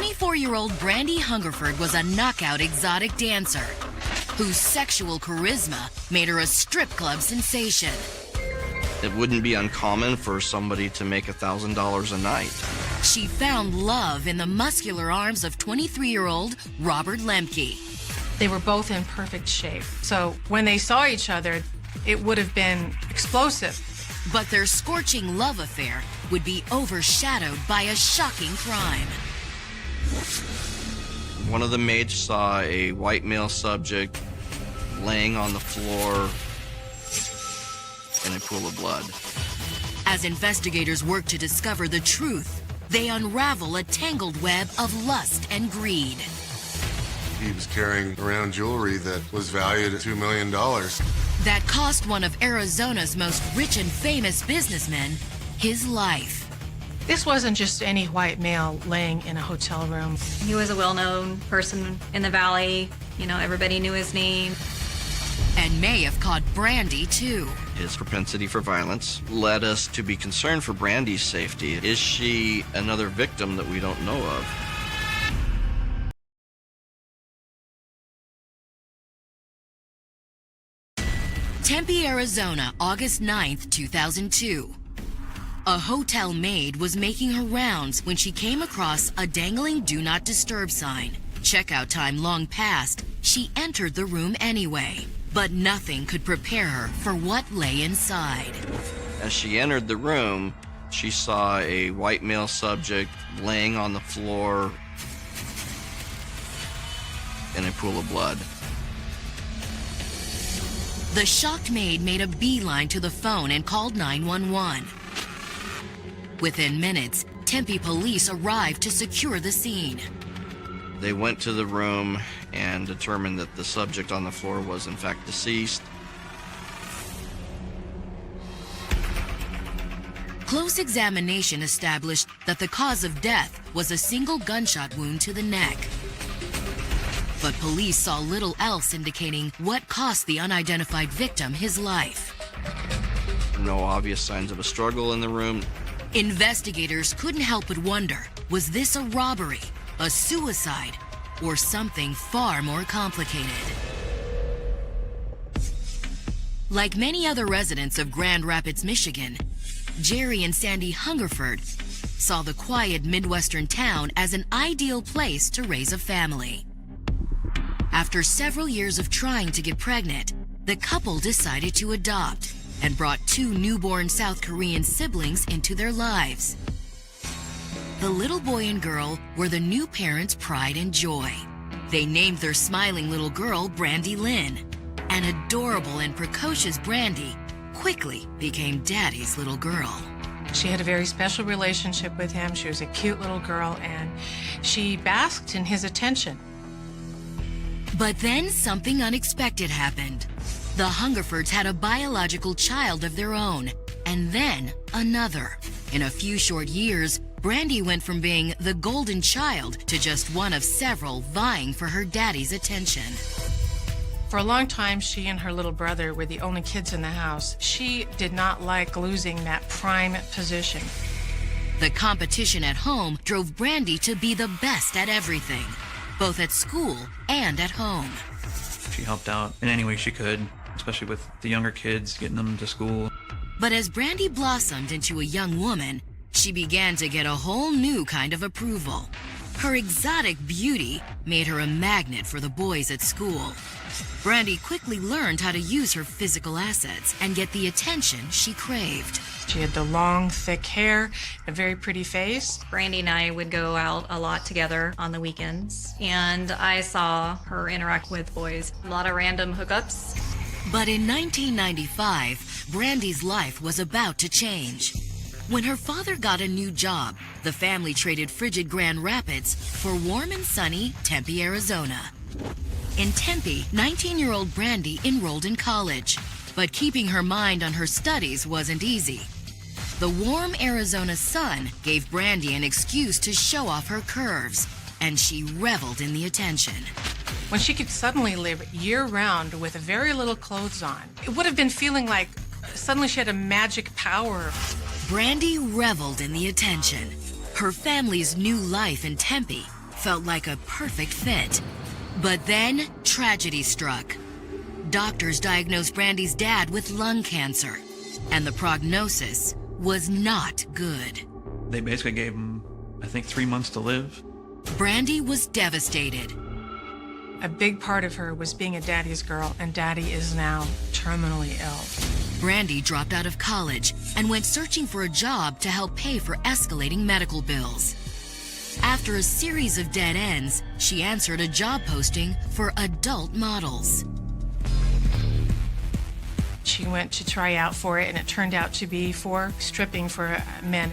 24-year-old Brandy Hungerford was a knockout exotic dancer whose sexual charisma made her a strip club sensation. It wouldn't be uncommon for somebody to make $1,000 a night. She found love in the muscular arms of 23-year-old Robert Lemke. They were both in perfect shape. So when they saw each other, it would have been explosive. But their scorching love affair would be overshadowed by a shocking crime. One of the maids saw a white male subject laying on the floor in a pool of blood. As investigators work to discover the truth, they unravel a tangled web of lust and greed. He was carrying around jewelry that was valued at $2 million. That cost one of Arizona's most rich and famous businessmen his life. This wasn't just any white male laying in a hotel room. He was a well-known person in the valley. You know, everybody knew his name. And may have caught Brandy, too. His propensity for violence led us to be concerned for Brandy's safety. Is she another victim that we don't know of? Tempe, Arizona, August 9th, 2002. A hotel maid was making her rounds when she came across a dangling Do Not Disturb sign. Checkout time long past, she entered the room anyway. But nothing could prepare her for what lay inside. As she entered the room, she saw a white male subject laying on the floor in a pool of blood. The shocked maid made a beeline to the phone and called 911. Within minutes, Tempe police arrived to secure the scene. They went to the room and determined that the subject on the floor was in fact deceased. Close examination established that the cause of death was a single gunshot wound to the neck. But police saw little else indicating what cost the unidentified victim his life. No obvious signs of a struggle in the room. Investigators couldn't help but wonder, was this a robbery, a suicide, or something far more complicated? Like many other residents of Grand Rapids, Michigan, Jerry and Sandy Hungerford saw the quiet Midwestern town as an ideal place to raise a family. After several years of trying to get pregnant, the couple decided to adopt and brought 2 newborn South Korean siblings into their lives. The little boy and girl were the new parents' pride and joy. They named their smiling little girl Brandy Lynn. An adorable and precocious Brandy quickly became Daddy's little girl. She had a very special relationship with him. She was a cute little girl, and she basked in his attention. But then something unexpected happened. The Hungerfords had a biological child of their own, and then another. In a few short years, Brandy went from being the golden child to just one of several vying for her daddy's attention. For a long time, she and her little brother were the only kids in the house. She did not like losing that prime position. The competition at home drove Brandy to be the best at everything, both at school and at home. She helped out in any way she could, especially with the younger kids, getting them to school. But as Brandy blossomed into a young woman, she began to get a whole new kind of approval. Her exotic beauty made her a magnet for the boys at school. Brandy quickly learned how to use her physical assets and get the attention she craved. She had the long, thick hair, a very pretty face. Brandy and I would go out a lot together on the weekends, and I saw her interact with boys. A lot of random hookups. But in 1995, Brandy's life was about to change. When her father got a new job, the family traded frigid Grand Rapids for warm and sunny Tempe, Arizona. In Tempe, 19-year-old Brandy enrolled in college, but keeping her mind on her studies wasn't easy. The warm Arizona sun gave Brandy an excuse to show off her curves, and she reveled in the attention. When she could suddenly live year-round with very little clothes on, it would have been feeling like suddenly she had a magic power. Brandy reveled in the attention. Her family's new life in Tempe felt like a perfect fit. But then tragedy struck. Doctors diagnosed Brandy's dad with lung cancer, and the prognosis was not good. They basically gave him, I think, 3 months to live. Brandy was devastated. A big part of her was being a daddy's girl, and daddy is now terminally ill. Brandy dropped out of college and went searching for a job to help pay for escalating medical bills. After a series of dead ends, she answered a job posting for adult models. She went to try out for it, and it turned out to be for stripping for men.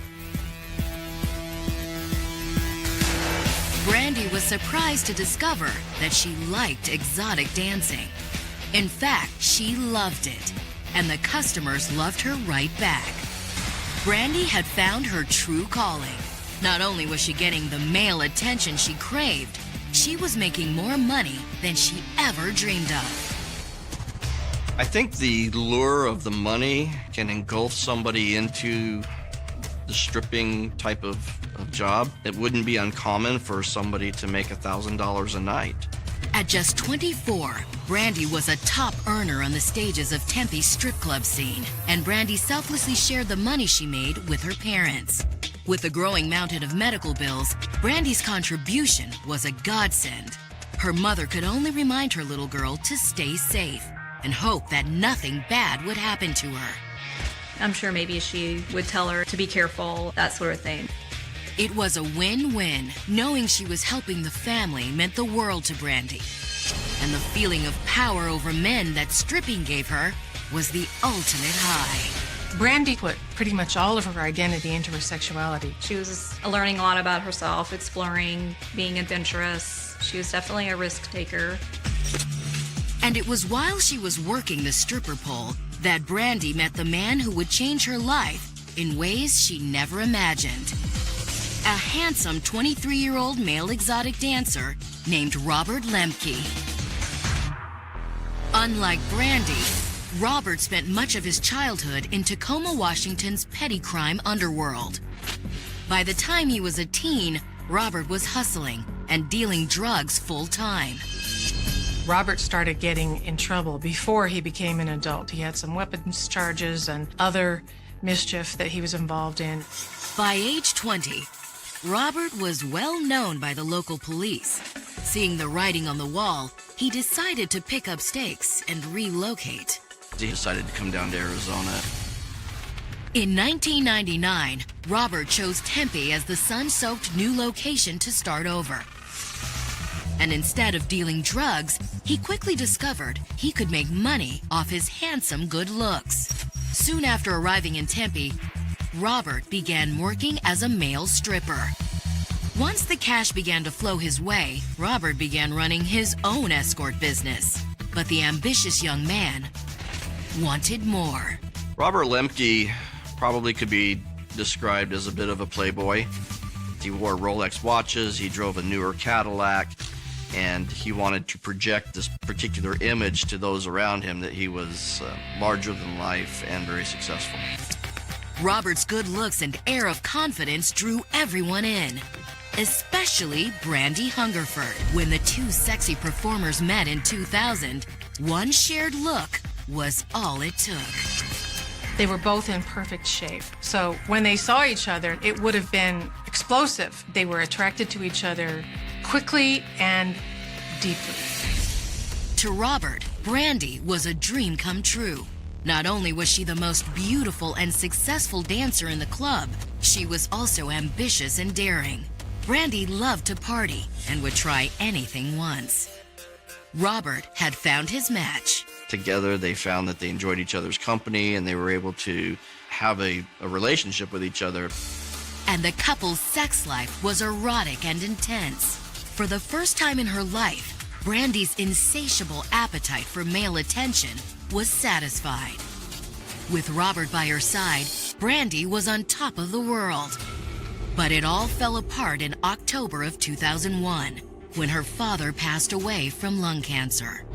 Brandy was surprised to discover that she liked exotic dancing. In fact, she loved it, and the customers loved her right back. Brandy had found her true calling. Not only was she getting the male attention she craved, she was making more money than she ever dreamed of. I think the lure of the money can engulf somebody into the stripping type of job. It wouldn't be uncommon for somebody to make $1,000 a night. At just 24, Brandy was a top earner on the stages of Tempe's strip club scene, and Brandy selflessly shared the money she made with her parents. With the growing mountain of medical bills, Brandy's contribution was a godsend. Her mother could only remind her little girl to stay safe and hope that nothing bad would happen to her. I'm sure maybe she would tell her to be careful, that sort of thing. It was a win-win. Knowing she was helping the family meant the world to Brandy. And the feeling of power over men that stripping gave her was the ultimate high. Brandy put pretty much all of her identity into her sexuality. She was learning a lot about herself, exploring, being adventurous. She was definitely a risk taker. And it was while she was working the stripper pole that Brandy met the man who would change her life in ways she never imagined. A handsome 23-year-old male exotic dancer named Robert Lemke. Unlike Brandy, Robert spent much of his childhood in Tacoma, Washington's petty crime underworld. By the time he was a teen, Robert was hustling and dealing drugs full-time. Robert started getting in trouble before he became an adult. He had some weapons charges and other mischief that he was involved in. By age 20, Robert was well known by the local police. Seeing the writing on the wall, he decided to pick up stakes and relocate. He decided to come down to Arizona. In 1999, Robert chose Tempe as the sun-soaked new location to start over. And instead of dealing drugs, he quickly discovered he could make money off his handsome good looks. Soon after arriving in Tempe, Robert began working as a male stripper. Once the cash began to flow his way, Robert began running his own escort business. But the ambitious young man wanted more. Robert Lemke probably could be described as a bit of a playboy. He wore Rolex watches, he drove a newer Cadillac, and he wanted to project this particular image to those around him that he was larger than life and very successful. Robert's good looks and air of confidence drew everyone in, especially Brandy Hungerford. When the two sexy performers met in 2000, one shared look was all it took. They were both in perfect shape. So when they saw each other, it would have been explosive. They were attracted to each other quickly and deeply. To Robert, Brandy was a dream come true. Not only was she the most beautiful and successful dancer in the club, she was also ambitious and daring. Brandy loved to party and would try anything once. Robert had found his match. Together, they found that they enjoyed each other's company and they were able to have a relationship with each other. And the couple's sex life was erotic and intense. For the first time in her life, Brandy's insatiable appetite for male attention was satisfied. With Robert by her side, Brandy was on top of the world. But it all fell apart in October of 2001, when her father passed away from lung cancer.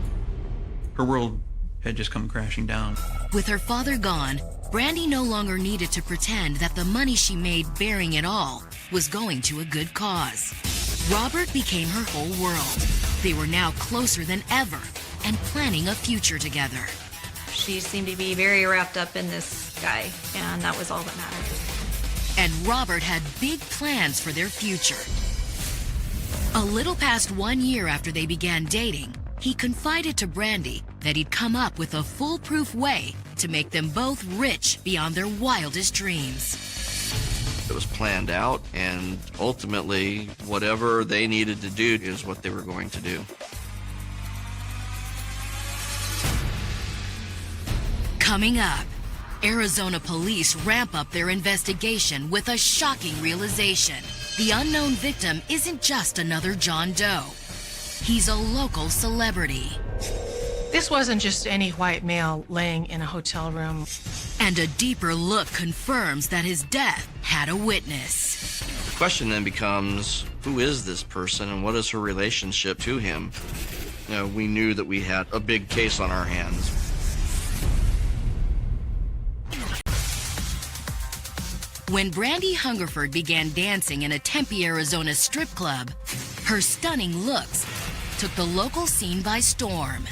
Her world had just come crashing down. With her father gone, Brandy no longer needed to pretend that the money she made bearing it all was going to a good cause. Robert became her whole world. They were now closer than ever and planning a future together. She seemed to be very wrapped up in this guy, and that was all that mattered. And Robert had big plans for their future. A little past 1 year after they began dating, he confided to Brandy that he'd come up with a foolproof way to make them both rich beyond their wildest dreams. It was planned out, and ultimately, whatever they needed to do is what they were going to do. Coming up, Arizona police ramp up their investigation with a shocking realization. The unknown victim isn't just another John Doe. He's a local celebrity. This wasn't just any white male laying in a hotel room. And a deeper look confirms that his death had a witness. The question then becomes, who is this person and what is her relationship to him? You know, we knew that we had a big case on our hands. When Brandy Hungerford began dancing in a Tempe, Arizona strip club, her stunning looks took the local scene by storm.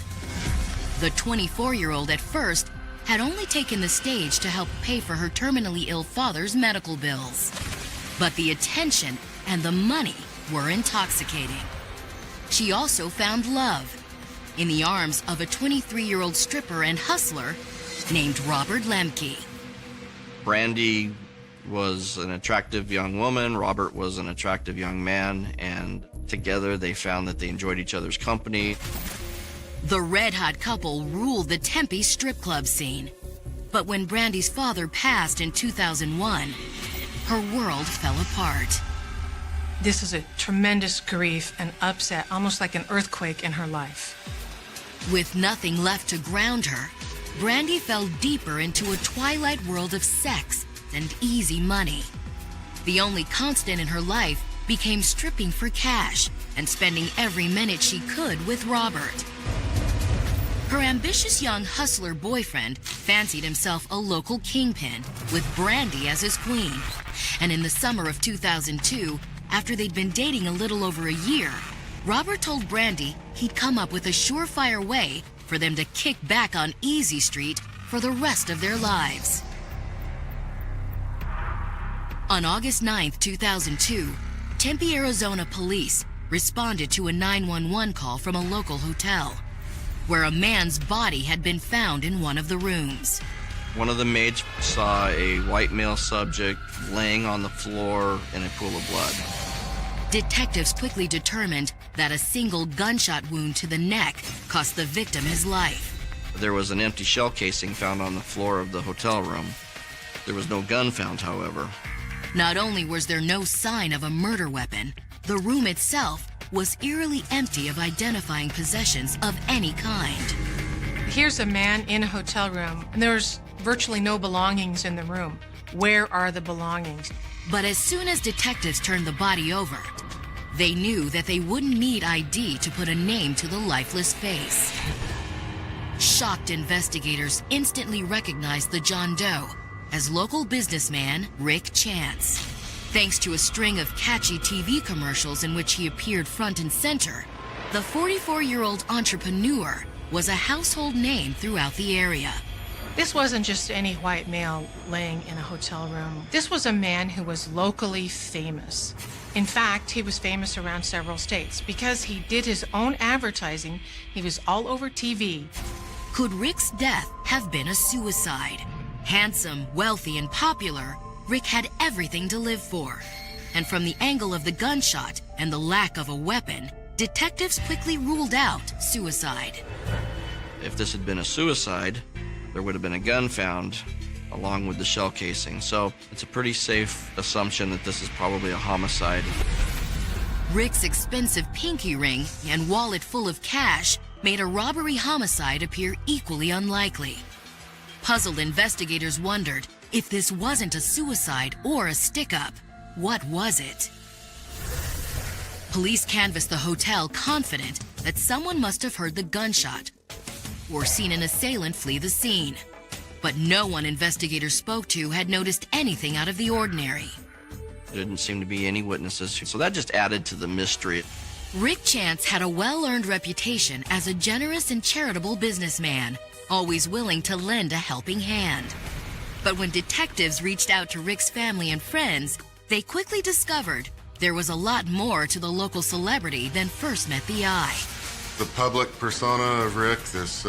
The 24-year-old at first had only taken the stage to help pay for her terminally ill father's medical bills. But the attention and the money were intoxicating. She also found love in the arms of a 23-year-old stripper and hustler named Robert Lemke. Brandy was an attractive young woman, Robert was an attractive young man, and together they found that they enjoyed each other's company. The red-hot couple ruled the Tempe strip club scene. But when Brandy's father passed in 2001, her world fell apart. This is a tremendous grief and upset, almost like an earthquake in her life. With nothing left to ground her, Brandy fell deeper into a twilight world of sex and easy money. The only constant in her life became stripping for cash and spending every minute she could with Robert. Her ambitious young hustler boyfriend fancied himself a local kingpin with Brandy as his queen. And in the summer of 2002, after they'd been dating a little over a year, Robert told Brandy he'd come up with a surefire way for them to kick back on Easy Street for the rest of their lives. On August 9, 2002, Tempe, Arizona police responded to a 911 call from a local hotel, where a man's body had been found in one of the rooms. One of the maids saw a white male subject laying on the floor in a pool of blood. Detectives quickly determined that a single gunshot wound to the neck cost the victim his life. There was an empty shell casing found on the floor of the hotel room. There was no gun found, however. Not only was there no sign of a murder weapon, the room itself was eerily empty of identifying possessions of any kind. Here's a man in a hotel room, and there's virtually no belongings in the room. Where are the belongings? But as soon as detectives turned the body over, they knew that they wouldn't need ID to put a name to the lifeless face. Shocked investigators instantly recognized the John Doe as local businessman Rick Chance. Thanks to a string of catchy TV commercials in which he appeared front and center, the 44-year-old entrepreneur was a household name throughout the area. This wasn't just any white male laying in a hotel room. This was a man who was locally famous. In fact, he was famous around several states because he did his own advertising. He was all over TV. Could Rick's death have been a suicide? Handsome, wealthy, and popular, Rick had everything to live for. And from the angle of the gunshot and the lack of a weapon, detectives quickly ruled out suicide. If this had been a suicide, there would have been a gun found along with the shell casing. So it's a pretty safe assumption that this is probably a homicide. Rick's expensive pinky ring and wallet full of cash made a robbery homicide appear equally unlikely. Puzzled investigators wondered if this wasn't a suicide or a stick-up, what was it? Police canvassed the hotel confident that someone must have heard the gunshot or seen an assailant flee the scene. But no one investigators spoke to had noticed anything out of the ordinary. There didn't seem to be any witnesses, so that just added to the mystery. Rick Chance had a well-earned reputation as a generous and charitable businessman, always willing to lend a helping hand. But when detectives reached out to Rick's family and friends, they quickly discovered there was a lot more to the local celebrity than first met the eye. The public persona of Rick, this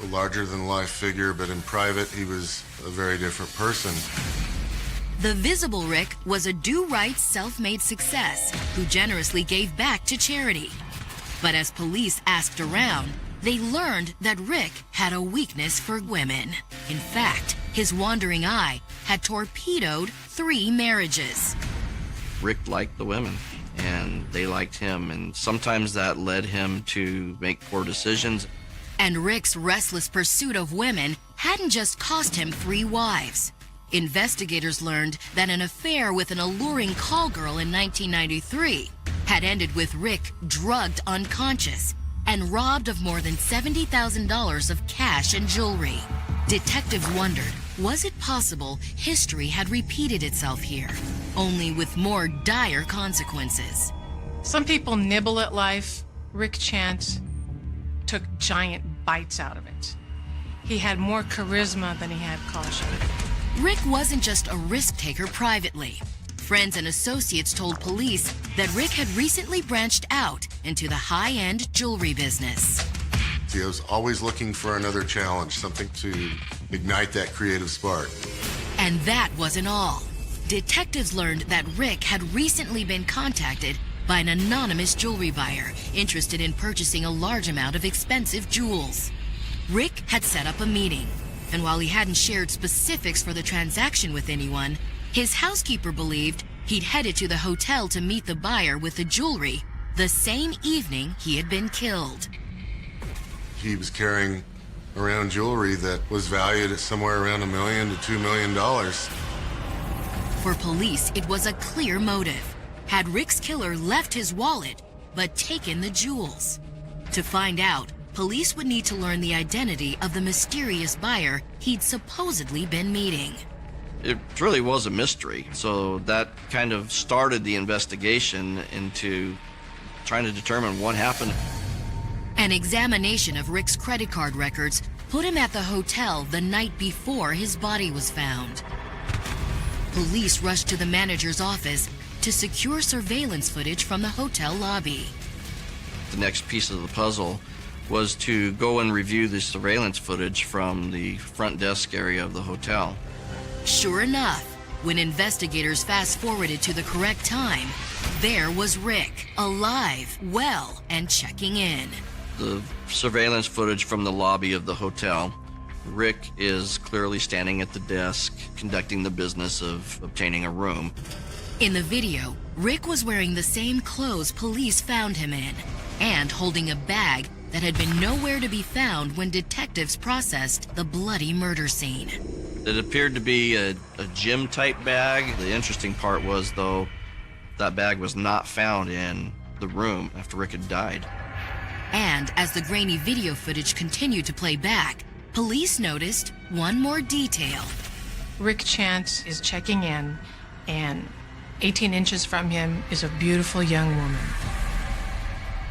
larger-than-life figure, but in private, he was a very different person. The visible Rick was a do-right, self-made success who generously gave back to charity. But as police asked around, they learned that Rick had a weakness for women. In fact, his wandering eye had torpedoed 3 marriages. Rick liked the women, and they liked him, and sometimes that led him to make poor decisions. And Rick's restless pursuit of women hadn't just cost him 3 wives. Investigators learned that an affair with an alluring call girl in 1993 had ended with Rick drugged unconscious and robbed of more than $70,000 of cash and jewelry. Detectives wondered, was it possible history had repeated itself here, only with more dire consequences? Some people nibble at life. Rick Chance took giant bites out of it. He had more charisma than he had caution. Rick wasn't just a risk taker privately. Friends and associates told police that Rick had recently branched out into the high-end jewelry business. He was always looking for another challenge, something to ignite that creative spark. And that wasn't all. Detectives learned that Rick had recently been contacted by an anonymous jewelry buyer interested in purchasing a large amount of expensive jewels. Rick had set up a meeting, and while he hadn't shared specifics for the transaction with anyone, his housekeeper believed he'd headed to the hotel to meet the buyer with the jewelry the same evening he had been killed. He was carrying around jewelry that was valued at somewhere around $1 million to $2 million. For police, it was a clear motive. Had Rick's killer left his wallet, but taken the jewels? To find out, police would need to learn the identity of the mysterious buyer he'd supposedly been meeting. It really was a mystery, so that kind of started the investigation into trying to determine what happened. An examination of Rick's credit card records put him at the hotel the night before his body was found. Police rushed to the manager's office to secure surveillance footage from the hotel lobby. The next piece of the puzzle was to go and review the surveillance footage from the front desk area of the hotel. Sure enough, when investigators fast-forwarded to the correct time, there was Rick, alive, well, and checking in. The surveillance footage from the lobby of the hotel, Rick is clearly standing at the desk, conducting the business of obtaining a room. In the video, Rick was wearing the same clothes police found him in, and holding a bag that had been nowhere to be found when detectives processed the bloody murder scene. It appeared to be a gym-type bag. The interesting part was, though, that bag was not found in the room after Rick had died. And as the grainy video footage continued to play back, police noticed one more detail. Rick Chance is checking in, and 18 inches from him is a beautiful young woman.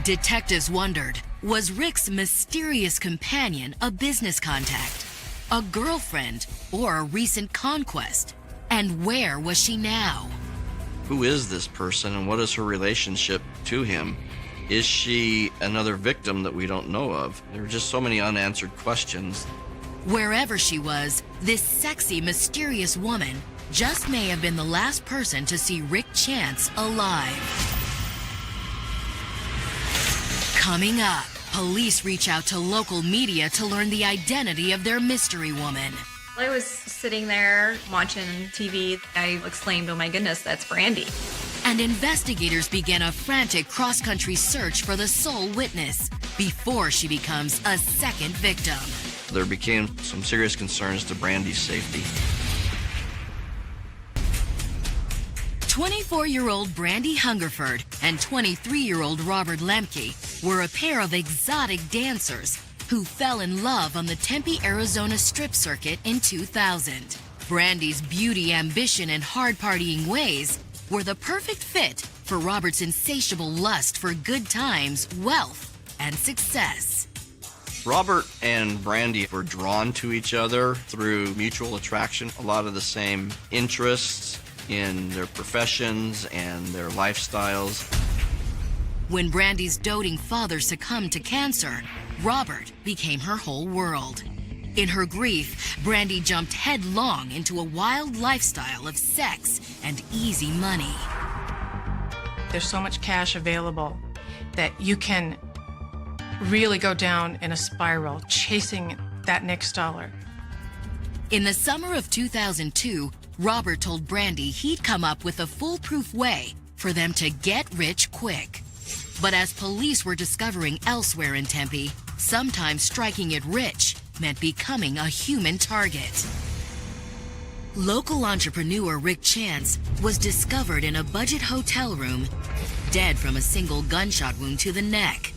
Detectives wondered, was Rick's mysterious companion a business contact, a girlfriend, or a recent conquest? And where was she now? Who is this person, and what is her relationship to him? Is she another victim that we don't know of? There are just so many unanswered questions. Wherever she was, this sexy, mysterious woman just may have been the last person to see Rick Chance alive. Coming up, police reach out to local media to learn the identity of their mystery woman. I was sitting there watching TV. I exclaimed, "Oh my goodness, that's Brandy." And investigators began a frantic cross-country search for the sole witness before she becomes a second victim. There became some serious concerns to Brandy's safety. 24-year-old Brandy Hungerford and 23-year-old Robert Lemke were a pair of exotic dancers who fell in love on the Tempe, Arizona strip circuit in 2000. Brandy's beauty, ambition, and hard-partying ways were the perfect fit for Robert's insatiable lust for good times, wealth, and success. Robert and Brandy were drawn to each other through mutual attraction, a lot of the same interests in their professions and their lifestyles. When Brandy's doting father succumbed to cancer, Robert became her whole world. In her grief, Brandy jumped headlong into a wild lifestyle of sex and easy money. There's so much cash available that you can really go down in a spiral chasing that next dollar. In the summer of 2002, Robert told Brandy he'd come up with a foolproof way for them to get rich quick. But as police were discovering elsewhere in Tempe, sometimes striking it rich meant becoming a human target. Local entrepreneur Rick Chance was discovered in a budget hotel room, dead from a single gunshot wound to the neck.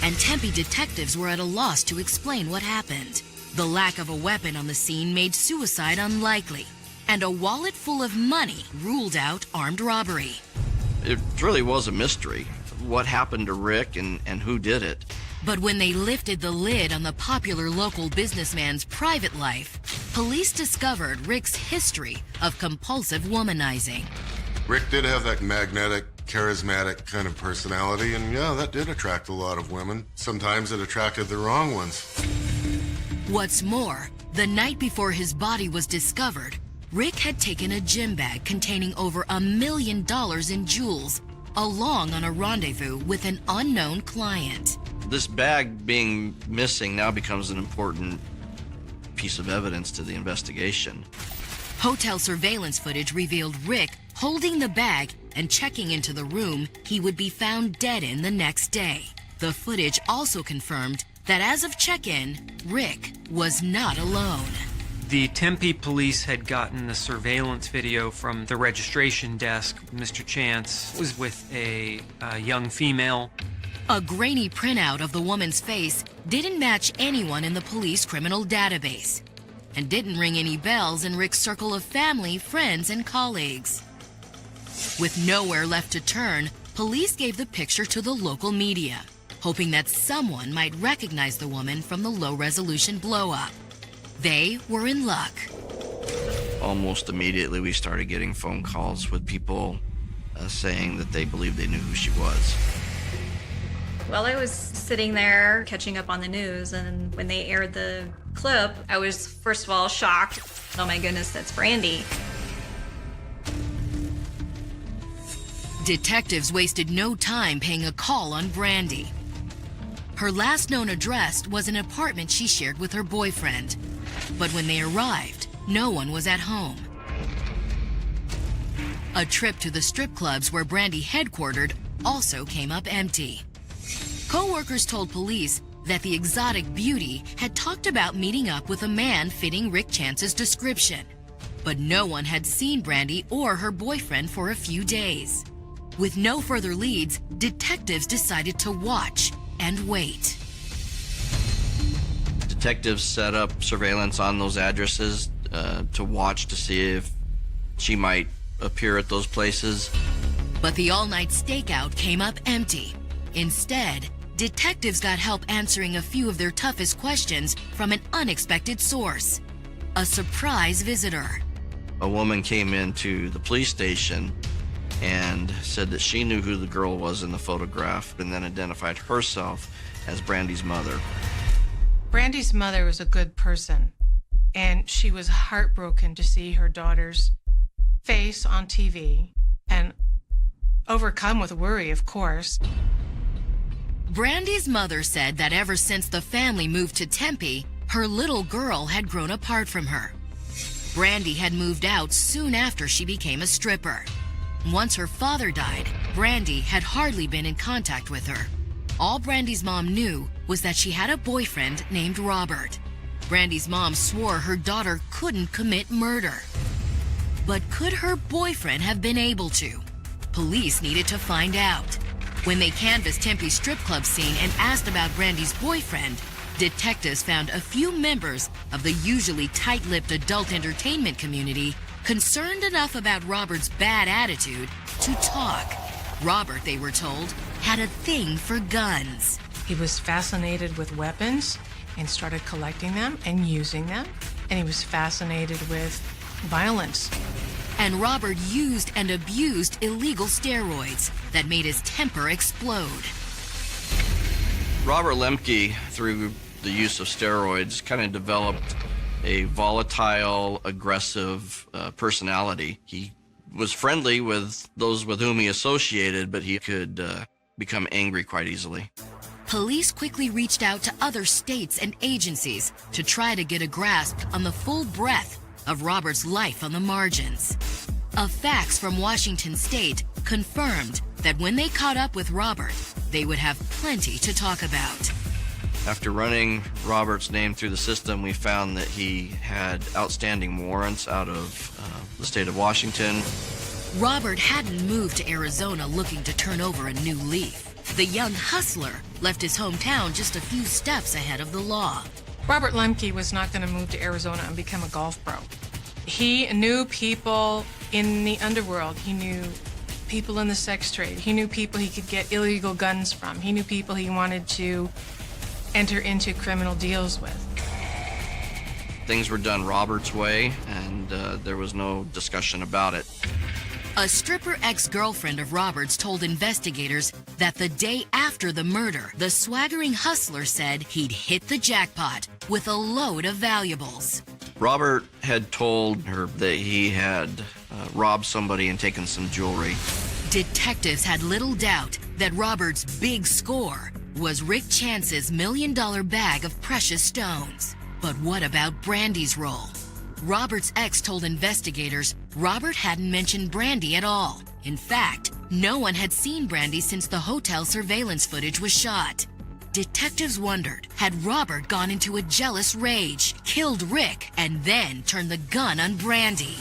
And Tempe detectives were at a loss to explain what happened. The lack of a weapon on the scene made suicide unlikely, and a wallet full of money ruled out armed robbery. It really was a mystery. What happened to Rick and who did it? But when they lifted the lid on the popular local businessman's private life, police discovered Rick's history of compulsive womanizing. Rick did have that magnetic, charismatic kind of personality, and yeah, that did attract a lot of women. Sometimes it attracted the wrong ones. What's more, the night before his body was discovered, Rick had taken a gym bag containing over $1 million in jewels, along on a rendezvous with an unknown client. This bag being missing now becomes an important piece of evidence to the investigation. Hotel surveillance footage revealed Rick holding the bag and checking into the room he would be found dead in the next day. The footage also confirmed that as of check-in, Rick was not alone. The Tempe police had gotten the surveillance video from the registration desk. Mr. Chance was with a young female. A grainy printout of the woman's face didn't match anyone in the police criminal database and didn't ring any bells in Rick's circle of family, friends, and colleagues. With nowhere left to turn, police gave the picture to the local media, hoping that someone might recognize the woman from the low-resolution blow-up. They were in luck. Almost immediately, we started getting phone calls with people saying that they believed they knew who she was. Well, I was sitting there catching up on the news, and when they aired the clip, I was first of all shocked. Oh my goodness, that's Brandy. Detectives wasted no time paying a call on Brandy. Her last known address was an apartment she shared with her boyfriend. But when they arrived, no one was at home. A trip to the strip clubs where Brandy headquartered also came up empty. Co-workers told police that the exotic beauty had talked about meeting up with a man fitting Rick Chance's description. But no one had seen Brandy or her boyfriend for a few days. With no further leads, detectives decided to watch and wait. Detectives set up surveillance on those addresses to watch to see if she might appear at those places. But the all-night stakeout came up empty. Instead, detectives got help answering a few of their toughest questions from an unexpected source: a surprise visitor. A woman came into the police station and said that she knew who the girl was in the photograph, and then identified herself as Brandy's mother. Brandy's mother was a good person, and she was heartbroken to see her daughter's face on TV and overcome with worry, of course. Brandy's mother said that ever since the family moved to Tempe, her little girl had grown apart from her. Brandy had moved out soon after she became a stripper. Once her father died, Brandy had hardly been in contact with her. All Brandy's mom knew was that she had a boyfriend named Robert. Brandy's mom swore her daughter couldn't commit murder. But could her boyfriend have been able to? Police needed to find out. When they canvassed Tempe's strip club scene and asked about Brandy's boyfriend, detectives found a few members of the usually tight-lipped adult entertainment community concerned enough about Robert's bad attitude to talk. Robert, they were told, had a thing for guns. He was fascinated with weapons and started collecting them and using them. And he was fascinated with violence. And Robert used and abused illegal steroids that made his temper explode. Robert Lemke, through the use of steroids, kind of developed a volatile, aggressive personality. He was friendly with those with whom he associated, but he could become angry quite easily. Police quickly reached out to other states and agencies to try to get a grasp on the full breadth of Robert's life on the margins. A fax from Washington State confirmed that when they caught up with Robert, they would have plenty to talk about. After running Robert's name through the system, we found that he had outstanding warrants out of the state of Washington. Robert hadn't moved to Arizona looking to turn over a new leaf. The young hustler left his hometown just a few steps ahead of the law. Robert Lemke was not going to move to Arizona and become a golf pro. He knew people in the underworld. He knew people in the sex trade. He knew people he could get illegal guns from. He knew people he wanted to enter into criminal deals with. Things were done Robert's way, and there was no discussion about it. A stripper ex-girlfriend of Robert's told investigators that the day after the murder, the swaggering hustler said he'd hit the jackpot with a load of valuables. Robert had told her that he had robbed somebody and taken some jewelry. Detectives had little doubt that Robert's big score was Rick Chance's $1 million bag of precious stones. But what about Brandy's role? Robert's ex told investigators Robert hadn't mentioned Brandy at all. In fact, no one had seen Brandy since the hotel surveillance footage was shot. Detectives wondered, had Robert gone into a jealous rage, killed Rick, and then turned the gun on Brandy?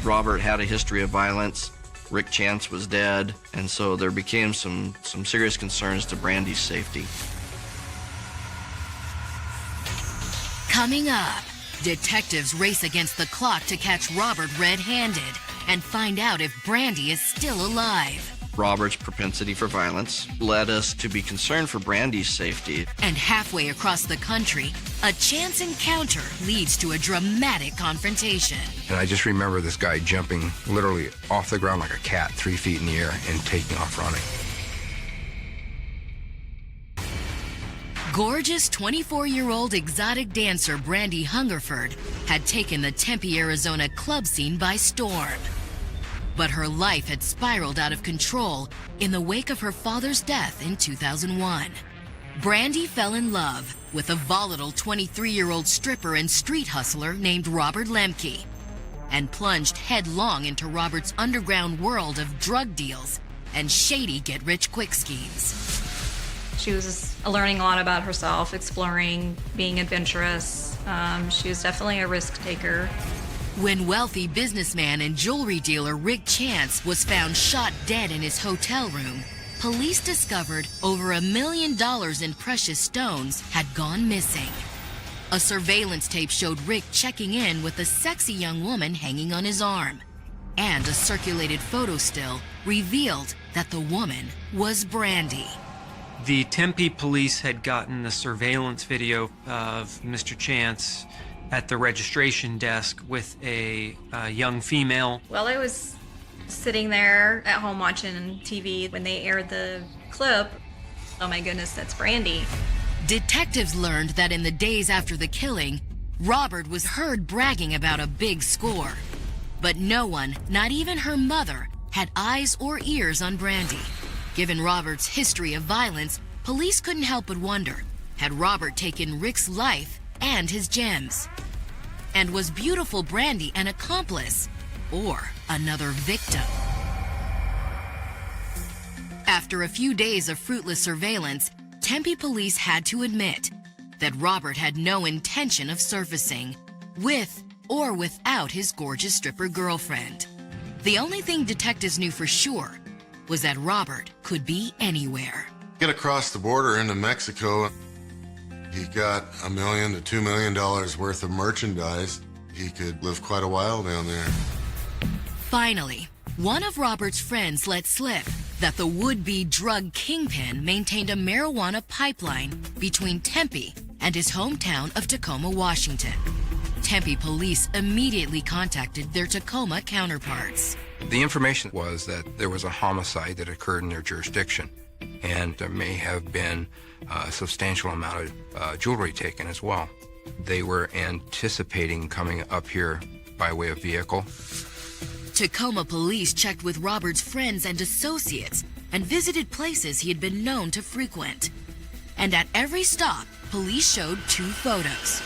Robert had a history of violence. Rick Chance was dead, and so there became some serious concerns to Brandy's safety. Coming up, detectives race against the clock to catch Robert red-handed and find out if Brandy is still alive. Robert's propensity for violence led us to be concerned for Brandy's safety. And halfway across the country, a chance encounter leads to a dramatic confrontation. And I just remember this guy jumping literally off the ground like a cat, 3 feet in the air, and taking off running. Gorgeous 24-year-old exotic dancer Brandy Hungerford had taken the Tempe, Arizona club scene by storm. But her life had spiraled out of control in the wake of her father's death in 2001. Brandy fell in love with a volatile 23-year-old stripper and street hustler named Robert Lemke and plunged headlong into Robert's underground world of drug deals and shady get-rich-quick schemes. She was learning a lot about herself, exploring, being adventurous. She was definitely a risk taker. When wealthy businessman and jewelry dealer Rick Chance was found shot dead in his hotel room, police discovered over $1 million in precious stones had gone missing. A surveillance tape showed Rick checking in with a sexy young woman hanging on his arm. And a circulated photo still revealed that the woman was Brandy. The Tempe police had gotten the surveillance video of Mr. Chance at the registration desk with a young female. Well, I was sitting there at home watching TV when they aired the clip. Oh my goodness, that's Brandy. Detectives learned that in the days after the killing, Robert was heard bragging about a big score. But no one, not even her mother, had eyes or ears on Brandy. Given Robert's history of violence, police couldn't help but wonder, had Robert taken Rick's life and his gems? And was beautiful Brandy an accomplice or another victim? After a few days of fruitless surveillance, Tempe police had to admit that Robert had no intention of surfacing, with or without his gorgeous stripper girlfriend. The only thing detectives knew for sure was that Robert could be anywhere. Get across the border into Mexico. He got $1 million to $2 million worth of merchandise. He could live quite a while down there. Finally, one of Robert's friends let slip that the would-be drug kingpin maintained a marijuana pipeline between Tempe and his hometown of Tacoma, Washington. Tempe police immediately contacted their Tacoma counterparts. The information was that there was a homicide that occurred in their jurisdiction, and there may have been a substantial amount of jewelry taken as well. They were anticipating coming up here by way of vehicle. Tacoma police checked with Robert's friends and associates and visited places he had been known to frequent. And at every stop, police showed 2 photos,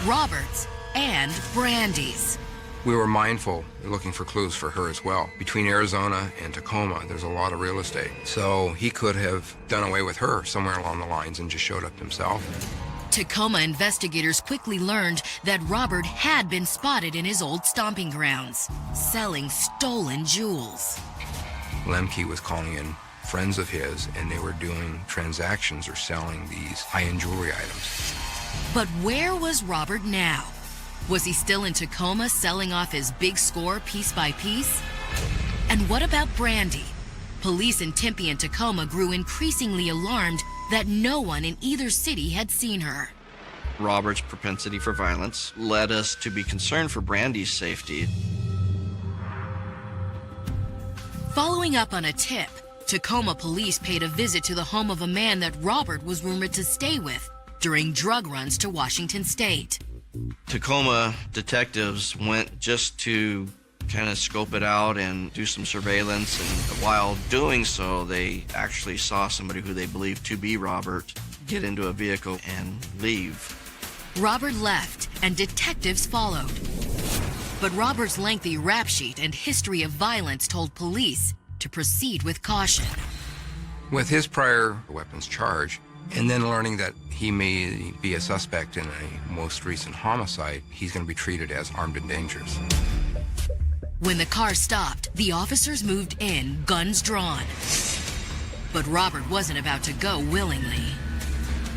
Robert's and Brandy's. We were mindful, looking for clues for her as well. Between Arizona and Tacoma, there's a lot of real estate. So he could have done away with her somewhere along the lines and just showed up himself. Tacoma investigators quickly learned that Robert had been spotted in his old stomping grounds, selling stolen jewels. Lemke was calling in friends of his, and they were doing transactions or selling these high-end jewelry items. But where was Robert now? Was he still in Tacoma selling off his big score piece by piece? And what about Brandy? Police in Tempe and Tacoma grew increasingly alarmed that no one in either city had seen her. Robert's propensity for violence led us to be concerned for Brandy's safety. Following up on a tip, Tacoma police paid a visit to the home of a man that Robert was rumored to stay with during drug runs to Washington State. Tacoma detectives went just to kind of scope it out and do some surveillance, and while doing so, they actually saw somebody who they believed to be Robert get into a vehicle and leave. Robert left, and detectives followed. But Robert's lengthy rap sheet and history of violence told police to proceed with caution. With his prior weapons charge, and then learning that he may be a suspect in a most recent homicide, he's going to be treated as armed and dangerous. When the car stopped, the officers moved in, guns drawn. But Robert wasn't about to go willingly.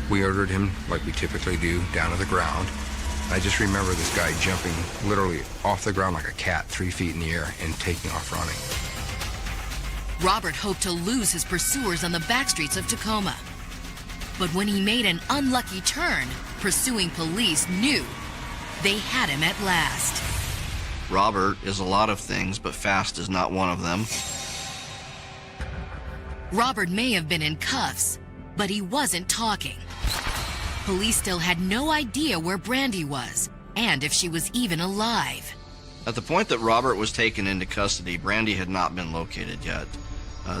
We ordered him, like we typically do, down to the ground. I just remember this guy jumping literally off the ground like a cat, 3 feet in the air, and taking off running. Robert hoped to lose his pursuers on the back streets of Tacoma. But when he made an unlucky turn, pursuing police knew they had him at last. Robert is a lot of things, but fast is not one of them. Robert may have been in cuffs, but he wasn't talking. Police still had no idea where Brandy was, and if she was even alive. At the point that Robert was taken into custody, Brandy had not been located yet.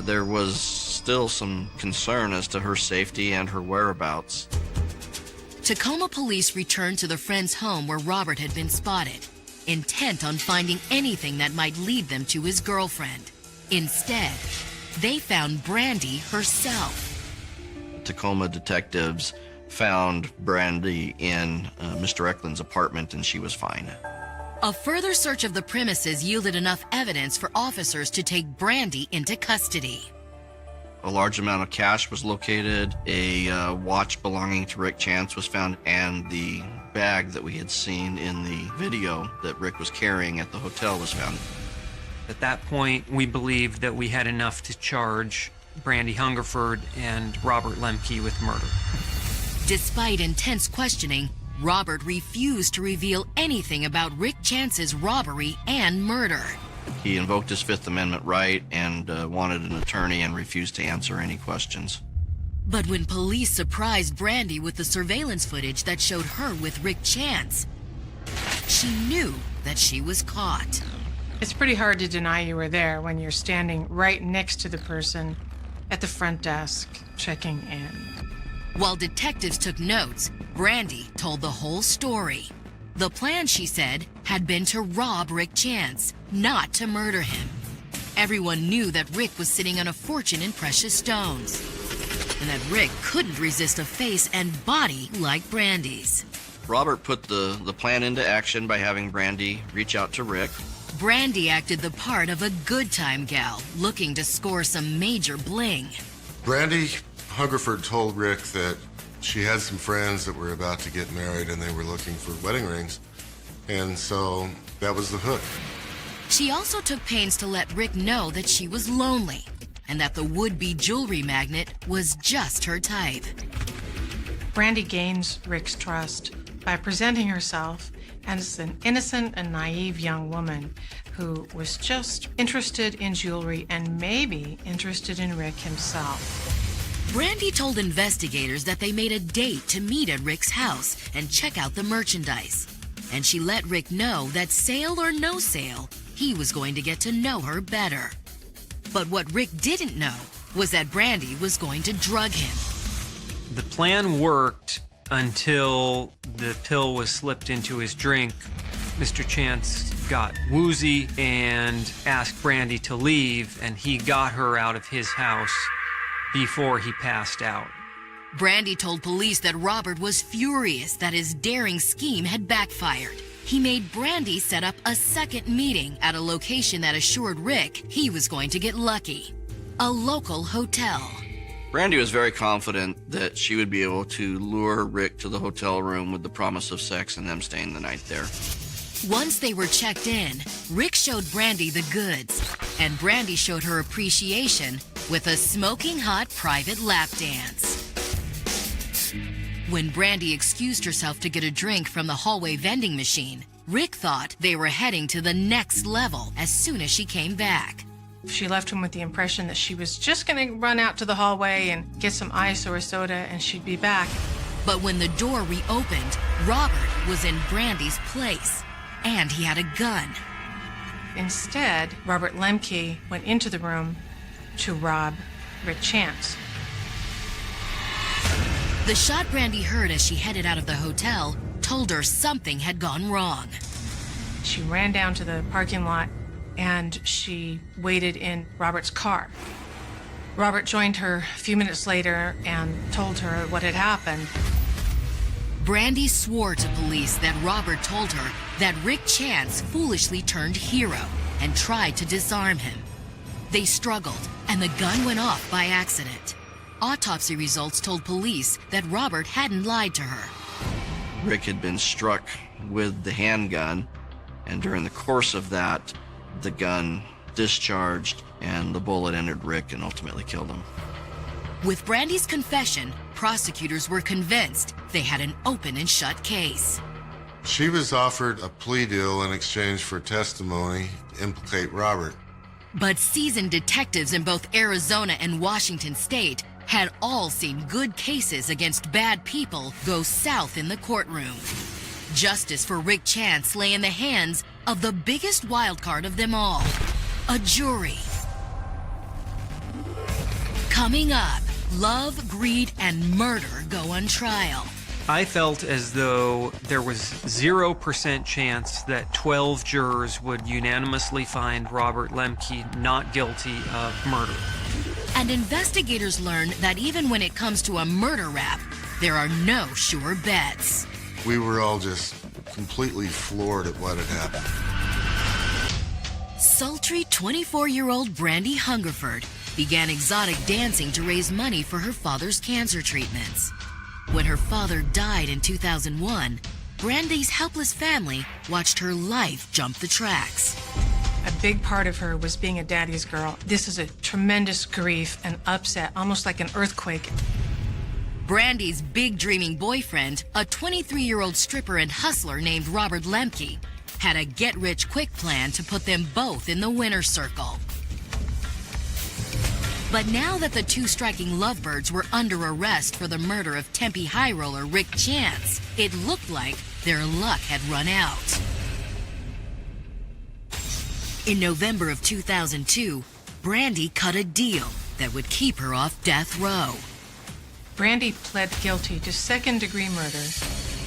There was still some concern as to her safety and her whereabouts. Tacoma police returned to the friend's home where Robert had been spotted, intent on finding anything that might lead them to his girlfriend. Instead, they found Brandy herself. Tacoma detectives found Brandy in Mr. Eklund's apartment, and she was fine. A further search of the premises yielded enough evidence for officers to take Brandy into custody. A large amount of cash was located, a watch belonging to Rick Chance was found, and the bag that we had seen in the video that Rick was carrying at the hotel was found. At that point, we believed that we had enough to charge Brandy Hungerford and Robert Lemke with murder. Despite intense questioning, Robert refused to reveal anything about Rick Chance's robbery and murder. He invoked his Fifth Amendment right and wanted an attorney and refused to answer any questions. But when police surprised Brandy with the surveillance footage that showed her with Rick Chance, she knew that she was caught. It's pretty hard to deny you were there when you're standing right next to the person at the front desk checking in. While detectives took notes, Brandy told the whole story. The plan, she said, had been to rob Rick Chance, not to murder him. Everyone knew that Rick was sitting on a fortune in precious stones, and that Rick couldn't resist a face and body like Brandy's. Robert put the plan into action by having Brandy reach out to Rick. Brandy acted the part of a good time gal, looking to score some major bling. Brandy Hungerford told Rick that she had some friends that were about to get married and they were looking for wedding rings. And so that was the hook. She also took pains to let Rick know that she was lonely and that the would-be jewelry magnate was just her type. Brandy gains Rick's trust by presenting herself as an innocent and naive young woman who was just interested in jewelry and maybe interested in Rick himself. Brandy told investigators that they made a date to meet at Rick's house and check out the merchandise. And she let Rick know that sale or no sale, he was going to get to know her better. But what Rick didn't know was that Brandy was going to drug him. The plan worked until the pill was slipped into his drink. Mr. Chance got woozy and asked Brandy to leave, and he got her out of his house before he passed out. Brandy told police that Robert was furious that his daring scheme had backfired. He made Brandy set up a second meeting at a location that assured Rick he was going to get lucky: a local hotel. Brandy was very confident that she would be able to lure Rick to the hotel room with the promise of sex and them staying the night there. Once they were checked in, Rick showed Brandy the goods, and Brandy showed her appreciation with a smoking hot private lap dance. When Brandy excused herself to get a drink from the hallway vending machine, Rick thought they were heading to the next level as soon as she came back. She left him with the impression that she was just going to run out to the hallway and get some ice or a soda and she'd be back. But when the door reopened, Robert was in Brandy's place, and he had a gun. Instead, Robert Lemke went into the room to rob Rick Chance. The shot Brandy heard as she headed out of the hotel told her something had gone wrong. She ran down to the parking lot and she waited in Robert's car. Robert joined her a few minutes later and told her what had happened. Brandy swore to police that Robert told her that Rick Chance foolishly turned hero and tried to disarm him. They struggled, and the gun went off by accident. Autopsy results told police that Robert hadn't lied to her. Rick had been struck with the handgun, and during the course of that, the gun discharged and the bullet entered Rick and ultimately killed him. With Brandy's confession, prosecutors were convinced they had an open and shut case. She was offered a plea deal in exchange for testimony to implicate Robert. But seasoned detectives in both Arizona and Washington state had all seen good cases against bad people go south in the courtroom. Justice for Rick Chance lay in the hands of the biggest wild card of them all, a jury. Coming up, love, greed, and murder go on trial. I felt as though there was 0% chance that 12 jurors would unanimously find Robert Lemke not guilty of murder. And investigators learned that even when it comes to a murder rap, there are no sure bets. We were all just completely floored at what had happened. Sultry 24-year-old Brandy Hungerford began exotic dancing to raise money for her father's cancer treatments. When her father died in 2001, Brandy's helpless family watched her life jump the tracks. A big part of her was being a daddy's girl. This is a tremendous grief and upset, almost like an earthquake. Brandy's big dreaming boyfriend, a 23-year-old stripper and hustler named Robert Lemke, had a get-rich-quick plan to put them both in the winner's circle. But now that the two striking lovebirds were under arrest for the murder of Tempe high roller Rick Chance, it looked like their luck had run out. In November of 2002, Brandy cut a deal that would keep her off death row. Brandy pled guilty to second-degree murder.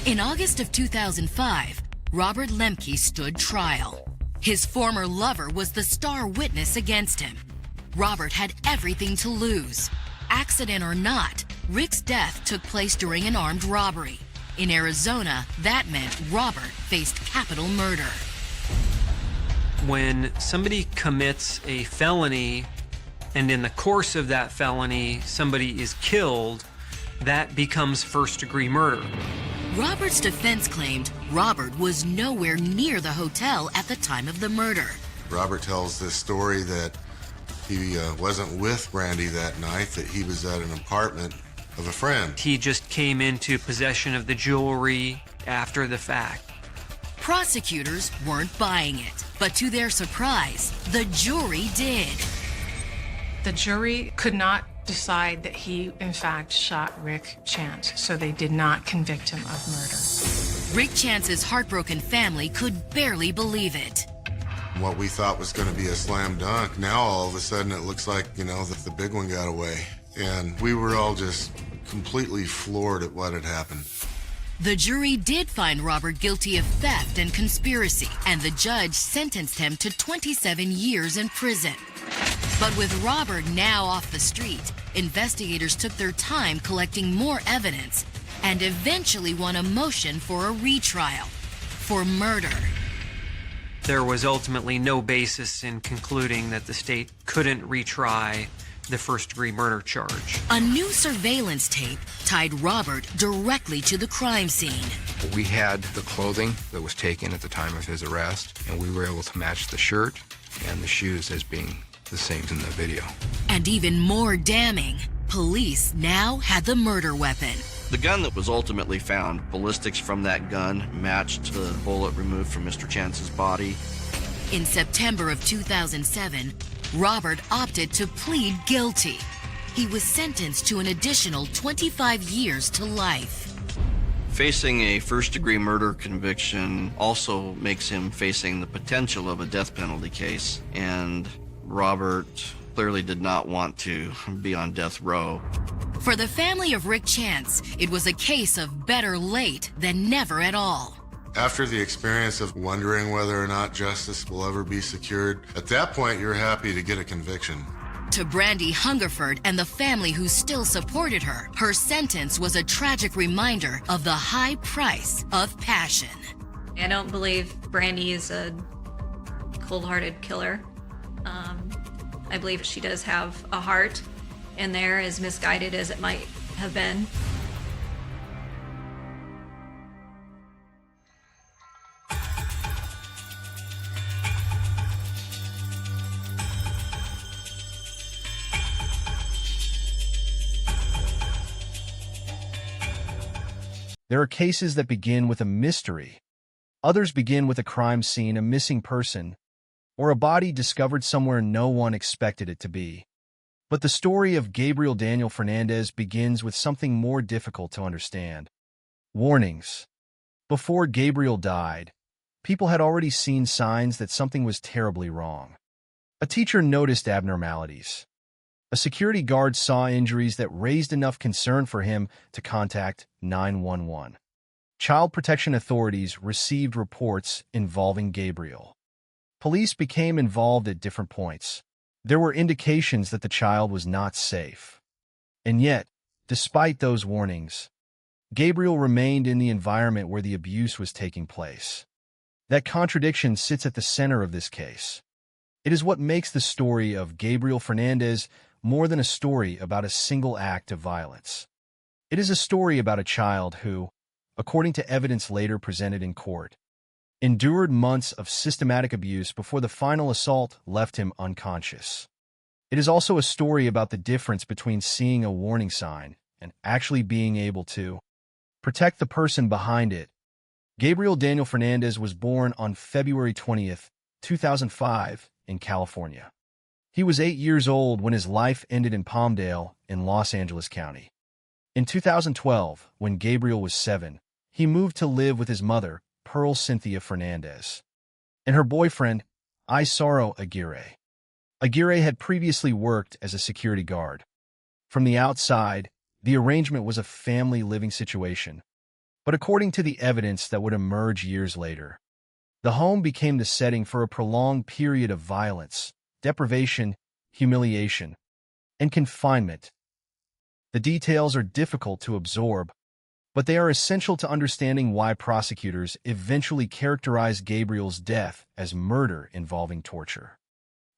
In August of 2005, Robert Lemke stood trial. His former lover was the star witness against him. Robert had everything to lose. Accident or not, Rick's death took place during an armed robbery. In Arizona, that meant Robert faced capital murder. When somebody commits a felony, and in the course of that felony, somebody is killed, that becomes first-degree murder. Robert's defense claimed Robert was nowhere near the hotel at the time of the murder. Robert tells this story that he wasn't with Brandy that night, that he was at an apartment of a friend. He just came into possession of the jewelry after the fact. Prosecutors weren't buying it, but to their surprise, the jury did. The jury could not decide that he, in fact, shot Rick Chance, so they did not convict him of murder. Rick Chance's heartbroken family could barely believe it. What we thought was going to be a slam dunk, now all of a sudden it looks like, that the big one got away. And we were all just completely floored at what had happened. The jury did find Robert guilty of theft and conspiracy, and the judge sentenced him to 27 years in prison. But with Robert now off the street, investigators took their time collecting more evidence and eventually won a motion for a retrial for murder. There was ultimately no basis in concluding that the state couldn't retry the first-degree murder charge. A new surveillance tape tied Robert directly to the crime scene. We had the clothing that was taken at the time of his arrest, and we were able to match the shirt and the shoes as being the same in the video. And even more damning, police now had the murder weapon. The gun that was ultimately found, ballistics from that gun matched the bullet removed from Mr. Chance's body. In September of 2007, Robert opted to plead guilty. He was sentenced to an additional 25 years to life. Facing a first-degree murder conviction also makes him facing the potential of a death penalty case, and Robert clearly did not want to be on death row. For the family of Rick Chance, it was a case of better late than never at all. After the experience of wondering whether or not justice will ever be secured, at that point you're happy to get a conviction. To Brandy Hungerford and the family who still supported her, her sentence was a tragic reminder of the high price of passion. I don't believe Brandy is a cold-hearted killer. I believe she does have a heart in there, as misguided as it might have been. There are cases that begin with a mystery. Others begin with a crime scene, a missing person, or a body discovered somewhere no one expected it to be. But the story of Gabriel Daniel Fernandez begins with something more difficult to understand. Warnings. Before Gabriel died, people had already seen signs that something was terribly wrong. A teacher noticed abnormalities. A security guard saw injuries that raised enough concern for him to contact 911. Child protection authorities received reports involving Gabriel. Police became involved at different points. There were indications that the child was not safe. And yet, despite those warnings, Gabriel remained in the environment where the abuse was taking place. That contradiction sits at the center of this case. It is what makes the story of Gabriel Fernandez more than a story about a single act of violence. It is a story about a child who, according to evidence later presented in court, endured months of systematic abuse before the final assault left him unconscious. It is also a story about the difference between seeing a warning sign and actually being able to protect the person behind it. Gabriel Daniel Fernandez was born on February 20th, 2005, in California. He was 8 years old when his life ended in Palmdale in Los Angeles County. In 2012, when Gabriel was 7, he moved to live with his mother, Pearl Cynthia Fernandez, and her boyfriend, Isaro Aguirre. Aguirre had previously worked as a security guard. From the outside, the arrangement was a family living situation. But according to the evidence that would emerge years later, the home became the setting for a prolonged period of violence, deprivation, humiliation, and confinement. The details are difficult to absorb, but they are essential to understanding why prosecutors eventually characterized Gabriel's death as murder involving torture.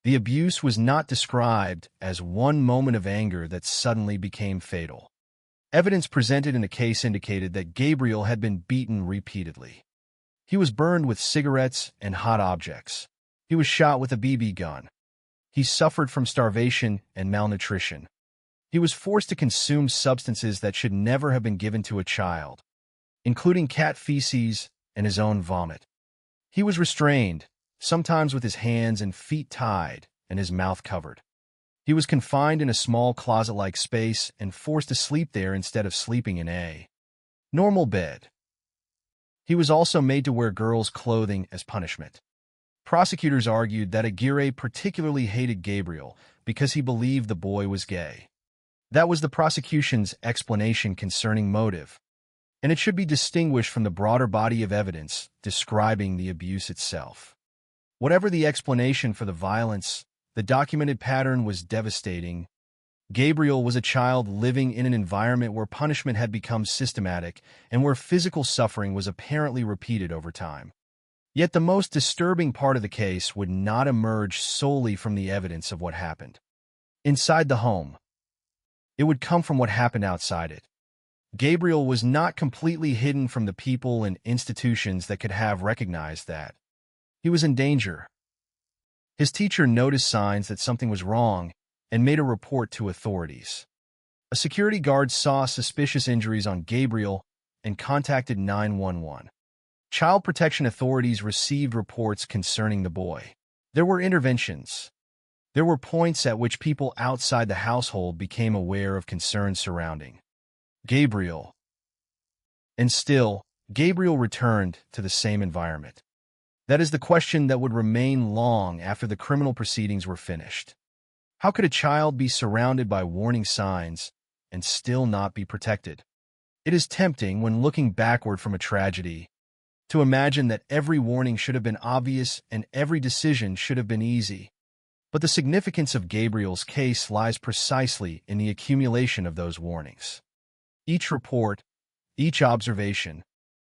The abuse was not described as one moment of anger that suddenly became fatal. Evidence presented in the case indicated that Gabriel had been beaten repeatedly. He was burned with cigarettes and hot objects, He was shot with a BB gun. He suffered from starvation and malnutrition. He was forced to consume substances that should never have been given to a child, including cat feces and his own vomit. He was restrained, sometimes with his hands and feet tied and his mouth covered. He was confined in a small closet-like space and forced to sleep there instead of sleeping in a normal bed. He was also made to wear girls' clothing as punishment. Prosecutors argued that Aguirre particularly hated Gabriel because he believed the boy was gay. That was the prosecution's explanation concerning motive, and it should be distinguished from the broader body of evidence describing the abuse itself. Whatever the explanation for the violence, the documented pattern was devastating. Gabriel was a child living in an environment where punishment had become systematic and where physical suffering was apparently repeated over time. Yet the most disturbing part of the case would not emerge solely from the evidence of what happened inside the home. It would come from what happened outside it. Gabriel was not completely hidden from the people and institutions that could have recognized that he was in danger. His teacher noticed signs that something was wrong and made a report to authorities. A security guard saw suspicious injuries on Gabriel and contacted 911. Child protection authorities received reports concerning the boy. There were interventions. There were points at which people outside the household became aware of concerns surrounding Gabriel. And still, Gabriel returned to the same environment. That is the question that would remain long after the criminal proceedings were finished. How could a child be surrounded by warning signs and still not be protected? It is tempting, when looking backward from a tragedy, to imagine that every warning should have been obvious and every decision should have been easy. But the significance of Gabriel's case lies precisely in the accumulation of those warnings. Each report, each observation,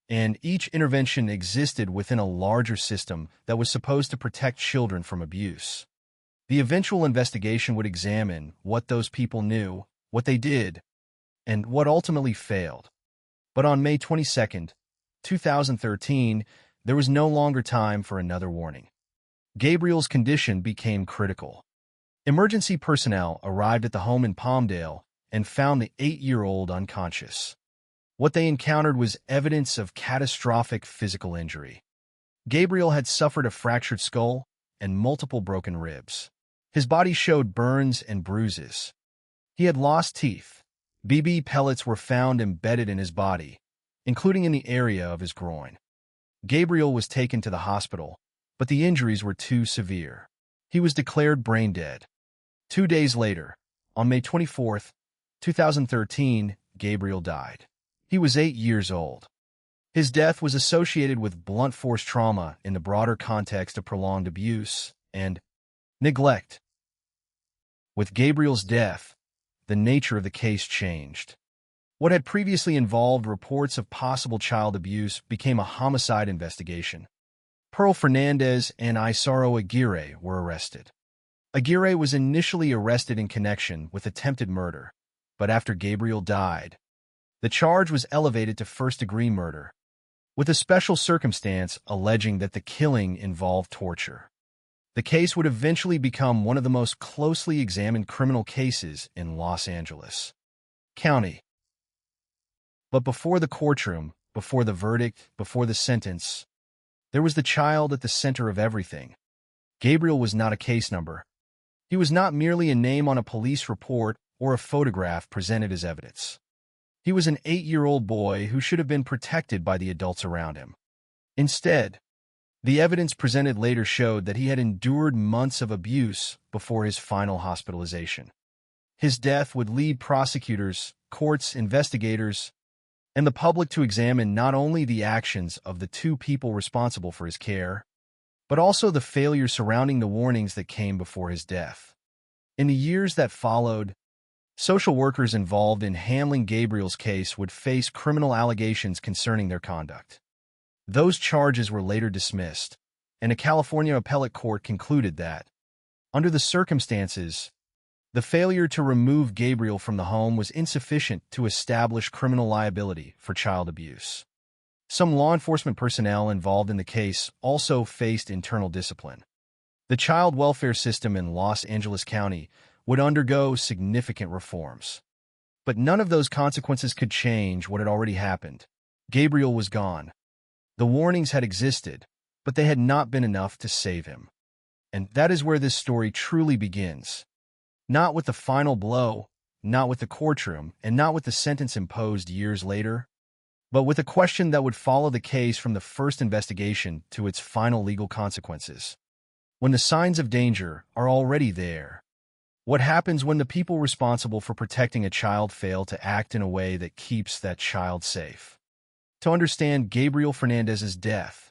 and each intervention existed within a larger system that was supposed to protect children from abuse. The eventual investigation would examine what those people knew, what they did, and what ultimately failed. But on May 22, 2013, there was no longer time for another warning. Gabriel's condition became critical. Emergency personnel arrived at the home in Palmdale and found the 8-year-old unconscious. What they encountered was evidence of catastrophic physical injury. Gabriel had suffered a fractured skull and multiple broken ribs. His body showed burns and bruises. He had lost teeth. BB pellets were found embedded in his body, including in the area of his groin. Gabriel was taken to the hospital, but the injuries were too severe. He was declared brain dead. 2 days later, on May 24, 2013, Gabriel died. He was 8 years old. His death was associated with blunt force trauma in the broader context of prolonged abuse and neglect. With Gabriel's death, the nature of the case changed. What had previously involved reports of possible child abuse became a homicide investigation. Pearl Fernandez and Isaro Aguirre were arrested. Aguirre was initially arrested in connection with attempted murder, but after Gabriel died, the charge was elevated to first-degree murder, with a special circumstance alleging that the killing involved torture. The case would eventually become one of the most closely examined criminal cases in Los Angeles County. But before the courtroom, before the verdict, before the sentence, there was the child at the center of everything. Gabriel was not a case number. He was not merely a name on a police report or a photograph presented as evidence. He was an 8-year-old boy who should have been protected by the adults around him. Instead, the evidence presented later showed that he had endured months of abuse before his final hospitalization. His death would lead prosecutors, courts, investigators, and the public to examine not only the actions of the two people responsible for his care, but also the failures surrounding the warnings that came before his death. In the years that followed, social workers involved in handling Gabriel's case would face criminal allegations concerning their conduct. Those charges were later dismissed, and a California appellate court concluded that, under the circumstances, the failure to remove Gabriel from the home was insufficient to establish criminal liability for child abuse. Some law enforcement personnel involved in the case also faced internal discipline. The child welfare system in Los Angeles County would undergo significant reforms. But none of those consequences could change what had already happened. Gabriel was gone. The warnings had existed, but they had not been enough to save him. And that is where this story truly begins. Not with the final blow, not with the courtroom, and not with the sentence imposed years later, but with a question that would follow the case from the first investigation to its final legal consequences. When the signs of danger are already there, what happens when the people responsible for protecting a child fail to act in a way that keeps that child safe? To understand Gabriel Fernandez's death,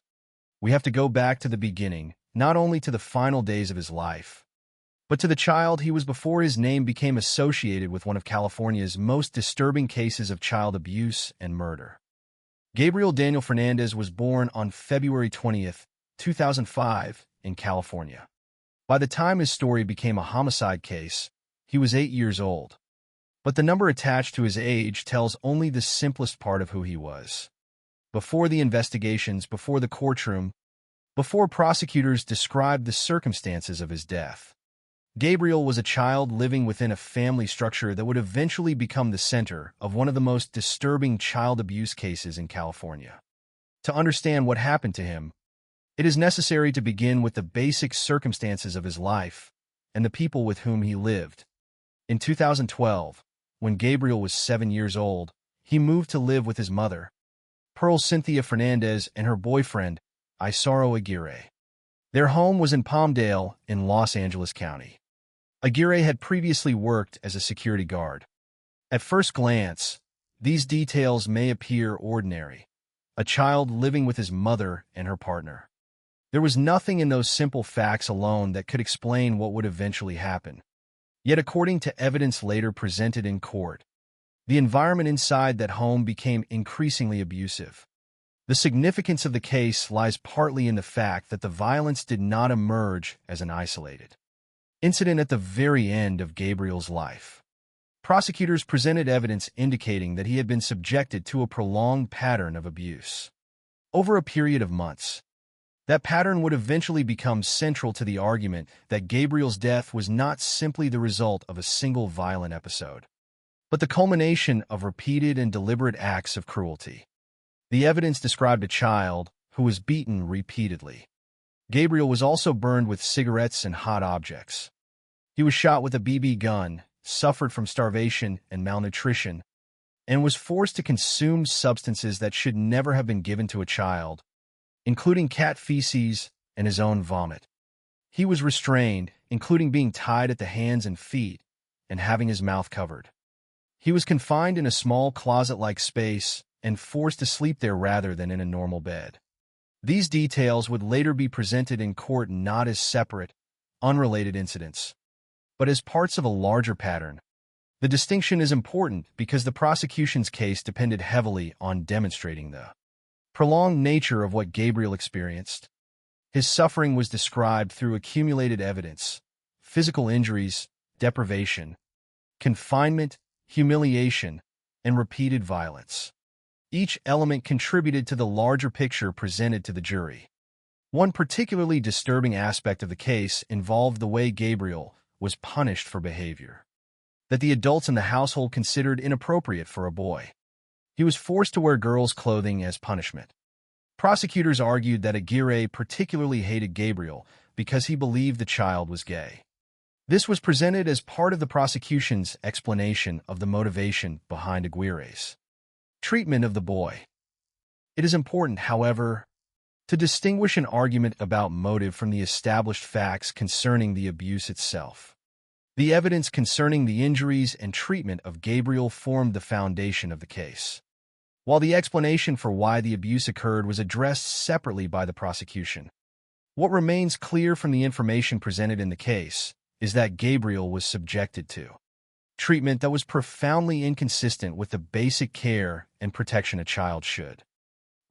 we have to go back to the beginning, not only to the final days of his life, but to the child he was before his name became associated with one of California's most disturbing cases of child abuse and murder. Gabriel Daniel Fernandez was born on February 20th, 2005, in California. By the time his story became a homicide case, he was 8 years old. But the number attached to his age tells only the simplest part of who he was. Before the investigations, before the courtroom, before prosecutors described the circumstances of his death, Gabriel was a child living within a family structure that would eventually become the center of one of the most disturbing child abuse cases in California. To understand what happened to him, it is necessary to begin with the basic circumstances of his life and the people with whom he lived. In 2012, when Gabriel was 7 years old, he moved to live with his mother, Pearl Cynthia Fernandez, and her boyfriend, Isaro Aguirre. Their home was in Palmdale in Los Angeles County. Aguirre had previously worked as a security guard. At first glance, these details may appear ordinary. A child living with his mother and her partner. There was nothing in those simple facts alone that could explain what would eventually happen. Yet according to evidence later presented in court, the environment inside that home became increasingly abusive. The significance of the case lies partly in the fact that the violence did not emerge as an isolated incident at the very end of Gabriel's life. Prosecutors presented evidence indicating that he had been subjected to a prolonged pattern of abuse over a period of months. That pattern would eventually become central to the argument that Gabriel's death was not simply the result of a single violent episode, but the culmination of repeated and deliberate acts of cruelty. The evidence described a child who was beaten repeatedly. Gabriel was also burned with cigarettes and hot objects. He was shot with a BB gun, suffered from starvation and malnutrition, and was forced to consume substances that should never have been given to a child, including cat feces and his own vomit. He was restrained, including being tied at the hands and feet and having his mouth covered. He was confined in a small closet-like space and forced to sleep there rather than in a normal bed. These details would later be presented in court not as separate, unrelated incidents, but as parts of a larger pattern. The distinction is important because the prosecution's case depended heavily on demonstrating the prolonged nature of what Gabriel experienced. His suffering was described through accumulated evidence: physical injuries, deprivation, confinement, humiliation, and repeated violence. Each element contributed to the larger picture presented to the jury. One particularly disturbing aspect of the case involved the way Gabriel was punished for behavior that the adults in the household considered inappropriate for a boy. He was forced to wear girls' clothing as punishment. Prosecutors argued that Aguirre particularly hated Gabriel because he believed the child was gay. This was presented as part of the prosecution's explanation of the motivation behind Aguirre's treatment of the boy. It is important, however, to distinguish an argument about motive from the established facts concerning the abuse itself. The evidence concerning the injuries and treatment of Gabriel formed the foundation of the case, while the explanation for why the abuse occurred was addressed separately by the prosecution. What remains clear from the information presented in the case is that Gabriel was subjected to treatment that was profoundly inconsistent with the basic care and protection a child should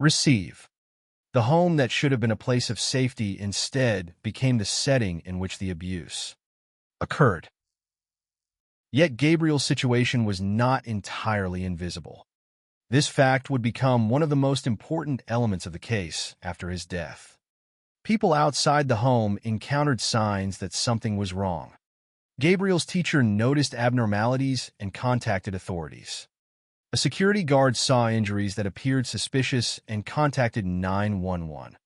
receive. The home that should have been a place of safety instead became the setting in which the abuse occurred. Yet Gabriel's situation was not entirely invisible. This fact would become one of the most important elements of the case after his death. People outside the home encountered signs that something was wrong. Gabriel's teacher noticed abnormalities and contacted authorities. A security guard saw injuries that appeared suspicious and contacted 911.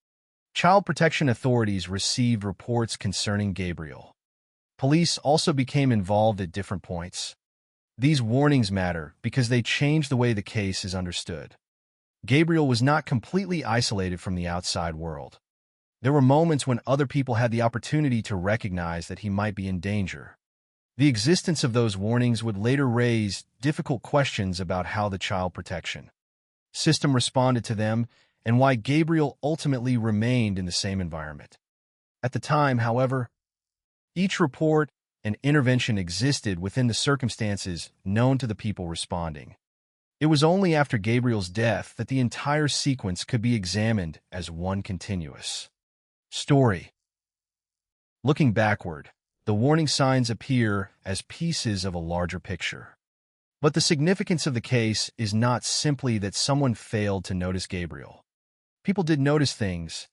Child protection authorities received reports concerning Gabriel. Police also became involved at different points. These warnings matter because they change the way the case is understood. Gabriel was not completely isolated from the outside world. There were moments when other people had the opportunity to recognize that he might be in danger. The existence of those warnings would later raise difficult questions about how the child protection system responded to them and why Gabriel ultimately remained in the same environment. At the time, however, each report and intervention existed within the circumstances known to the people responding. It was only after Gabriel's death that the entire sequence could be examined as one continuous story. Looking backward, the warning signs appear as pieces of a larger picture. But the significance of the case is not simply that someone failed to notice Gabriel. People did notice things.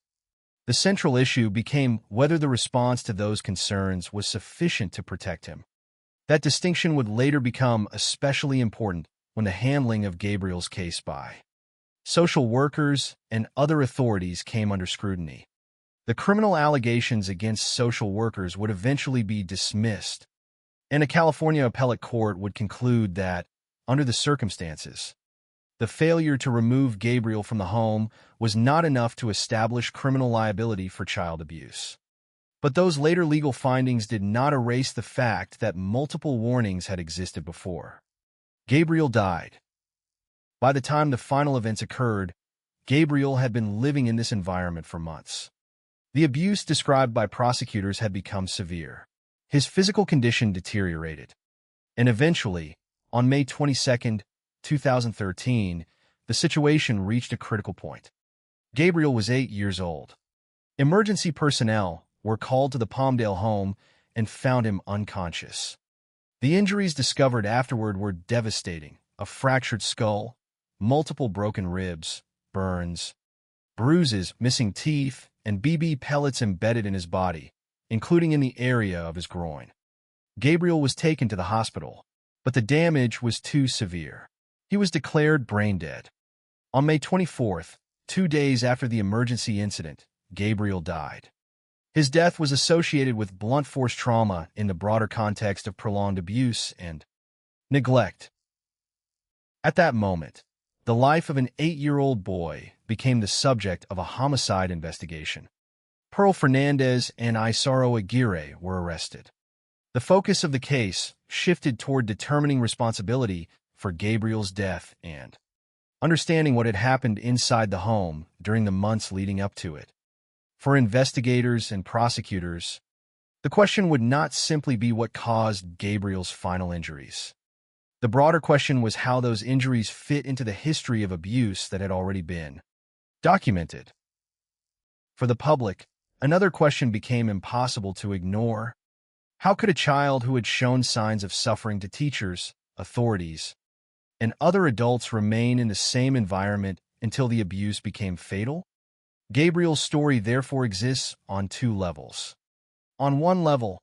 The central issue became whether the response to those concerns was sufficient to protect him. That distinction would later become especially important when the handling of Gabriel's case by social workers and other authorities came under scrutiny. The criminal allegations against social workers would eventually be dismissed, and a California appellate court would conclude that, under the circumstances, the failure to remove Gabriel from the home was not enough to establish criminal liability for child abuse. But those later legal findings did not erase the fact that multiple warnings had existed before. Gabriel died. By the time the final events occurred, Gabriel had been living in this environment for months. The abuse described by prosecutors had become severe. His physical condition deteriorated. And eventually, on May 22, 2013, the situation reached a critical point. Gabriel was 8 years old. Emergency personnel were called to the Palmdale home and found him unconscious. The injuries discovered afterward were devastating: a fractured skull, multiple broken ribs, burns, bruises, missing teeth, and BB pellets embedded in his body, including in the area of his groin. Gabriel was taken to the hospital, but the damage was too severe. He was declared brain dead. On May 24th, 2 days after the emergency incident, Gabriel died. His death was associated with blunt force trauma in the broader context of prolonged abuse and neglect. At that moment, the life of an 8-year-old boy became the subject of a homicide investigation. Pearl Fernandez and Isaro Aguirre were arrested. The focus of the case shifted toward determining responsibility for Gabriel's death and understanding what had happened inside the home during the months leading up to it. For investigators and prosecutors, the question would not simply be what caused Gabriel's final injuries. The broader question was how those injuries fit into the history of abuse that had already been documented. For the public, another question became impossible to ignore. How could a child who had shown signs of suffering to teachers, authorities, and other adults remain in the same environment until the abuse became fatal? Gabriel's story therefore exists on 2 levels. On one level,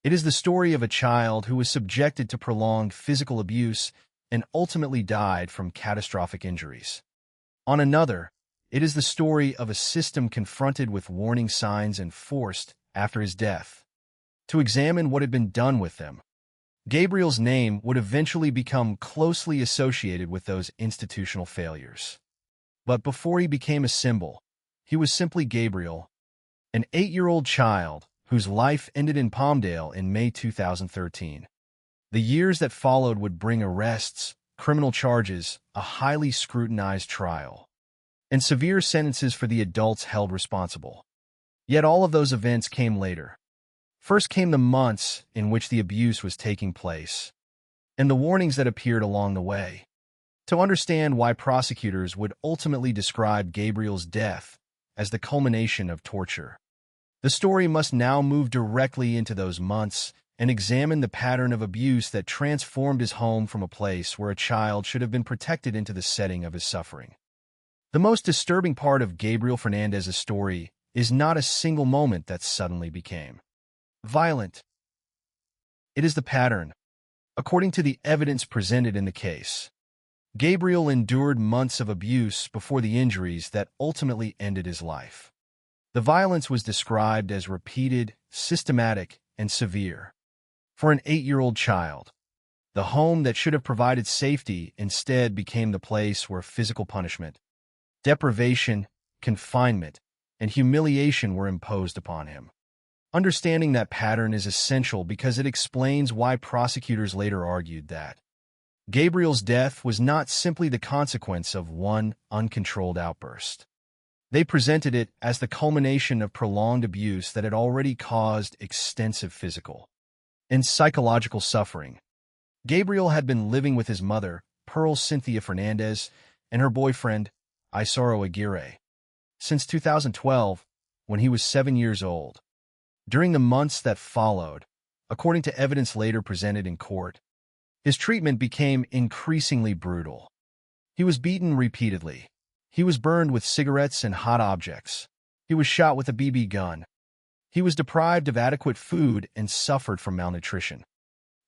it is the story of a child who was subjected to prolonged physical abuse and ultimately died from catastrophic injuries. On another, it is the story of a system confronted with warning signs and forced, after his death, to examine what had been done with them. Gabriel's name would eventually become closely associated with those institutional failures. But before he became a symbol, he was simply Gabriel, an 8-year-old child whose life ended in Palmdale in May 2013. The years that followed would bring arrests, criminal charges, a highly scrutinized trial, and severe sentences for the adults held responsible. Yet all of those events came later. First came the months in which the abuse was taking place, and the warnings that appeared along the way. To understand why prosecutors would ultimately describe Gabriel's death as the culmination of torture, the story must now move directly into those months and examine the pattern of abuse that transformed his home from a place where a child should have been protected into the setting of his suffering. The most disturbing part of Gabriel Fernandez's story is not a single moment that suddenly became violent. It is the pattern. According to the evidence presented in the case, Gabriel endured months of abuse before the injuries that ultimately ended his life. The violence was described as repeated, systematic, and severe. For an 8-year-old child, the home that should have provided safety instead became the place where physical punishment, deprivation, confinement, and humiliation were imposed upon him. Understanding that pattern is essential because it explains why prosecutors later argued that Gabriel's death was not simply the consequence of one uncontrolled outburst. They presented it as the culmination of prolonged abuse that had already caused extensive physical and psychological suffering. Gabriel had been living with his mother, Pearl Cynthia Fernandez, and her boyfriend, Isaro Aguirre, since 2012, when he was 7 years old. During the months that followed, according to evidence later presented in court, his treatment became increasingly brutal. He was beaten repeatedly. He was burned with cigarettes and hot objects. He was shot with a BB gun. He was deprived of adequate food and suffered from malnutrition.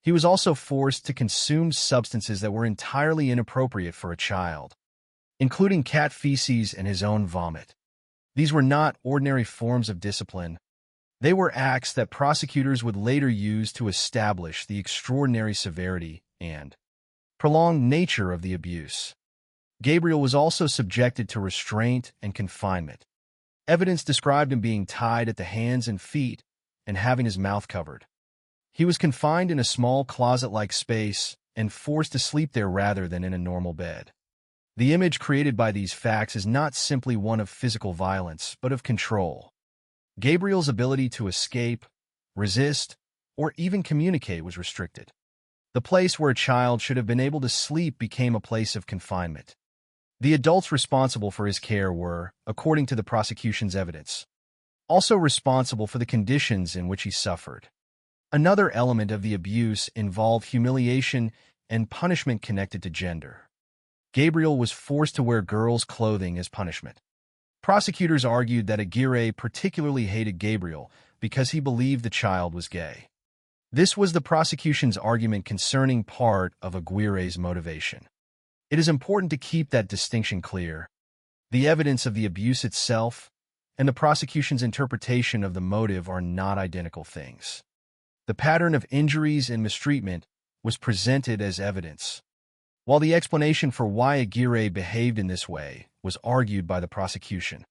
He was also forced to consume substances that were entirely inappropriate for a child, including cat feces and his own vomit. These were not ordinary forms of discipline. They were acts that prosecutors would later use to establish the extraordinary severity and prolonged nature of the abuse. Gabriel was also subjected to restraint and confinement. Evidence described him being tied at the hands and feet and having his mouth covered. He was confined in a small closet-like space and forced to sleep there rather than in a normal bed. The image created by these facts is not simply one of physical violence, but of control. Gabriel's ability to escape, resist, or even communicate was restricted. The place where a child should have been able to sleep became a place of confinement. The adults responsible for his care were, according to the prosecution's evidence, also responsible for the conditions in which he suffered. Another element of the abuse involved humiliation and punishment connected to gender. Gabriel was forced to wear girls' clothing as punishment. Prosecutors argued that Aguirre particularly hated Gabriel because he believed the child was gay. This was the prosecution's argument concerning part of Aguirre's motivation. It is important to keep that distinction clear. The evidence of the abuse itself and the prosecution's interpretation of the motive are not identical things. The pattern of injuries and mistreatment was presented as evidence, while the explanation for why Aguirre behaved in this way was argued by the prosecution.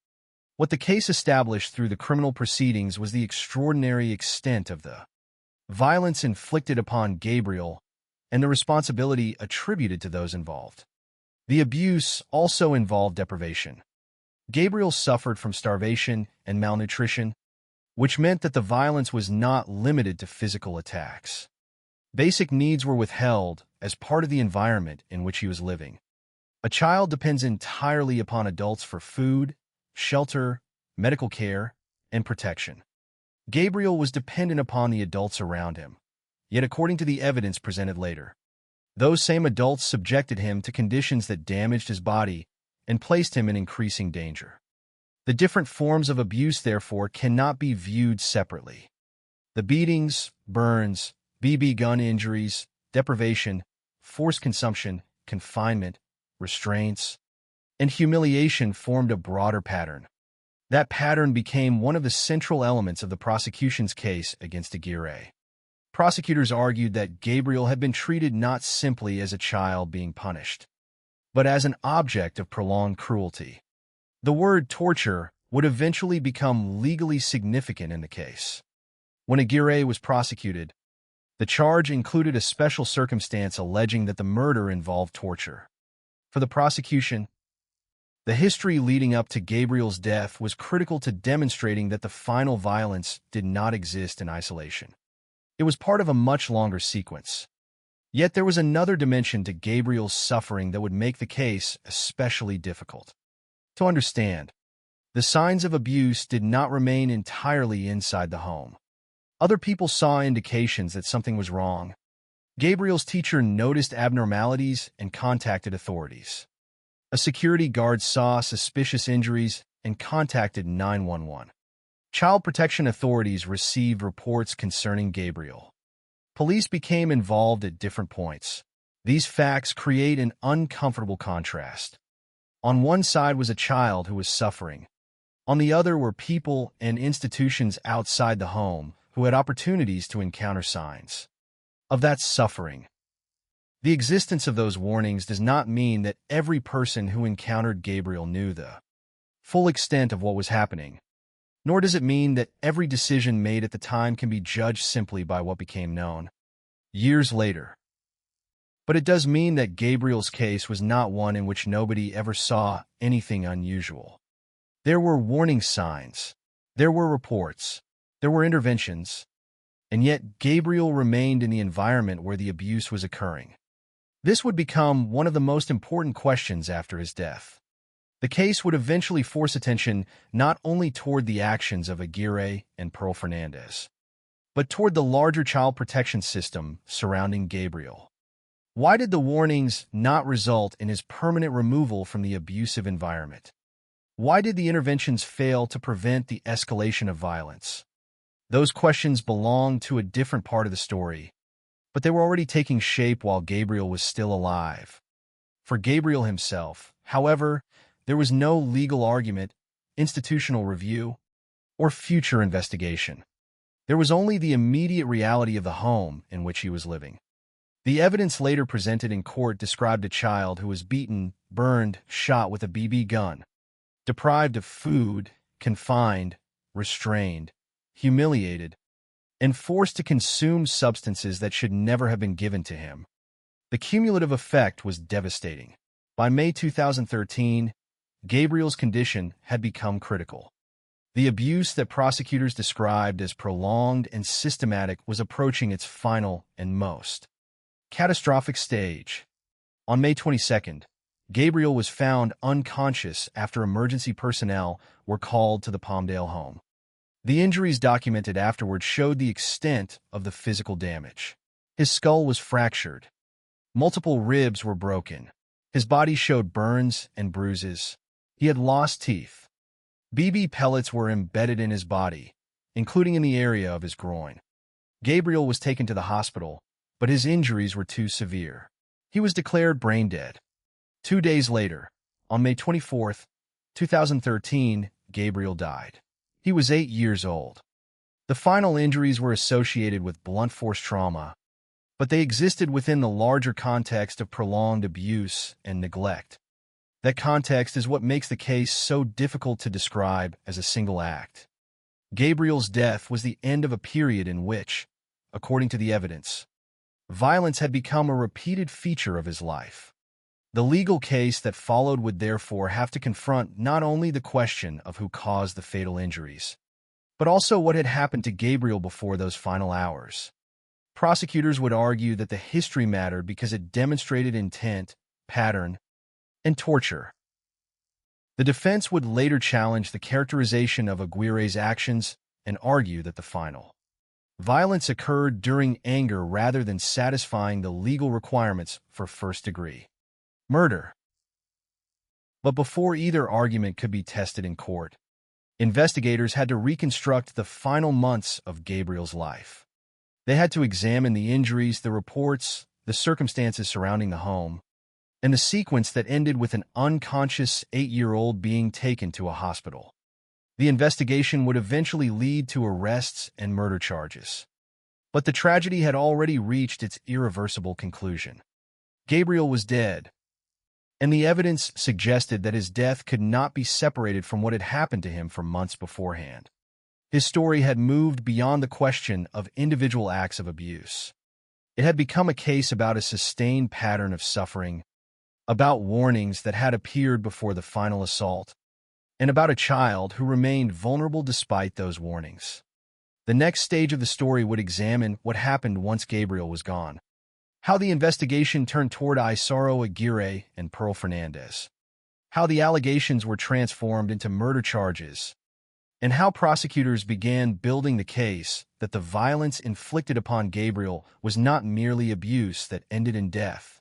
What the case established through the criminal proceedings was the extraordinary extent of the violence inflicted upon Gabriel and the responsibility attributed to those involved. The abuse also involved deprivation. Gabriel suffered from starvation and malnutrition, which meant that the violence was not limited to physical attacks. Basic needs were withheld as part of the environment in which he was living. A child depends entirely upon adults for food, shelter, medical care, and protection. Gabriel was dependent upon the adults around him, yet according to the evidence presented later, those same adults subjected him to conditions that damaged his body and placed him in increasing danger. The different forms of abuse, therefore, cannot be viewed separately. The beatings, burns, BB gun injuries, deprivation, forced consumption, confinement, restraints, and humiliation formed a broader pattern. That pattern became one of the central elements of the prosecution's case against Aguirre. Prosecutors argued that Gabriel had been treated not simply as a child being punished, but as an object of prolonged cruelty. The word torture would eventually become legally significant in the case. When Aguirre was prosecuted, the charge included a special circumstance alleging that the murder involved torture. For the prosecution, the history leading up to Gabriel's death was critical to demonstrating that the final violence did not exist in isolation. It was part of a much longer sequence. Yet there was another dimension to Gabriel's suffering that would make the case especially difficult to understand. The signs of abuse did not remain entirely inside the home. Other people saw indications that something was wrong. Gabriel's teacher noticed abnormalities and contacted authorities. A security guard saw suspicious injuries and contacted 911. Child protection authorities received reports concerning Gabriel. Police became involved at different points. These facts create an uncomfortable contrast. On one side was a child who was suffering. On the other were people and institutions outside the home who had opportunities to encounter signs of that suffering. The existence of those warnings does not mean that every person who encountered Gabriel knew the full extent of what was happening, nor does it mean that every decision made at the time can be judged simply by what became known years later. But it does mean that Gabriel's case was not one in which nobody ever saw anything unusual. There were warning signs, there were reports, there were interventions, and yet Gabriel remained in the environment where the abuse was occurring. This would become one of the most important questions after his death. The case would eventually force attention not only toward the actions of Aguirre and Pearl Fernandez, but toward the larger child protection system surrounding Gabriel. Why did the warnings not result in his permanent removal from the abusive environment? Why did the interventions fail to prevent the escalation of violence? Those questions belong to a different part of the story, but they were already taking shape while Gabriel was still alive. For Gabriel himself, however, there was no legal argument, institutional review, or future investigation. There was only the immediate reality of the home in which he was living. The evidence later presented in court described a child who was beaten, burned, shot with a BB gun, deprived of food, confined, restrained, humiliated, and forced to consume substances that should never have been given to him. The cumulative effect was devastating. By May 2013, Gabriel's condition had become critical. The abuse that prosecutors described as prolonged and systematic was approaching its final and most catastrophic stage. On May 22nd, Gabriel was found unconscious after emergency personnel were called to the Palmdale home. The injuries documented afterward showed the extent of the physical damage. His skull was fractured. Multiple ribs were broken. His body showed burns and bruises. He had lost teeth. BB pellets were embedded in his body, including in the area of his groin. Gabriel was taken to the hospital, but his injuries were too severe. He was declared brain dead. 2 days later, on May 24, 2013, Gabriel died. He was 8 years old. The final injuries were associated with blunt force trauma, but they existed within the larger context of prolonged abuse and neglect. That context is what makes the case so difficult to describe as a single act. Gabriel's death was the end of a period in which, according to the evidence, violence had become a repeated feature of his life. The legal case that followed would therefore have to confront not only the question of who caused the fatal injuries, but also what had happened to Gabriel before those final hours. Prosecutors would argue that the history mattered because it demonstrated intent, pattern, and torture. The defense would later challenge the characterization of Aguirre's actions and argue that the final violence occurred during anger rather than satisfying the legal requirements for first-degree murder. But before either argument could be tested in court, investigators had to reconstruct the final months of Gabriel's life. They had to examine the injuries, the reports, the circumstances surrounding the home, and the sequence that ended with an unconscious 8-year-old being taken to a hospital. The investigation would eventually lead to arrests and murder charges. But the tragedy had already reached its irreversible conclusion. Gabriel was dead, and the evidence suggested that his death could not be separated from what had happened to him for months beforehand. His story had moved beyond the question of individual acts of abuse. It had become a case about a sustained pattern of suffering, about warnings that had appeared before the final assault, and about a child who remained vulnerable despite those warnings. The next stage of the story would examine what happened once Gabriel was gone, how the investigation turned toward Isaro Aguirre and Pearl Fernandez, how the allegations were transformed into murder charges, and how prosecutors began building the case that the violence inflicted upon Gabriel was not merely abuse that ended in death,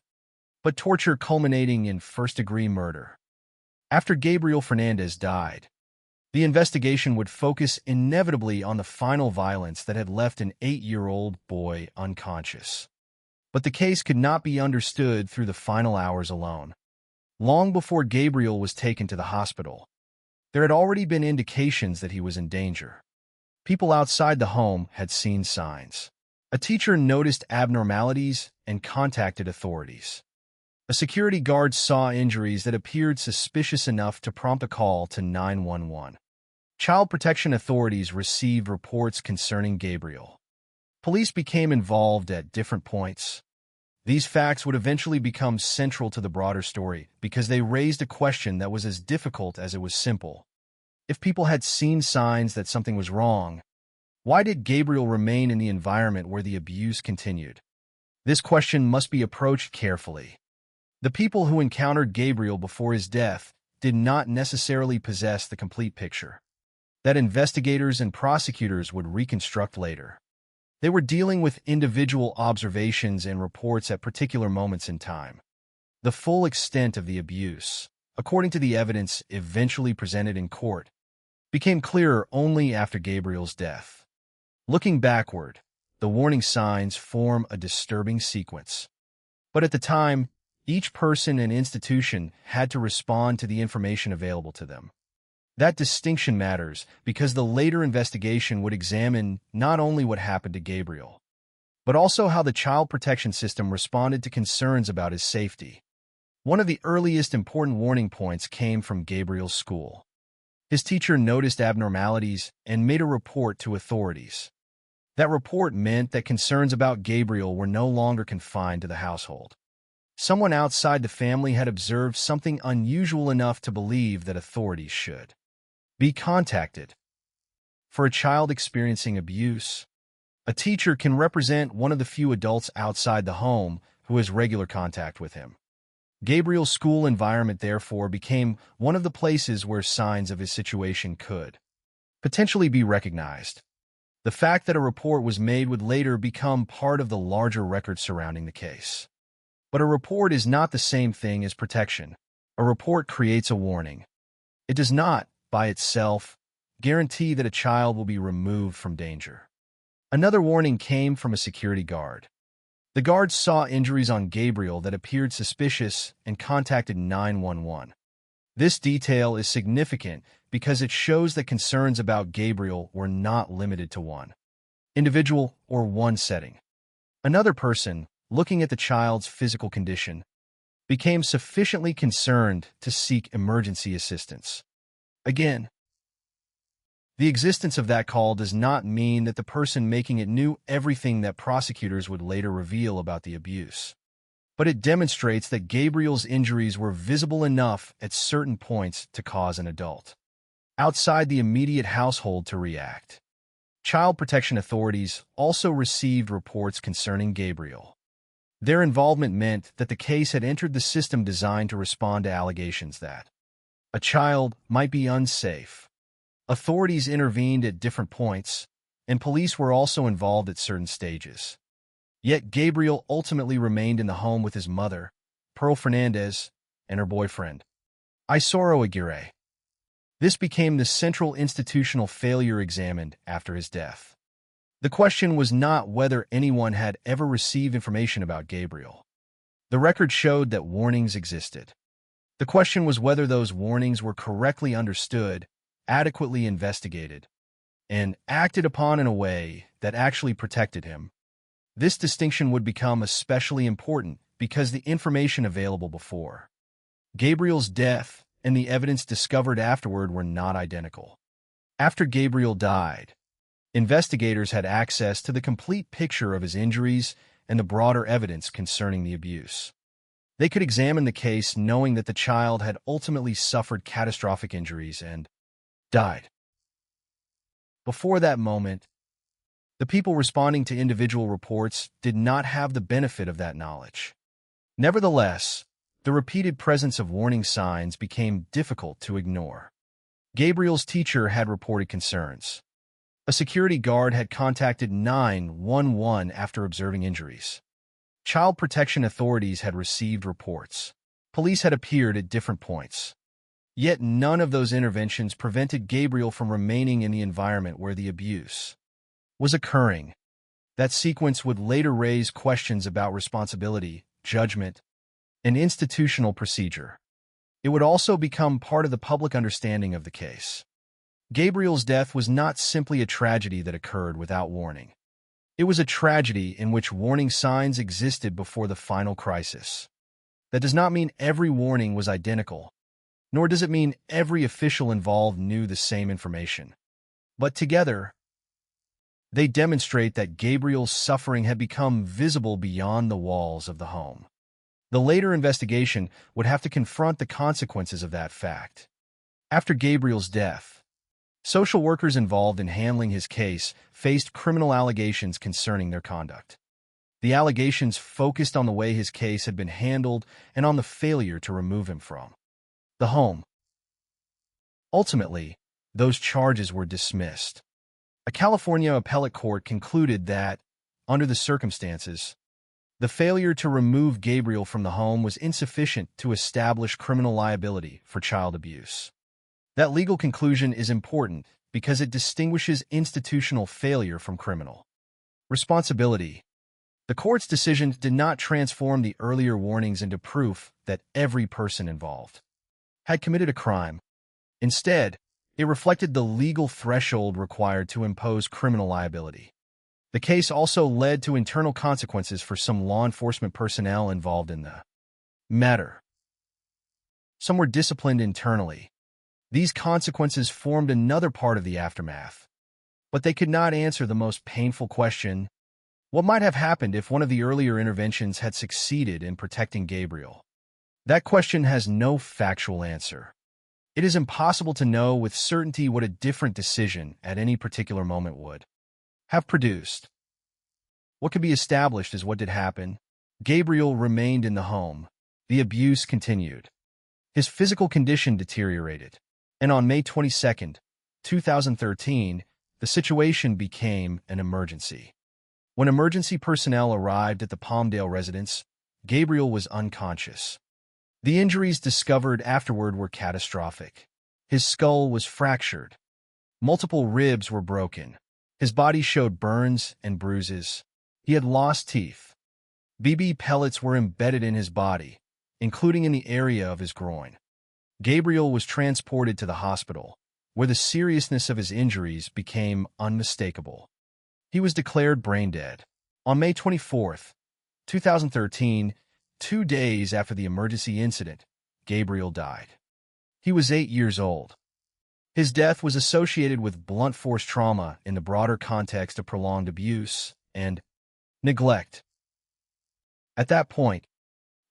but torture culminating in first-degree murder. After Gabriel Fernandez died, The investigation would focus inevitably on the final violence that had left an 8-year-old boy unconscious. But the case could not be understood through the final hours alone. Long before Gabriel was taken to the hospital, there had already been indications that he was in danger. People outside the home had seen signs. A teacher noticed abnormalities and contacted authorities. A security guard saw injuries that appeared suspicious enough to prompt a call to 911. Child protection authorities received reports concerning Gabriel. Police became involved at different points. These facts would eventually become central to the broader story because they raised a question that was as difficult as it was simple. If people had seen signs that something was wrong, why did Gabriel remain in the environment where the abuse continued? This question must be approached carefully. The people who encountered Gabriel before his death did not necessarily possess the complete picture that investigators and prosecutors would reconstruct later. They were dealing with individual observations and reports at particular moments in time. The full extent of the abuse, according to the evidence eventually presented in court, became clearer only after Gabriel's death. Looking backward, the warning signs form a disturbing sequence. But at the time, each person and institution had to respond to the information available to them. That distinction matters because the later investigation would examine not only what happened to Gabriel, but also how the child protection system responded to concerns about his safety. One of the earliest important warning points came from Gabriel's school. His teacher noticed abnormalities and made a report to authorities. That report meant that concerns about Gabriel were no longer confined to the household. Someone outside the family had observed something unusual enough to believe that authorities should be contacted. For a child experiencing abuse, a teacher can represent one of the few adults outside the home who has regular contact with him. Gabriel's school environment, therefore, became one of the places where signs of his situation could potentially be recognized. The fact that a report was made would later become part of the larger record surrounding the case. But a report is not the same thing as protection. A report creates a warning. It does not, by itself, guarantee that a child will be removed from danger. Another warning came from a security guard. The guard saw injuries on Gabriel that appeared suspicious and contacted 911. This detail is significant because it shows that concerns about Gabriel were not limited to one individual or one setting. Another person, looking at the child's physical condition, became sufficiently concerned to seek emergency assistance. Again, the existence of that call does not mean that the person making it knew everything that prosecutors would later reveal about the abuse. But it demonstrates that Gabriel's injuries were visible enough at certain points to cause an adult outside the immediate household to react. Child protection authorities also received reports concerning Gabriel. Their involvement meant that the case had entered the system designed to respond to allegations that a child might be unsafe. Authorities intervened at different points, and police were also involved at certain stages. Yet Gabriel ultimately remained in the home with his mother, Pearl Fernandez, and her boyfriend, Isoro Aguirre. This became the central institutional failure examined after his death. The question was not whether anyone had ever received information about Gabriel. The record showed that warnings existed. The question was whether those warnings were correctly understood, adequately investigated, and acted upon in a way that actually protected him. This distinction would become especially important because the information available before Gabriel's death and the evidence discovered afterward were not identical. After Gabriel died, investigators had access to the complete picture of his injuries and the broader evidence concerning the abuse. They could examine the case knowing that the child had ultimately suffered catastrophic injuries and died. Before that moment, the people responding to individual reports did not have the benefit of that knowledge. Nevertheless, the repeated presence of warning signs became difficult to ignore. Gabriel's teacher had reported concerns. A security guard had contacted 911 after observing injuries. Child protection authorities had received reports. Police had appeared at different points. Yet none of those interventions prevented Gabriel from remaining in the environment where the abuse was occurring. That sequence would later raise questions about responsibility, judgment, and institutional procedure. It would also become part of the public understanding of the case. Gabriel's death was not simply a tragedy that occurred without warning. It was a tragedy in which warning signs existed before the final crisis. That does not mean every warning was identical, nor does it mean every official involved knew the same information. But together, they demonstrate that Gabriel's suffering had become visible beyond the walls of the home. The later investigation would have to confront the consequences of that fact. After Gabriel's death, social workers involved in handling his case faced criminal allegations concerning their conduct. The allegations focused on the way his case had been handled and on the failure to remove him from the home. Ultimately, those charges were dismissed. A California appellate court concluded that, under the circumstances, the failure to remove Gabriel from the home was insufficient to establish criminal liability for child abuse. That legal conclusion is important because it distinguishes institutional failure from criminal responsibility. The court's decision did not transform the earlier warnings into proof that every person involved had committed a crime. Instead, it reflected the legal threshold required to impose criminal liability. The case also led to internal consequences for some law enforcement personnel involved in the matter. Some were disciplined internally. These consequences formed another part of the aftermath. But they could not answer the most painful question: what might have happened if one of the earlier interventions had succeeded in protecting Gabriel? That question has no factual answer. It is impossible to know with certainty what a different decision at any particular moment would have produced. What could be established is what did happen. Gabriel remained in the home. The abuse continued. His physical condition deteriorated. And on May 22, 2013, the situation became an emergency. When emergency personnel arrived at the Palmdale residence, Gabriel was unconscious. The injuries discovered afterward were catastrophic. His skull was fractured. Multiple ribs were broken. His body showed burns and bruises. He had lost teeth. BB pellets were embedded in his body, including in the area of his groin. Gabriel was transported to the hospital, where the seriousness of his injuries became unmistakable. He was declared brain dead. On May 24, 2013, 2 days after the emergency incident, Gabriel died. He was 8 years old. His death was associated with blunt force trauma in the broader context of prolonged abuse and neglect. At that point,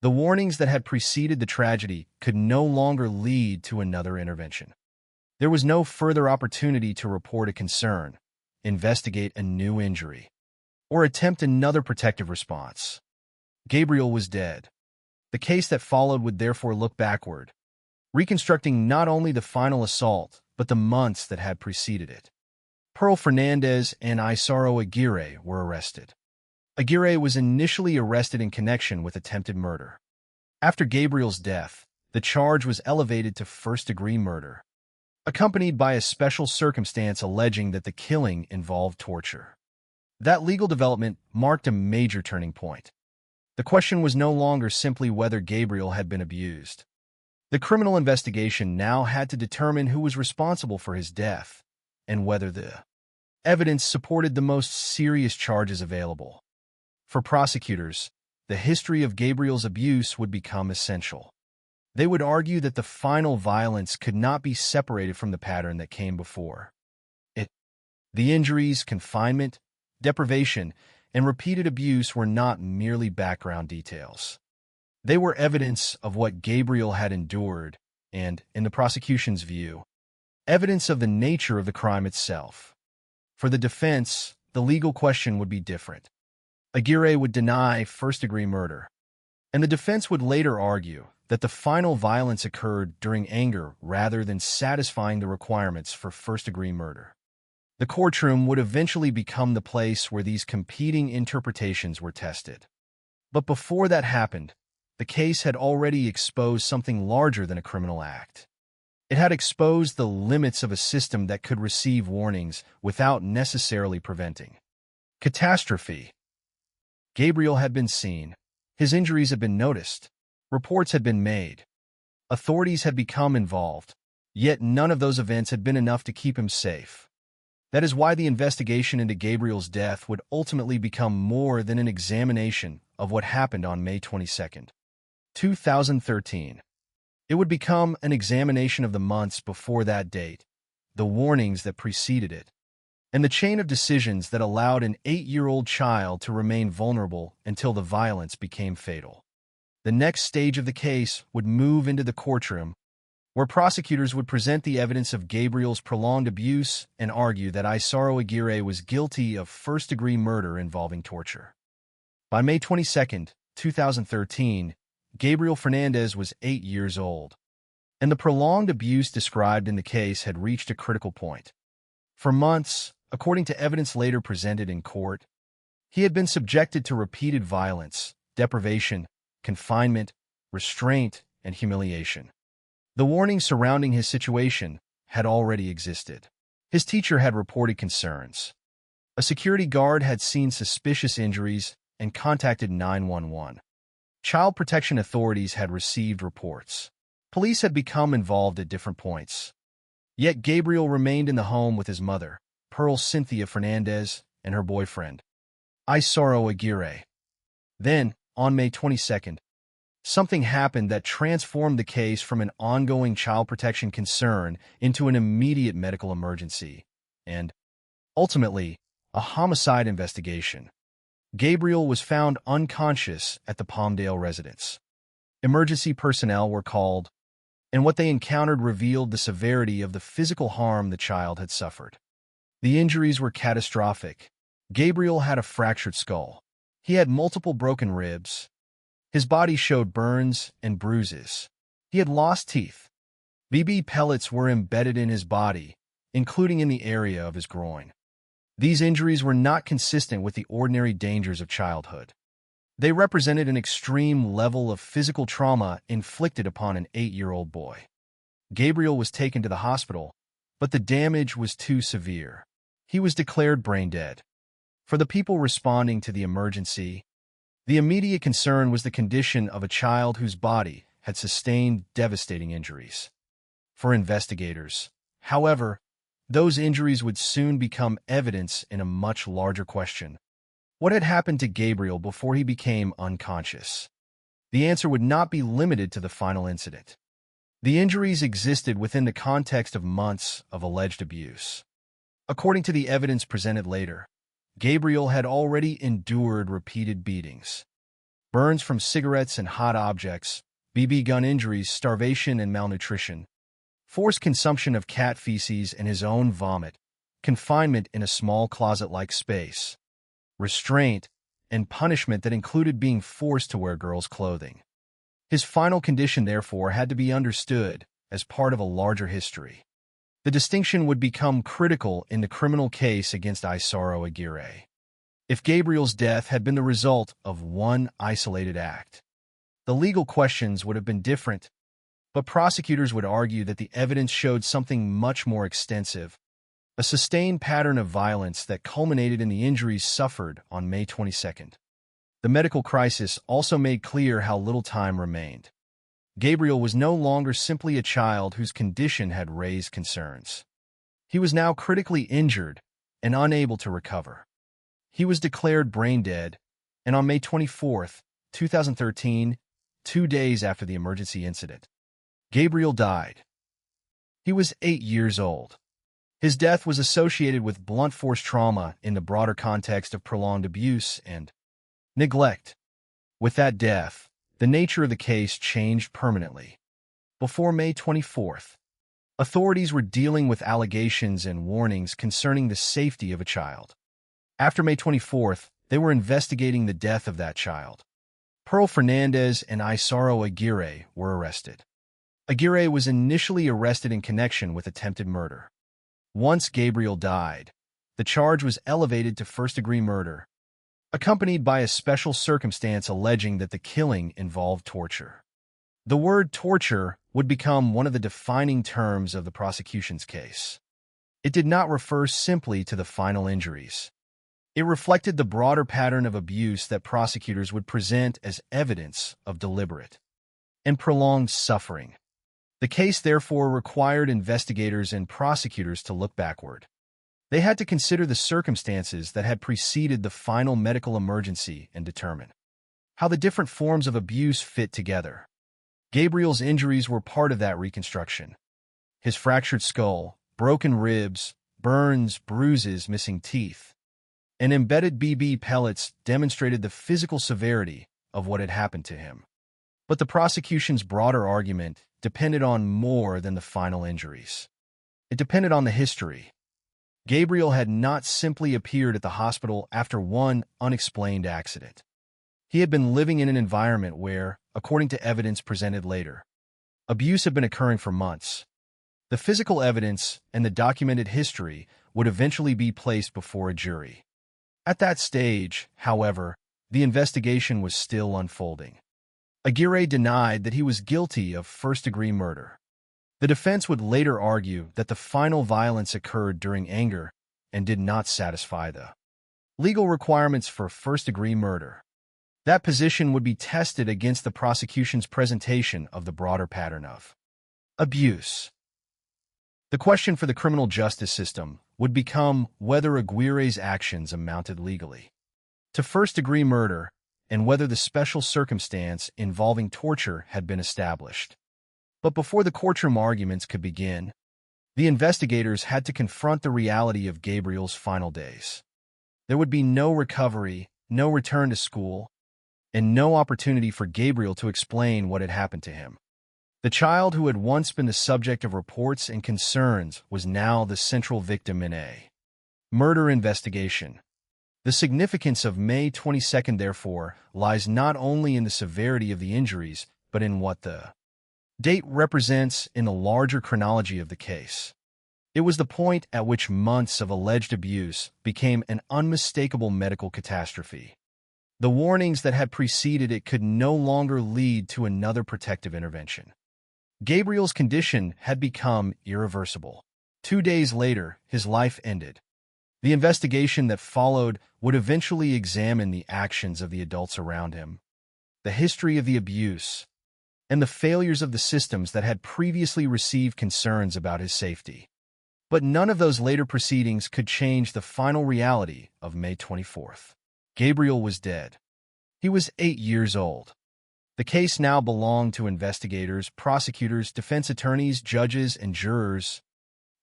the warnings that had preceded the tragedy could no longer lead to another intervention. There was no further opportunity to report a concern, investigate a new injury, or attempt another protective response. Gabriel was dead. The case that followed would therefore look backward, reconstructing not only the final assault, but the months that had preceded it. Pearl Fernandez and Isaro Aguirre were arrested. Aguirre was initially arrested in connection with attempted murder. After Gabriel's death, the charge was elevated to first-degree murder, accompanied by a special circumstance alleging that the killing involved torture. That legal development marked a major turning point. The question was no longer simply whether Gabriel had been abused. The criminal investigation now had to determine who was responsible for his death and whether the evidence supported the most serious charges available. For prosecutors, the history of Gabriel's abuse would become essential. They would argue that the final violence could not be separated from the pattern that came before it. The injuries, confinement, deprivation, and repeated abuse were not merely background details. They were evidence of what Gabriel had endured and, in the prosecution's view, evidence of the nature of the crime itself. For the defense, the legal question would be different. Aguirre would deny first-degree murder, and the defense would later argue that the final violence occurred during anger rather than satisfying the requirements for first-degree murder. The courtroom would eventually become the place where these competing interpretations were tested. But before that happened, the case had already exposed something larger than a criminal act. It had exposed the limits of a system that could receive warnings without necessarily preventing catastrophe. Gabriel had been seen. His injuries had been noticed. Reports had been made. Authorities had become involved. Yet none of those events had been enough to keep him safe. That is why the investigation into Gabriel's death would ultimately become more than an examination of what happened on May 22, 2013. It would become an examination of the months before that date, the warnings that preceded it, and the chain of decisions that allowed an 8-year-old child to remain vulnerable until the violence became fatal. The next stage of the case would move into the courtroom, where prosecutors would present the evidence of Gabriel's prolonged abuse and argue that Isaro Aguirre was guilty of first-degree murder involving torture. By May 22, 2013, Gabriel Fernandez was 8 years old, and the prolonged abuse described in the case had reached a critical point. For months, according to evidence later presented in court, he had been subjected to repeated violence, deprivation, confinement, restraint, and humiliation. The warnings surrounding his situation had already existed. His teacher had reported concerns. A security guard had seen suspicious injuries and contacted 911. Child protection authorities had received reports. Police had become involved at different points. Yet Gabriel remained in the home with his mother, Pearl Cynthia Fernandez, and her boyfriend, Isaro Aguirre. Then, on May 22nd, something happened that transformed the case from an ongoing child protection concern into an immediate medical emergency and, ultimately, a homicide investigation. Gabriel was found unconscious at the Palmdale residence. Emergency personnel were called, and what they encountered revealed the severity of the physical harm the child had suffered. The injuries were catastrophic. Gabriel had a fractured skull. He had multiple broken ribs. His body showed burns and bruises. He had lost teeth. BB pellets were embedded in his body, including in the area of his groin. These injuries were not consistent with the ordinary dangers of childhood. They represented an extreme level of physical trauma inflicted upon an 8-year-old boy. Gabriel was taken to the hospital, but the damage was too severe. He was declared brain dead. For the people responding to the emergency, the immediate concern was the condition of a child whose body had sustained devastating injuries. For investigators, however, those injuries would soon become evidence in a much larger question. What had happened to Gabriel before he became unconscious? The answer would not be limited to the final incident. The injuries existed within the context of months of alleged abuse. According to the evidence presented later, Gabriel had already endured repeated beatings, burns from cigarettes and hot objects, BB gun injuries, starvation and malnutrition, forced consumption of cat feces and his own vomit, confinement in a small closet-like space, restraint, and punishment that included being forced to wear girls' clothing. His final condition, therefore, had to be understood as part of a larger history. The distinction would become critical in the criminal case against Isaro Aguirre. If Gabriel's death had been the result of one isolated act, the legal questions would have been different, but prosecutors would argue that the evidence showed something much more extensive, a sustained pattern of violence that culminated in the injuries suffered on May 22nd. The medical crisis also made clear how little time remained. Gabriel was no longer simply a child whose condition had raised concerns. He was now critically injured and unable to recover. He was declared brain dead, and on May 24, 2013, 2 days after the emergency incident, Gabriel died. He was 8 years old. His death was associated with blunt force trauma in the broader context of prolonged abuse and neglect. With that death, the nature of the case changed permanently. Before May 24th, authorities were dealing with allegations and warnings concerning the safety of a child. After May 24th, they were investigating the death of that child. Pearl Fernandez and Isaro Aguirre were arrested. Aguirre was initially arrested in connection with attempted murder. Once Gabriel died, the charge was elevated to first-degree murder, accompanied by a special circumstance alleging that the killing involved torture. The word torture would become one of the defining terms of the prosecution's case. It did not refer simply to the final injuries. It reflected the broader pattern of abuse that prosecutors would present as evidence of deliberate and prolonged suffering. The case therefore required investigators and prosecutors to look backward. They had to consider the circumstances that had preceded the final medical emergency and determine how the different forms of abuse fit together. Gabriel's injuries were part of that reconstruction. His fractured skull, broken ribs, burns, bruises, missing teeth, and embedded BB pellets demonstrated the physical severity of what had happened to him. But the prosecution's broader argument depended on more than the final injuries. It depended on the history. Gabriel had not simply appeared at the hospital after one unexplained accident. He had been living in an environment where, according to evidence presented later, abuse had been occurring for months. The physical evidence and the documented history would eventually be placed before a jury. At that stage, however, the investigation was still unfolding. Aguirre denied that he was guilty of first-degree murder. The defense would later argue that the final violence occurred during anger and did not satisfy the legal requirements for first-degree murder. That position would be tested against the prosecution's presentation of the broader pattern of abuse. The question for the criminal justice system would become whether Aguirre's actions amounted legally to first-degree murder and whether the special circumstance involving torture had been established. But before the courtroom arguments could begin, the investigators had to confront the reality of Gabriel's final days. There would be no recovery, no return to school, and no opportunity for Gabriel to explain what had happened to him. The child who had once been the subject of reports and concerns was now the central victim in a murder investigation. The significance of May 22nd, therefore, lies not only in the severity of the injuries, but in what the date represents in the larger chronology of the case. It was the point at which months of alleged abuse became an unmistakable medical catastrophe. The warnings that had preceded it could no longer lead to another protective intervention. Gabriel's condition had become irreversible. 2 days later, his life ended. The investigation that followed would eventually examine the actions of the adults around him, the history of the abuse, and the failures of the systems that had previously received concerns about his safety. But none of those later proceedings could change the final reality of May 24th. Gabriel was dead. He was 8 years old. The case now belonged to investigators, prosecutors, defense attorneys, judges, and jurors,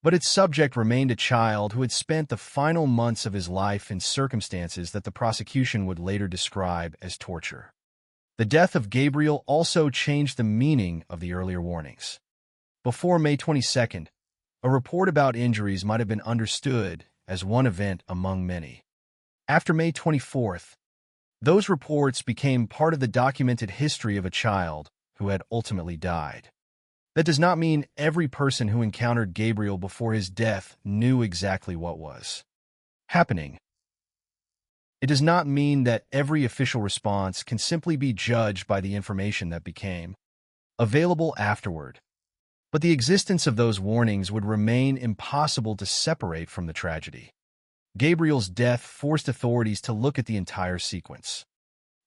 but its subject remained a child who had spent the final months of his life in circumstances that the prosecution would later describe as torture. The death of Gabriel also changed the meaning of the earlier warnings. Before May 22nd, a report about injuries might have been understood as one event among many. After May 24th, those reports became part of the documented history of a child who had ultimately died. That does not mean every person who encountered Gabriel before his death knew exactly what was happening. It does not mean that every official response can simply be judged by the information that became available afterward. But the existence of those warnings would remain impossible to separate from the tragedy. Gabriel's death forced authorities to look at the entire sequence.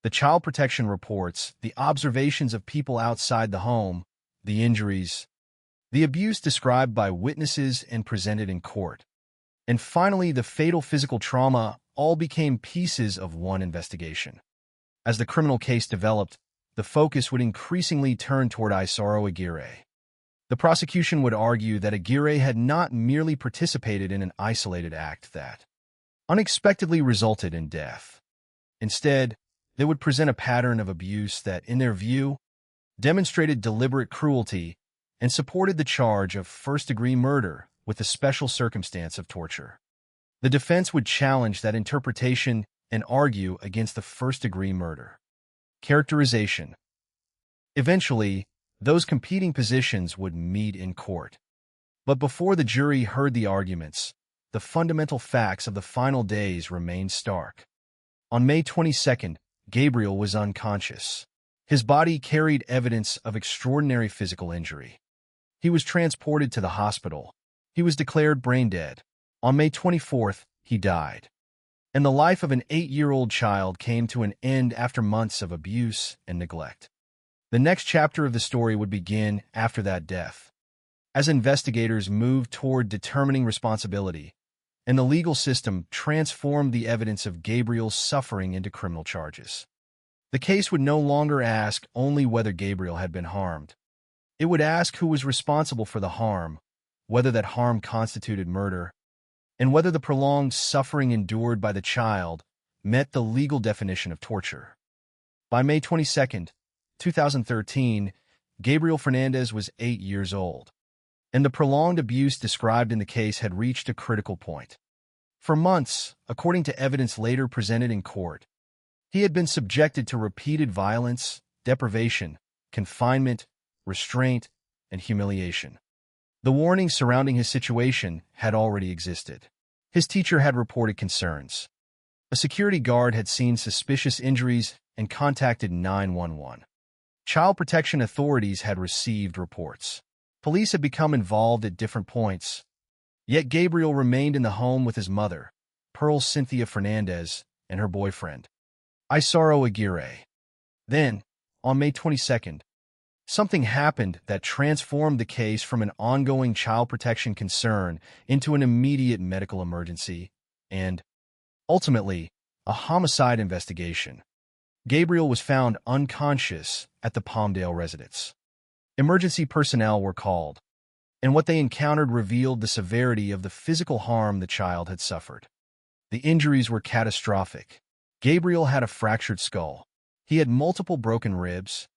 The child protection reports, the observations of people outside the home, the injuries, the abuse described by witnesses and presented in court, and finally the fatal physical trauma all became pieces of one investigation. As the criminal case developed, the focus would increasingly turn toward Isauro Aguirre. The prosecution would argue that Aguirre had not merely participated in an isolated act that unexpectedly resulted in death. Instead, they would present a pattern of abuse that, in their view, demonstrated deliberate cruelty and supported the charge of first-degree murder with the special circumstance of torture. The defense would challenge that interpretation and argue against the first-degree murder characterization. Eventually, those competing positions would meet in court. But before the jury heard the arguments, the fundamental facts of the final days remained stark. On May 22nd, Gabriel was unconscious. His body carried evidence of extraordinary physical injury. He was transported to the hospital. He was declared brain dead. On May 24th, he died. And the life of an 8-year-old child came to an end after months of abuse and neglect. The next chapter of the story would begin after that death, as investigators moved toward determining responsibility, and the legal system transformed the evidence of Gabriel's suffering into criminal charges. The case would no longer ask only whether Gabriel had been harmed. It would ask who was responsible for the harm, whether that harm constituted murder, and whether the prolonged suffering endured by the child met the legal definition of torture. By May 22, 2013, Gabriel Fernandez was 8 years old, and the prolonged abuse described in the case had reached a critical point. For months, according to evidence later presented in court, he had been subjected to repeated violence, deprivation, confinement, restraint, and humiliation. The warnings surrounding his situation had already existed. His teacher had reported concerns. A security guard had seen suspicious injuries and contacted 911. Child protection authorities had received reports. Police had become involved at different points. Yet Gabriel remained in the home with his mother, Pearl Cynthia Fernandez, and her boyfriend, Isaro Aguirre. Then, on May 22nd, something happened that transformed the case from an ongoing child protection concern into an immediate medical emergency and, ultimately, a homicide investigation. Gabriel was found unconscious at the Palmdale residence. Emergency personnel were called, and what they encountered revealed the severity of the physical harm the child had suffered. The injuries were catastrophic. Gabriel had a fractured skull. He had multiple broken ribs.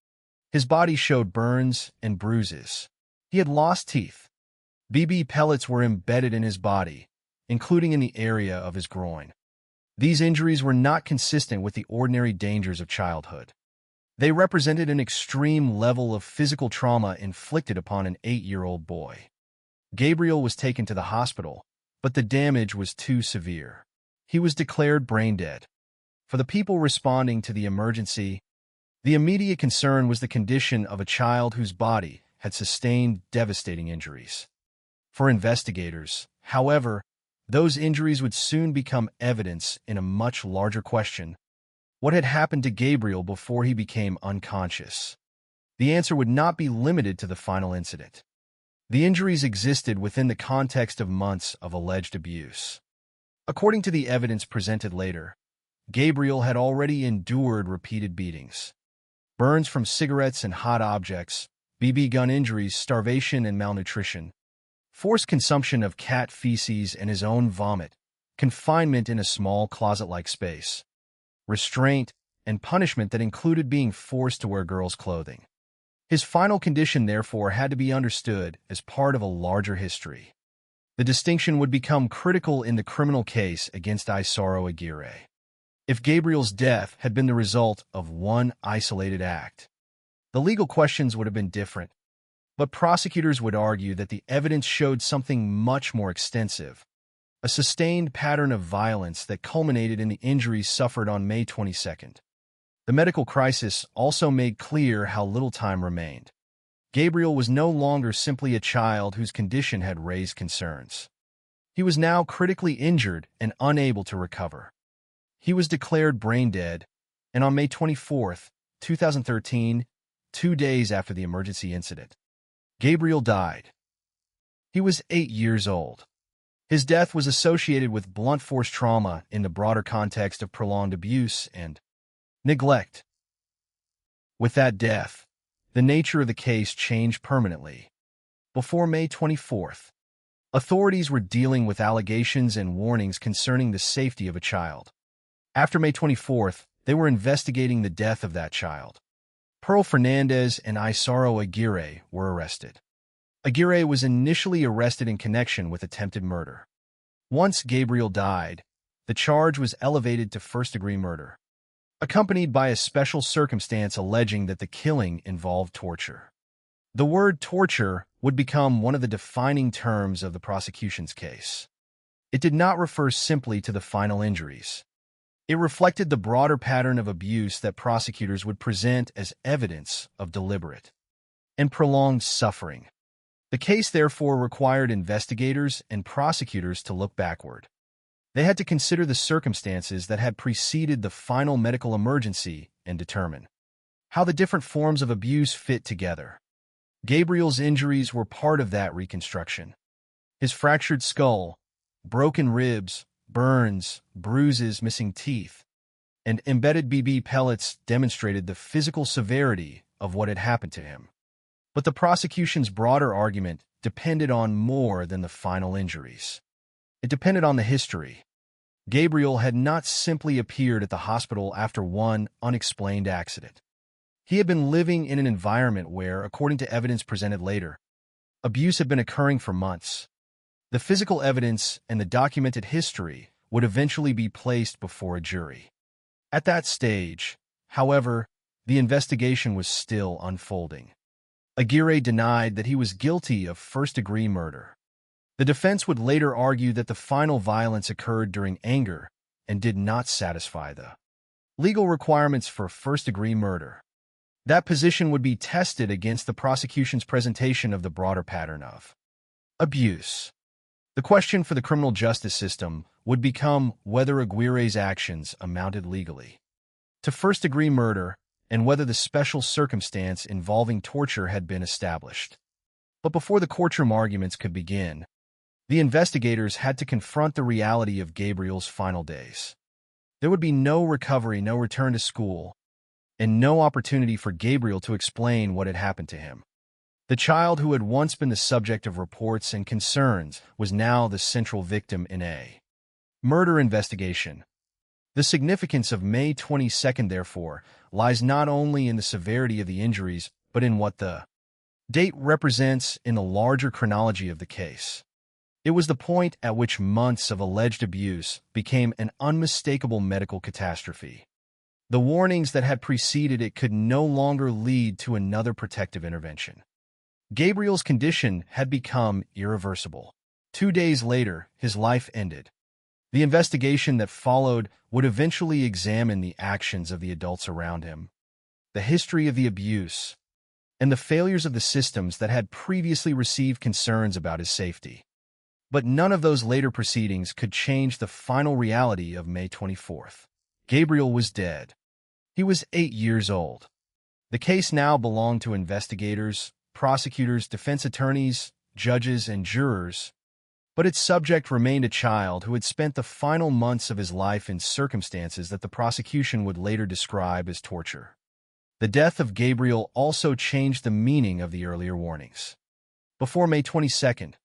His body showed burns and bruises. He had lost teeth. BB pellets were embedded in his body, including in the area of his groin. These injuries were not consistent with the ordinary dangers of childhood. They represented an extreme level of physical trauma inflicted upon an 8-year-old boy. Gabriel was taken to the hospital, but the damage was too severe. He was declared brain dead. For the people responding to the emergency, the immediate concern was the condition of a child whose body had sustained devastating injuries. For investigators, however, those injuries would soon become evidence in a much larger question: what had happened to Gabriel before he became unconscious? The answer would not be limited to the final incident. The injuries existed within the context of months of alleged abuse. According to the evidence presented later, Gabriel had already endured repeated beatings, burns from cigarettes and hot objects, BB gun injuries, starvation and malnutrition, forced consumption of cat feces and his own vomit, confinement in a small closet-like space, restraint, and punishment that included being forced to wear girls' clothing. His final condition, therefore, had to be understood as part of a larger history. The distinction would become critical in the criminal case against Isaro Aguirre. If Gabriel's death had been the result of one isolated act, the legal questions would have been different, but prosecutors would argue that the evidence showed something much more extensive: a sustained pattern of violence that culminated in the injuries suffered on May 22nd. The medical crisis also made clear how little time remained. Gabriel was no longer simply a child whose condition had raised concerns. He was now critically injured and unable to recover. He was declared brain dead, and on May 24, 2013, 2 days after the emergency incident, Gabriel died. He was 8 years old. His death was associated with blunt force trauma in the broader context of prolonged abuse and neglect. With that death, the nature of the case changed permanently. Before May 24th, authorities were dealing with allegations and warnings concerning the safety of a child. After May 24th, they were investigating the death of that child. Pearl Fernandez and Isaro Aguirre were arrested. Aguirre was initially arrested in connection with attempted murder. Once Gabriel died, the charge was elevated to first-degree murder, accompanied by a special circumstance alleging that the killing involved torture. The word torture would become one of the defining terms of the prosecution's case. It did not refer simply to the final injuries. It reflected the broader pattern of abuse that prosecutors would present as evidence of deliberate and prolonged suffering. The case therefore required investigators and prosecutors to look backward. They had to consider the circumstances that had preceded the final medical emergency and determine how the different forms of abuse fit together. Gabriel's injuries were part of that reconstruction. His fractured skull, broken ribs, burns, bruises, missing teeth, and embedded BB pellets demonstrated the physical severity of what had happened to him. But the prosecution's broader argument depended on more than the final injuries. It depended on the history. Gabriel had not simply appeared at the hospital after one unexplained accident. He had been living in an environment where, according to evidence presented later, abuse had been occurring for months. The physical evidence and the documented history would eventually be placed before a jury. At that stage, however, the investigation was still unfolding. Aguirre denied that he was guilty of first-degree murder. The defense would later argue that the final violence occurred during anger and did not satisfy the legal requirements for first-degree murder. That position would be tested against the prosecution's presentation of the broader pattern of abuse. The question for the criminal justice system would become whether Aguirre's actions amounted legally to first-degree murder and whether the special circumstance involving torture had been established. But before the courtroom arguments could begin, the investigators had to confront the reality of Gabriel's final days. There would be no recovery, no return to school, and no opportunity for Gabriel to explain what had happened to him. The child who had once been the subject of reports and concerns was now the central victim in a murder investigation. The significance of May 22nd, therefore, lies not only in the severity of the injuries, but in what the date represents in the larger chronology of the case. It was the point at which months of alleged abuse became an unmistakable medical catastrophe. The warnings that had preceded it could no longer lead to another protective intervention. Gabriel's condition had become irreversible. 2 days later, his life ended. The investigation that followed would eventually examine the actions of the adults around him, the history of the abuse, and the failures of the systems that had previously received concerns about his safety. But none of those later proceedings could change the final reality of May 24th. Gabriel was dead. He was 8 years old. The case now belonged to investigators, prosecutors, defense attorneys, judges, and jurors, but its subject remained a child who had spent the final months of his life in circumstances that the prosecution would later describe as torture. The death of Gabriel also changed the meaning of the earlier warnings. Before May 22nd,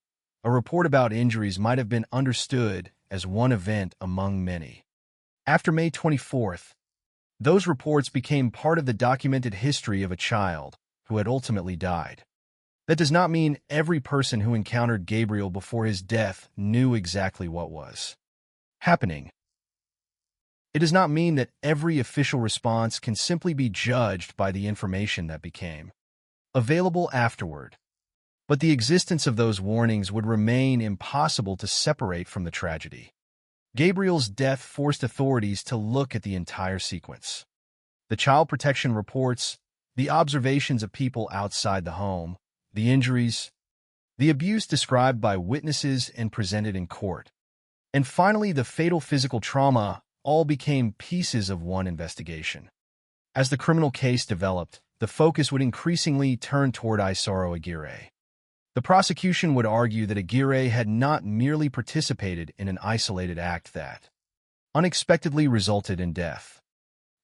a report about injuries might have been understood as one event among many. After May 24th, those reports became part of the documented history of a child who had ultimately died. That does not mean every person who encountered Gabriel before his death knew exactly what was happening. It does not mean that every official response can simply be judged by the information that became available afterward. But the existence of those warnings would remain impossible to separate from the tragedy. Gabriel's death forced authorities to look at the entire sequence. The child protection reports, the observations of people outside the home, the injuries, the abuse described by witnesses and presented in court, and finally the fatal physical trauma all became pieces of one investigation. As the criminal case developed, the focus would increasingly turn toward Isauro Aguirre. The prosecution would argue that Aguirre had not merely participated in an isolated act that unexpectedly resulted in death.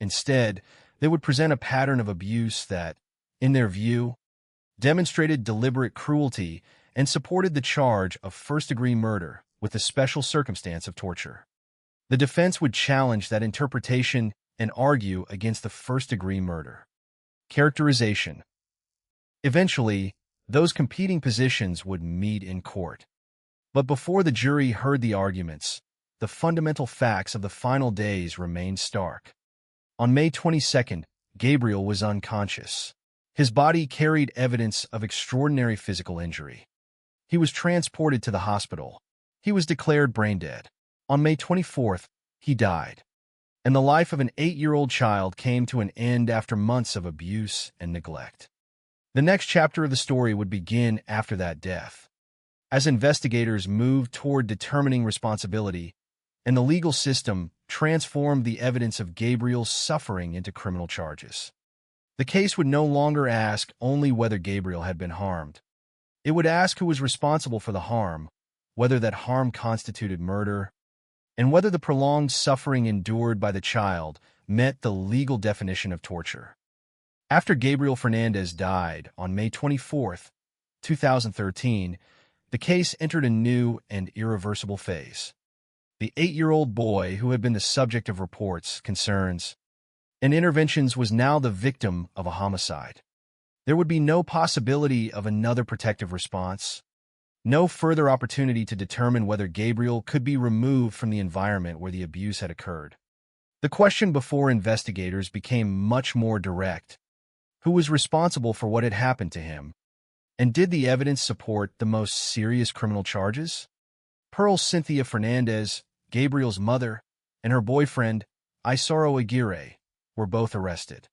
Instead, they would present a pattern of abuse that, in their view, demonstrated deliberate cruelty and supported the charge of first-degree murder with the special circumstance of torture. The defense would challenge that interpretation and argue against the first-degree murder characterization. Eventually, those competing positions would meet in court. But before the jury heard the arguments, the fundamental facts of the final days remained stark. On May 22nd, Gabriel was unconscious. His body carried evidence of extraordinary physical injury. He was transported to the hospital. He was declared brain dead. On May 24th, he died. and the life of an 8-year-old child came to an end after months of abuse and neglect. The next chapter of the story would begin after that death, as investigators moved toward determining responsibility, and the legal system transformed the evidence of Gabriel's suffering into criminal charges. The case would no longer ask only whether Gabriel had been harmed. It would ask who was responsible for the harm, whether that harm constituted murder, and whether the prolonged suffering endured by the child met the legal definition of torture. After Gabriel Fernandez died on May 24, 2013, the case entered a new and irreversible phase. The 8-year-old boy who had been the subject of reports, concerns, and interventions was now the victim of a homicide. There would be no possibility of another protective response, no further opportunity to determine whether Gabriel could be removed from the environment where the abuse had occurred. The question before investigators became much more direct. Who was responsible for what had happened to him? And did the evidence support the most serious criminal charges? Pearl Cynthia Fernandez, Gabriel's mother, and her boyfriend, Isaro Aguirre, were both arrested.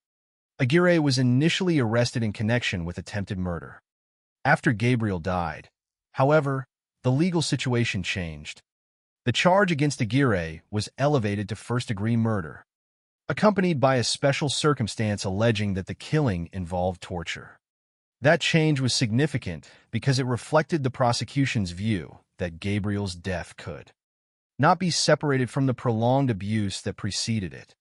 Aguirre was initially arrested in connection with attempted murder. After Gabriel died, however, the legal situation changed. The charge against Aguirre was elevated to first-degree murder, accompanied by a special circumstance alleging that the killing involved torture. That change was significant because it reflected the prosecution's view that Gabriel's death could not be separated from the prolonged abuse that preceded it.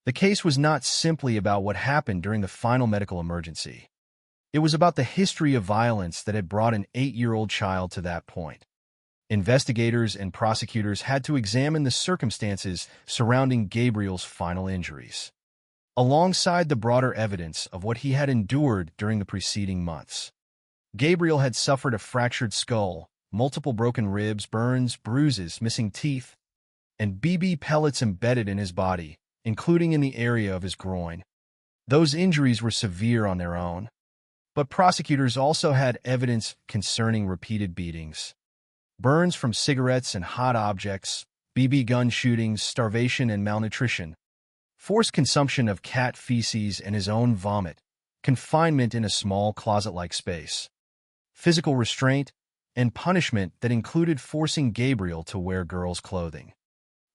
The case was not simply about what happened during the final medical emergency. It was about the history of violence that had brought an 8-year-old child to that point. Investigators and prosecutors had to examine the circumstances surrounding Gabriel's final injuries, alongside the broader evidence of what he had endured during the preceding months. Gabriel had suffered a fractured skull, multiple broken ribs, burns, bruises, missing teeth, and BB pellets embedded in his body, including in the area of his groin. Those injuries were severe on their own, but prosecutors also had evidence concerning repeated beatings, burns from cigarettes and hot objects, BB gun shootings, starvation and malnutrition, forced consumption of cat feces and his own vomit, confinement in a small closet-like space, physical restraint, and punishment that included forcing Gabriel to wear girls' clothing.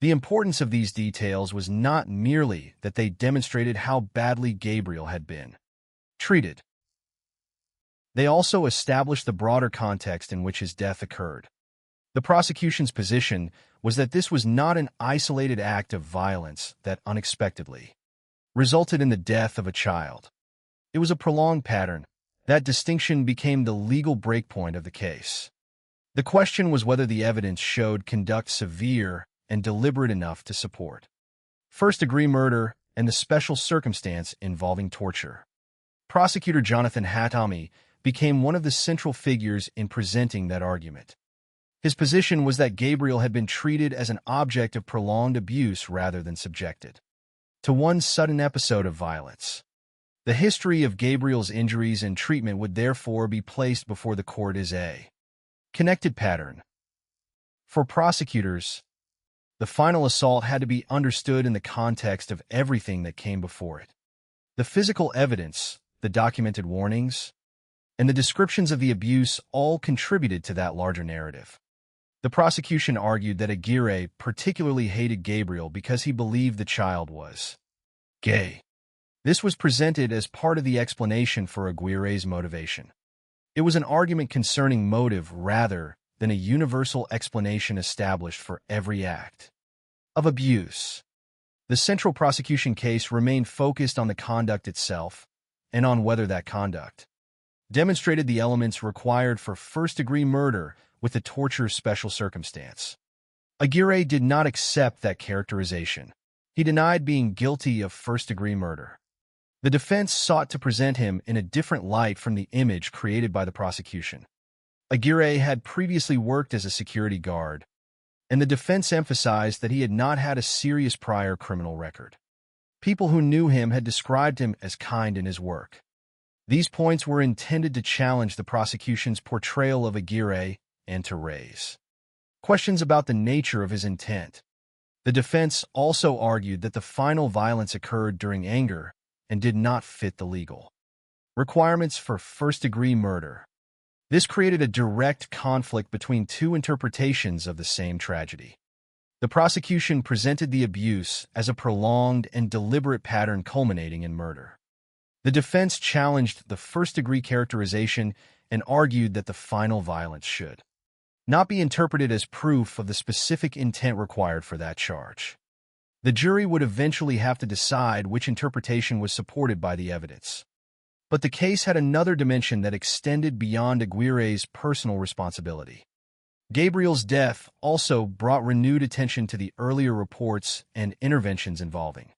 The importance of these details was not merely that they demonstrated how badly Gabriel had been treated. They also established the broader context in which his death occurred. The prosecution's position was that this was not an isolated act of violence that unexpectedly resulted in the death of a child. It was a prolonged pattern. That distinction became the legal breakpoint of the case. The question was whether the evidence showed conduct severe and deliberate enough to support first-degree murder and the special circumstance involving torture. Prosecutor Jonathan Hatami became one of the central figures in presenting that argument. His position was that Gabriel had been treated as an object of prolonged abuse rather than subjected to one sudden episode of violence. The history of Gabriel's injuries and treatment would therefore be placed before the court as a connected pattern. For prosecutors, the final assault had to be understood in the context of everything that came before it. The physical evidence, the documented warnings, and the descriptions of the abuse all contributed to that larger narrative. The prosecution argued that Aguirre particularly hated Gabriel because he believed the child was gay. This was presented as part of the explanation for Aguirre's motivation. It was an argument concerning motive rather than a universal explanation established for every act of abuse. The central prosecution case remained focused on the conduct itself and on whether that conduct demonstrated the elements required for first-degree murder with the torture special circumstance. Aguirre did not accept that characterization. He denied being guilty of first-degree murder. The defense sought to present him in a different light from the image created by the prosecution. Aguirre had previously worked as a security guard, and the defense emphasized that he had not had a serious prior criminal record. People who knew him had described him as kind in his work. These points were intended to challenge the prosecution's portrayal of Aguirre and to raise questions about the nature of his intent. The defense also argued that the final violence occurred during anger and did not fit the legal requirements for first-degree murder. This created a direct conflict between two interpretations of the same tragedy. The prosecution presented the abuse as a prolonged and deliberate pattern culminating in murder. The defense challenged the first-degree characterization and argued that the final violence should not be interpreted as proof of the specific intent required for that charge. The jury would eventually have to decide which interpretation was supported by the evidence. But the case had another dimension that extended beyond Aguirre's personal responsibility. Gabriel's death also brought renewed attention to the earlier reports and interventions involving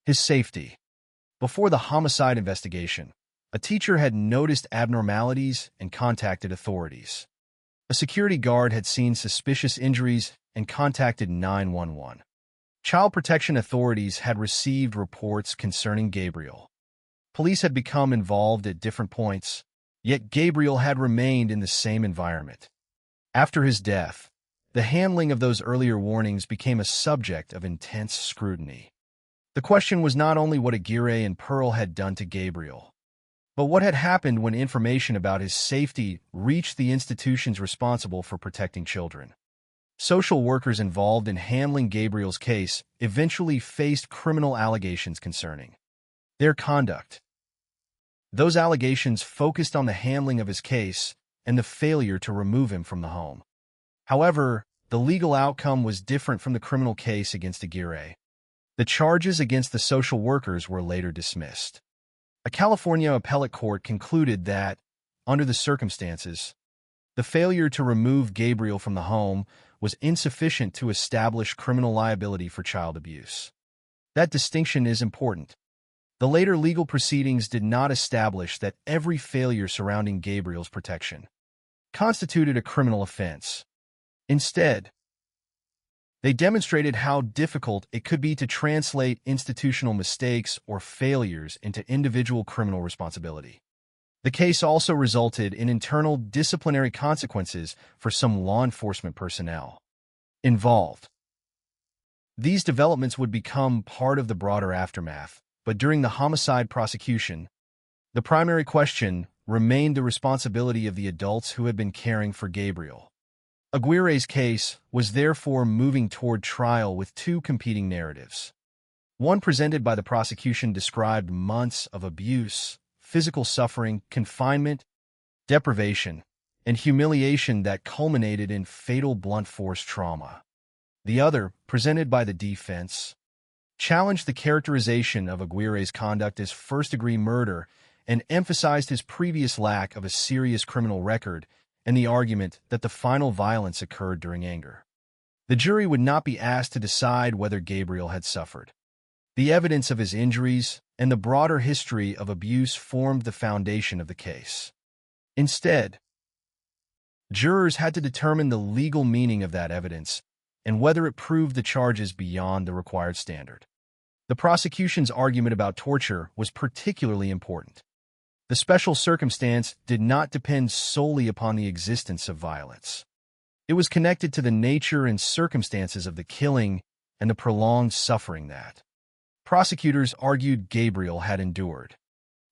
his safety. Before the homicide investigation, a teacher had noticed abnormalities and contacted authorities. A security guard had seen suspicious injuries and contacted 911. Child protection authorities had received reports concerning Gabriel. Police had become involved at different points, yet Gabriel had remained in the same environment. After his death, the handling of those earlier warnings became a subject of intense scrutiny. The question was not only what Aguirre and Pearl had done to Gabriel, but what had happened when information about his safety reached the institutions responsible for protecting children. Social workers involved in handling Gabriel's case eventually faced criminal allegations concerning their conduct. Those allegations focused on the handling of his case and the failure to remove him from the home. However, the legal outcome was different from the criminal case against Aguirre. The charges against the social workers were later dismissed. A California appellate court concluded that, under the circumstances, the failure to remove Gabriel from the home was insufficient to establish criminal liability for child abuse. That distinction is important. The later legal proceedings did not establish that every failure surrounding Gabriel's protection constituted a criminal offense. Instead, they demonstrated how difficult it could be to translate institutional mistakes or failures into individual criminal responsibility. The case also resulted in internal disciplinary consequences for some law enforcement personnel involved. These developments would become part of the broader aftermath, but during the homicide prosecution, the primary question remained the responsibility of the adults who had been caring for Gabriel. Aguirre's case was therefore moving toward trial with two competing narratives. One presented by the prosecution described months of abuse, physical suffering, confinement, deprivation, and humiliation that culminated in fatal blunt force trauma. The other, presented by the defense, challenged the characterization of Aguirre's conduct as first-degree murder and emphasized his previous lack of a serious criminal record and the argument that the final violence occurred during anger. The jury would not be asked to decide whether Gabriel had suffered. The evidence of his injuries and the broader history of abuse formed the foundation of the case. Instead, jurors had to determine the legal meaning of that evidence and whether it proved the charges beyond the required standard. The prosecution's argument about torture was particularly important. The special circumstance did not depend solely upon the existence of violence. It was connected to the nature and circumstances of the killing and the prolonged suffering that prosecutors argued Gabriel had endured.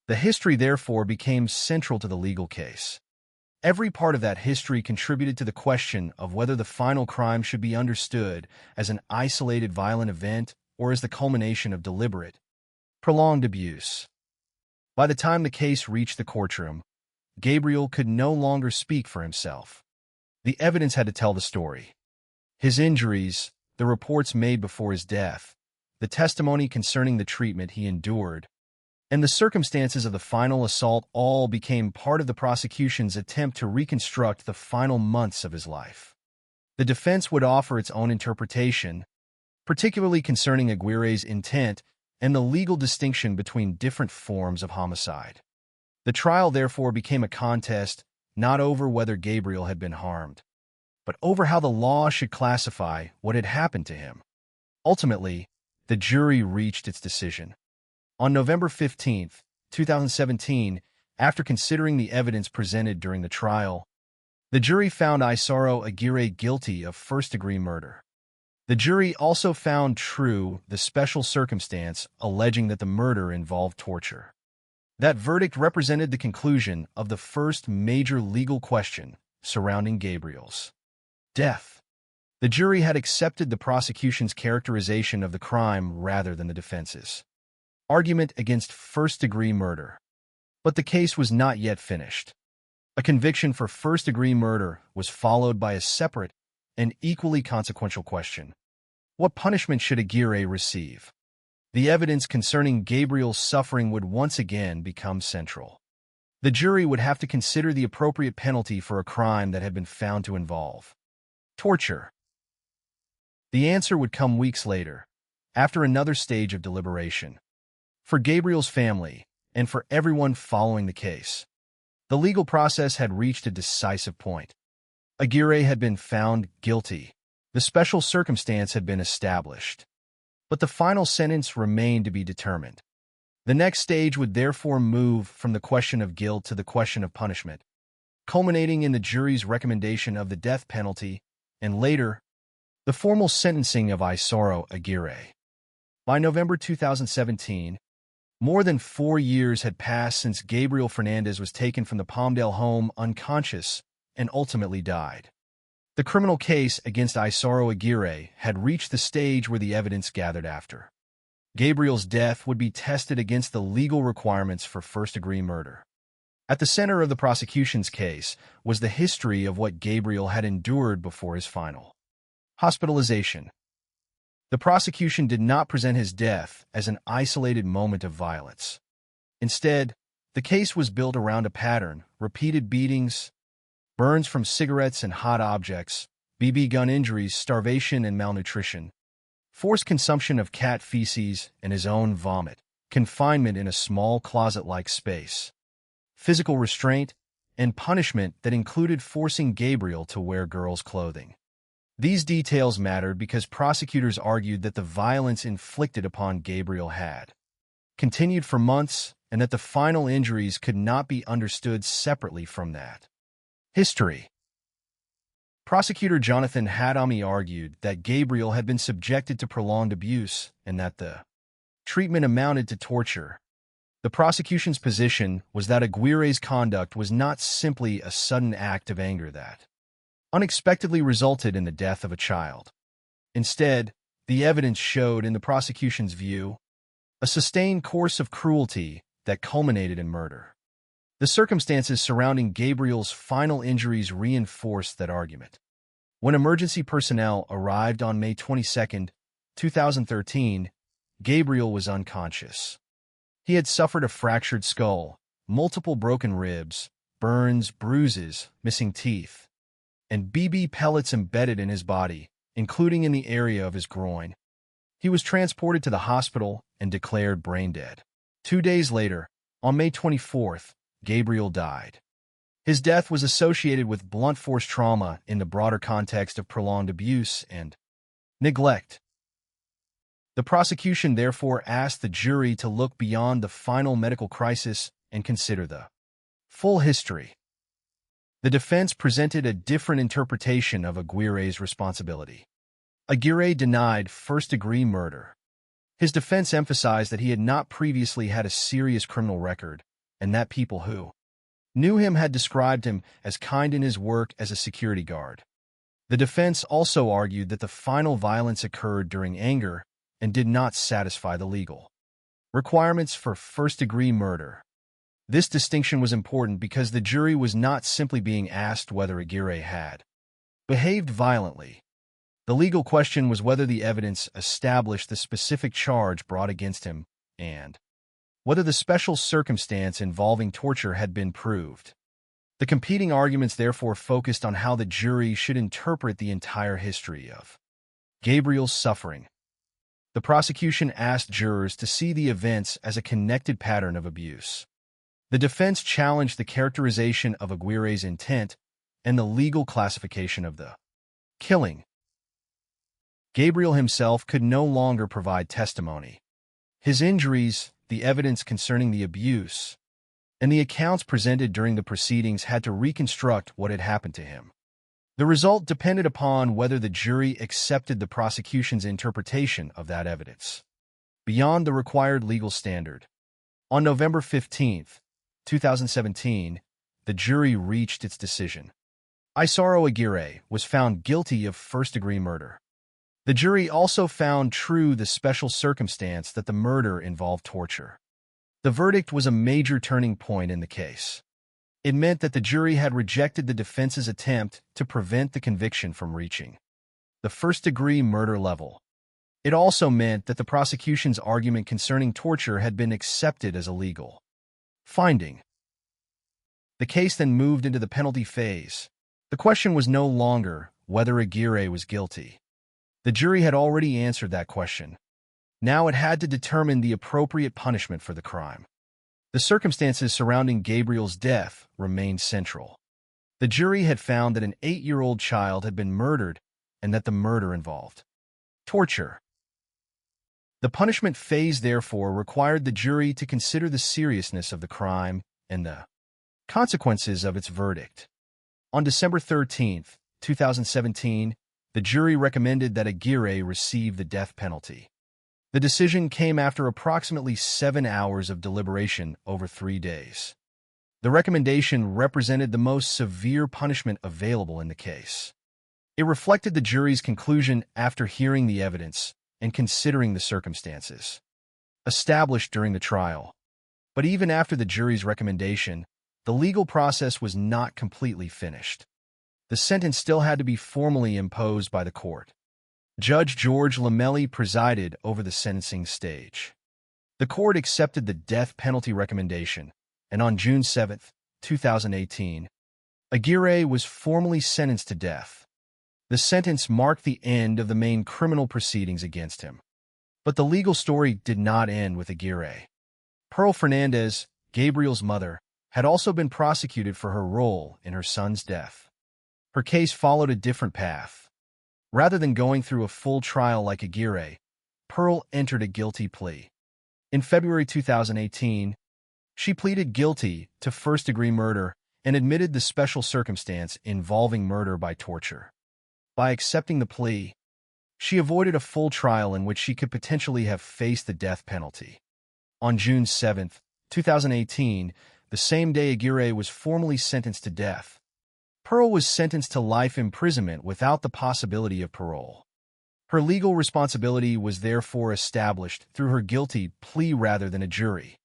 The history, therefore, became central to the legal case. Every part of that history contributed to the question of whether the final crime should be understood as an isolated violent event or as the culmination of deliberate, prolonged abuse. By the time the case reached the courtroom, Gabriel could no longer speak for himself. The evidence had to tell the story. His injuries, the reports made before his death, the testimony concerning the treatment he endured, and the circumstances of the final assault all became part of the prosecution's attempt to reconstruct the final months of his life. The defense would offer its own interpretation, particularly concerning Aguirre's intent and the legal distinction between different forms of homicide. The trial therefore became a contest not over whether Gabriel had been harmed, but over how the law should classify what had happened to him. Ultimately, the jury reached its decision. On November 15, 2017, after considering the evidence presented during the trial, the jury found Isauro Aguirre guilty of first-degree murder. The jury also found true the special circumstance alleging that the murder involved torture. That verdict represented the conclusion of the first major legal question surrounding Gabriel's death. The jury had accepted the prosecution's characterization of the crime rather than the defense's argument against first-degree murder. But the case was not yet finished. A conviction for first-degree murder was followed by a separate and equally consequential question. What punishment should Aguirre receive? The evidence concerning Gabriel's suffering would once again become central. The jury would have to consider the appropriate penalty for a crime that had been found to involve torture. The answer would come weeks later, after another stage of deliberation. For Gabriel's family, and for everyone following the case, the legal process had reached a decisive point. Aguirre had been found guilty. The special circumstance had been established. But the final sentence remained to be determined. The next stage would therefore move from the question of guilt to the question of punishment, culminating in the jury's recommendation of the death penalty, and later, the formal sentencing of Isauro Aguirre. By November 2017, more than 4 years had passed since Gabriel Fernandez was taken from the Palmdale home unconscious and ultimately died. The criminal case against Isauro Aguirre had reached the stage where the evidence gathered after Gabriel's death would be tested against the legal requirements for first-degree murder. At the center of the prosecution's case was the history of what Gabriel had endured before his final hospitalization. The prosecution did not present his death as an isolated moment of violence. Instead, the case was built around a pattern: repeated beatings, burns from cigarettes and hot objects, BB gun injuries, starvation and malnutrition, forced consumption of cat feces and his own vomit, confinement in a small closet-like space, physical restraint, and punishment that included forcing Gabriel to wear girls' clothing. These details mattered because prosecutors argued that the violence inflicted upon Gabriel had continued for months and that the final injuries could not be understood separately from that history. Prosecutor Jonathan Hadami argued that Gabriel had been subjected to prolonged abuse and that the treatment amounted to torture. The prosecution's position was that Aguirre's conduct was not simply a sudden act of anger that unexpectedly resulted in the death of a child. Instead, the evidence showed, in the prosecution's view, a sustained course of cruelty that culminated in murder. The circumstances surrounding Gabriel's final injuries reinforced that argument. When emergency personnel arrived on May 22, 2013, Gabriel was unconscious. He had suffered a fractured skull, multiple broken ribs, burns, bruises, missing teeth, and BB pellets embedded in his body, including in the area of his groin. He was transported to the hospital and declared brain dead. 2 days later, on May 24th, Gabriel died. His death was associated with blunt force trauma in the broader context of prolonged abuse and neglect. The prosecution therefore asked the jury to look beyond the final medical crisis and consider the full history. The defense presented a different interpretation of Aguirre's responsibility. Aguirre denied first-degree murder. His defense emphasized that he had not previously had a serious criminal record, and that people who knew him had described him as kind in his work as a security guard. The defense also argued that the final violence occurred during anger and did not satisfy the legal requirements for first-degree murder. This distinction was important because the jury was not simply being asked whether Aguirre had behaved violently. The legal question was whether the evidence established the specific charge brought against him and whether the special circumstance involving torture had been proved. The competing arguments therefore focused on how the jury should interpret the entire history of Gabriel's suffering. The prosecution asked jurors to see the events as a connected pattern of abuse. The defense challenged the characterization of Aguirre's intent and the legal classification of the killing. Gabriel himself could no longer provide testimony. His injuries, the evidence concerning the abuse, and the accounts presented during the proceedings had to reconstruct what had happened to him. The result depended upon whether the jury accepted the prosecution's interpretation of that evidence, beyond the required legal standard. On November 15, 2017, the jury reached its decision. Isaro Aguirre was found guilty of first-degree murder. The jury also found true the special circumstance that the murder involved torture. The verdict was a major turning point in the case. It meant that the jury had rejected the defense's attempt to prevent the conviction from reaching the first-degree murder level. It also meant that the prosecution's argument concerning torture had been accepted as a legal finding. The case then moved into the penalty phase. The question was no longer whether Aguirre was guilty. The jury had already answered that question. Now it had to determine the appropriate punishment for the crime. The circumstances surrounding Gabriel's death remained central. The jury had found that an 8-year-old child had been murdered and that the murder involved torture. The punishment phase, therefore, required the jury to consider the seriousness of the crime and the consequences of its verdict. On December 13, 2017, the jury recommended that Aguirre receive the death penalty. The decision came after approximately 7 hours of deliberation over 3 days. The recommendation represented the most severe punishment available in the case. It reflected the jury's conclusion after hearing the evidence and considering the circumstances established during the trial. But even after the jury's recommendation, the legal process was not completely finished. The sentence still had to be formally imposed by the court. Judge George Lamelli presided over the sentencing stage. The court accepted the death penalty recommendation, and on June 7, 2018, Aguirre was formally sentenced to death. The sentence marked the end of the main criminal proceedings against him. But the legal story did not end with Aguirre. Pearl Fernandez, Gabriel's mother, had also been prosecuted for her role in her son's death. Her case followed a different path. Rather than going through a full trial like Aguirre, Pearl entered a guilty plea. In February 2018, she pleaded guilty to first-degree murder and admitted the special circumstance involving murder by torture. By accepting the plea, she avoided a full trial in which she could potentially have faced the death penalty. On June 7, 2018, the same day Aguirre was formally sentenced to death, Pearl was sentenced to life imprisonment without the possibility of parole. Her legal responsibility was therefore established through her guilty plea rather than a jury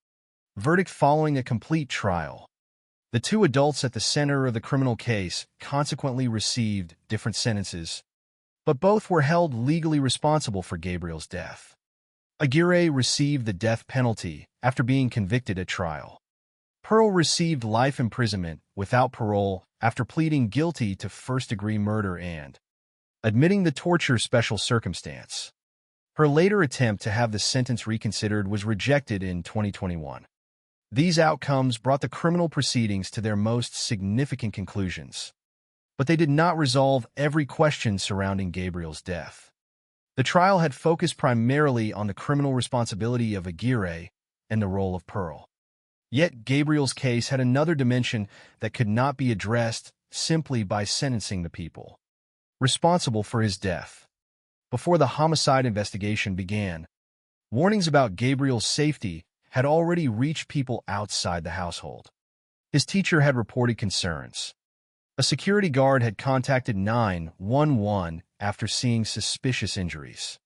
verdict following a complete trial. The two adults at the center of the criminal case consequently received different sentences, but both were held legally responsible for Gabriel's death. Aguirre received the death penalty after being convicted at trial. Pearl received life imprisonment without parole after pleading guilty to first-degree murder and admitting the torture special circumstance. Her later attempt to have the sentence reconsidered was rejected in 2021. These outcomes brought the criminal proceedings to their most significant conclusions, but they did not resolve every question surrounding Gabriel's death. The trial had focused primarily on the criminal responsibility of Aguirre and the role of Pearl. Yet Gabriel's case had another dimension that could not be addressed simply by sentencing the people responsible for his death. Before the homicide investigation began, warnings about Gabriel's safety had already reached people outside the household. His teacher had reported concerns. A security guard had contacted 911 after seeing suspicious injuries.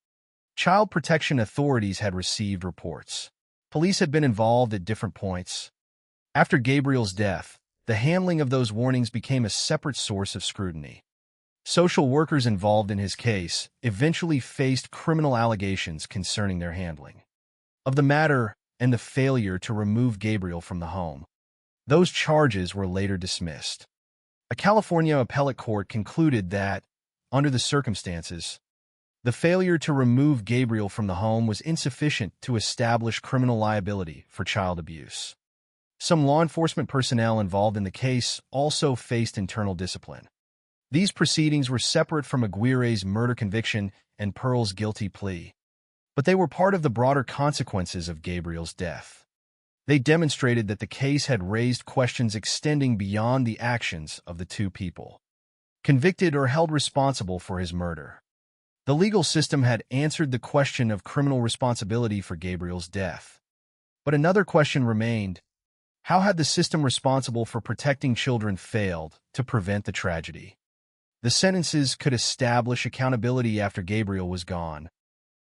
Child protection authorities had received reports. Police had been involved at different points. After Gabriel's death, the handling of those warnings became a separate source of scrutiny. Social workers involved in his case eventually faced criminal allegations concerning their handling of the matter and the failure to remove Gabriel from the home. Those charges were later dismissed. A California appellate court concluded that, under the circumstances, the failure to remove Gabriel from the home was insufficient to establish criminal liability for child abuse. Some law enforcement personnel involved in the case also faced internal discipline. These proceedings were separate from Aguirre's murder conviction and Pearl's guilty plea, but they were part of the broader consequences of Gabriel's death. They demonstrated that the case had raised questions extending beyond the actions of the two people. convicted or held responsible for his murder. The legal system had answered the question of criminal responsibility for Gabriel's death. But another question remained: how had the system responsible for protecting children failed to prevent the tragedy? The sentences could establish accountability after Gabriel was gone,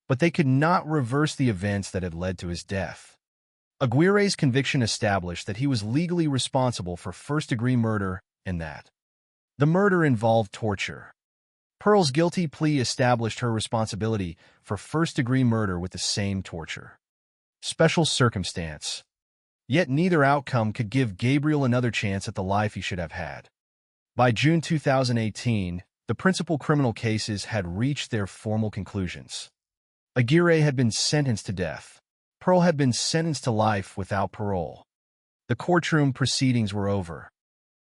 but they could not reverse the events that had led to his death. Aguirre's conviction established that he was legally responsible for first-degree murder and that the murder involved torture. Pearl's guilty plea established her responsibility for first-degree murder with the same torture. Special circumstance. Yet neither outcome could give Gabriel another chance at the life he should have had. By June 2018, the principal criminal cases had reached their formal conclusions. Aguirre had been sentenced to death. Pearl had been sentenced to life without parole. The courtroom proceedings were over.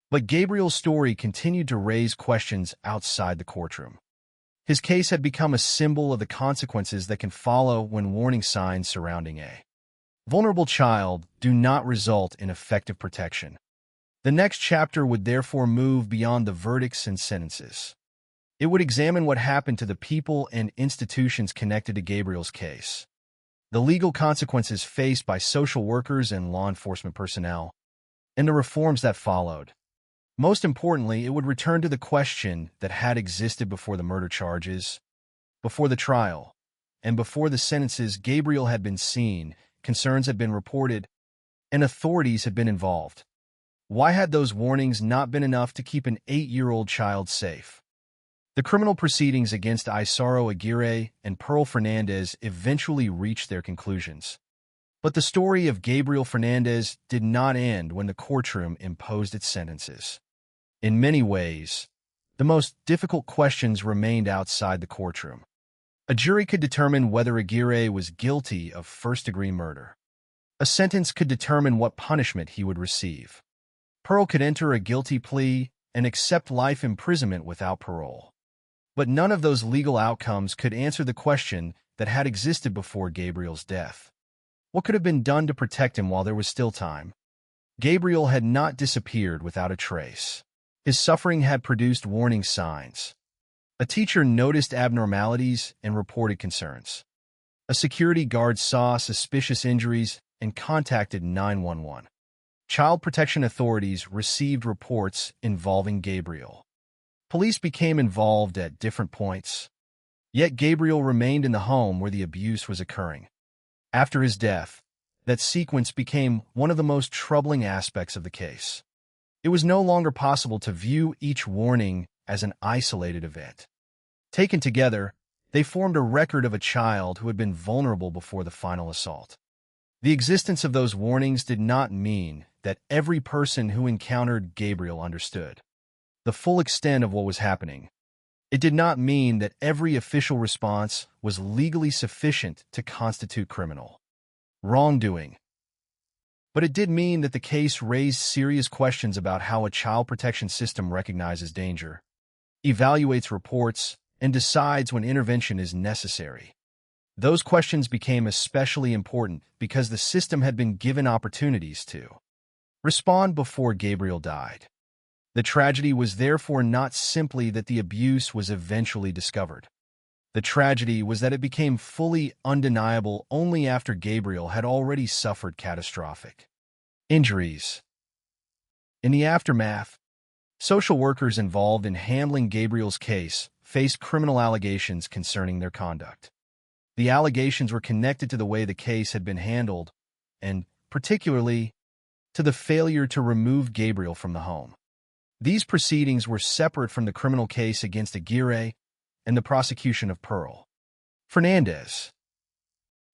But Gabriel's story continued to raise questions outside the courtroom. His case had become a symbol of the consequences that can follow when warning signs surrounding a vulnerable child do not result in effective protection. The next chapter would therefore move beyond the verdicts and sentences. It would examine what happened to the people and institutions connected to Gabriel's case, the legal consequences faced by social workers and law enforcement personnel, and the reforms that followed. Most importantly, it would return to the question that had existed before the murder charges, before the trial, and before the sentences. Gabriel had been seen, concerns had been reported, and authorities had been involved. Why had those warnings not been enough to keep an 8-year-old child safe? The criminal proceedings against Isaro Aguirre and Pearl Fernandez eventually reached their conclusions. But the story of Gabriel Fernandez did not end when the courtroom imposed its sentences. In many ways, the most difficult questions remained outside the courtroom. A jury could determine whether Aguirre was guilty of first-degree murder. A sentence could determine what punishment he would receive. Pearl could enter a guilty plea and accept life imprisonment without parole. But none of those legal outcomes could answer the question that had existed before Gabriel's death. What could have been done to protect him while there was still time? Gabriel had not disappeared without a trace. His suffering had produced warning signs. A teacher noticed abnormalities and reported concerns. A security guard saw suspicious injuries and contacted 911. Child protection authorities received reports involving Gabriel. Police became involved at different points. Yet Gabriel remained in the home where the abuse was occurring. After his death, that sequence became one of the most troubling aspects of the case. It was no longer possible to view each warning as an isolated event. Taken together, they formed a record of a child who had been vulnerable before the final assault. The existence of those warnings did not mean that every person who encountered Gabriel understood the full extent of what was happening. It did not mean that every official response was legally sufficient to constitute criminal wrongdoing. But it did mean that the case raised serious questions about how a child protection system recognizes danger, evaluates reports, and decides when intervention is necessary. Those questions became especially important because the system had been given opportunities to respond before Gabriel died. The tragedy was therefore not simply that the abuse was eventually discovered. The tragedy was that it became fully undeniable only after Gabriel had already suffered catastrophic injuries. In the aftermath, social workers involved in handling Gabriel's case faced criminal allegations concerning their conduct. The allegations were connected to the way the case had been handled, and, particularly, to the failure to remove Gabriel from the home. These proceedings were separate from the criminal case against Aguirre and the prosecution of Pearl Fernandez.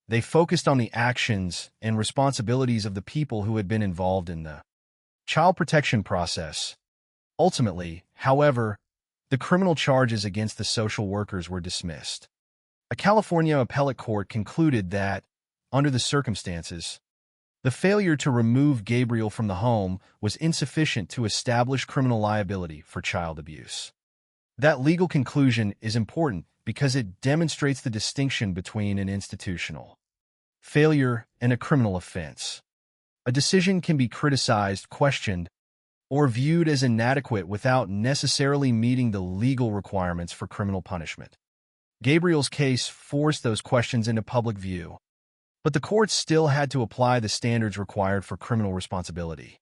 They focused on the actions and responsibilities of the people who had been involved in the child protection process. Ultimately, however, the criminal charges against the social workers were dismissed. A California appellate court concluded that, under the circumstances, the failure to remove Gabriel from the home was insufficient to establish criminal liability for child abuse. That legal conclusion is important because it demonstrates the distinction between an institutional failure and a criminal offense. A decision can be criticized, questioned, or viewed as inadequate without necessarily meeting the legal requirements for criminal punishment. Gabriel's case forced those questions into public view, but the courts still had to apply the standards required for criminal responsibility.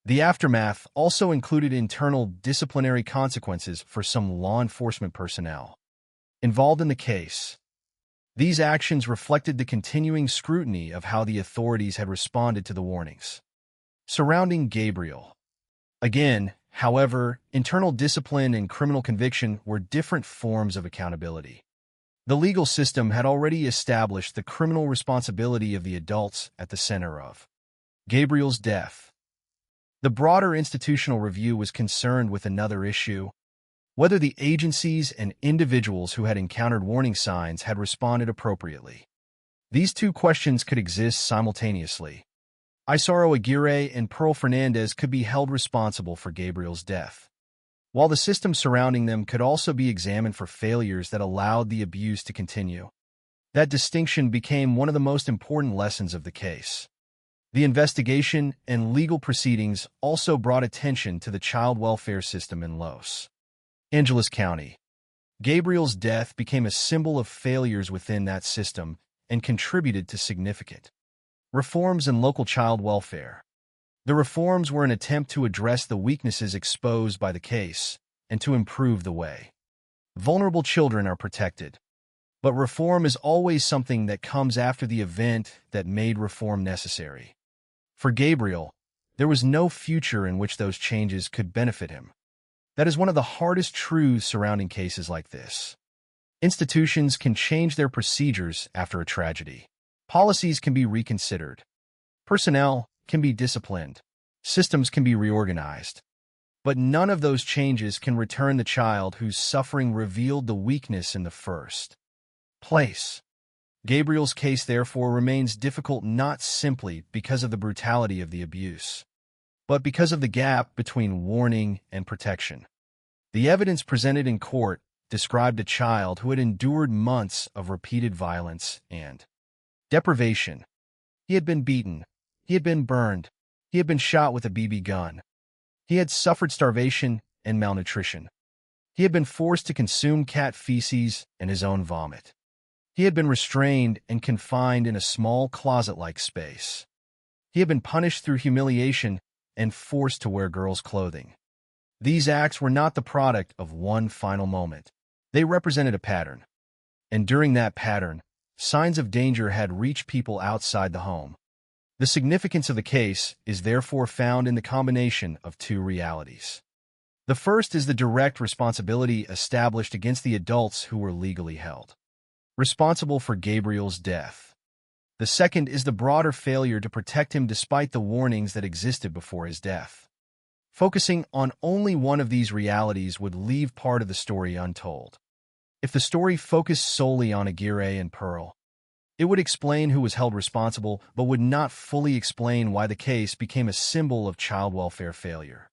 The aftermath also included internal disciplinary consequences for some law enforcement personnel involved in the case. These actions reflected the continuing scrutiny of how the authorities had responded to the warnings surrounding Gabriel. Again, however, internal discipline and criminal conviction were different forms of accountability. The legal system had already established the criminal responsibility of the adults at the center of Gabriel's death. The broader institutional review was concerned with another issue: whether the agencies and individuals who had encountered warning signs had responded appropriately. These two questions could exist simultaneously. Isaro Aguirre and Pearl Fernandez could be held responsible for Gabriel's death, while the system surrounding them could also be examined for failures that allowed the abuse to continue. That distinction became one of the most important lessons of the case. The investigation and legal proceedings also brought attention to the child welfare system in Los Angeles County. Gabriel's death became a symbol of failures within that system and contributed to significant reforms in local child welfare. The reforms were an attempt to address the weaknesses exposed by the case and to improve the way vulnerable children are protected. But reform is always something that comes after the event that made reform necessary. For Gabriel, there was no future in which those changes could benefit him. That is one of the hardest truths surrounding cases like this. Institutions can change their procedures after a tragedy. Policies can be reconsidered. Personnel can be disciplined. Systems can be reorganized. But none of those changes can return the child whose suffering revealed the weakness in the first place. Gabriel's case, therefore, remains difficult not simply because of the brutality of the abuse, but because of the gap between warning and protection. The evidence presented in court described a child who had endured months of repeated violence and deprivation. He had been beaten. He had been burned. He had been shot with a BB gun. He had suffered starvation and malnutrition. He had been forced to consume cat feces and his own vomit. He had been restrained and confined in a small closet-like space. He had been punished through humiliation and forced to wear girls' clothing. These acts were not the product of one final moment. They represented a pattern. And during that pattern, signs of danger had reached people outside the home. The significance of the case is therefore found in the combination of two realities. The first is the direct responsibility established against the adults who were legally held responsible for Gabriel's death. The second is the broader failure to protect him despite the warnings that existed before his death. Focusing on only one of these realities would leave part of the story untold. If the story focused solely on Aguirre and Pearl, it would explain who was held responsible but would not fully explain why the case became a symbol of child welfare failure.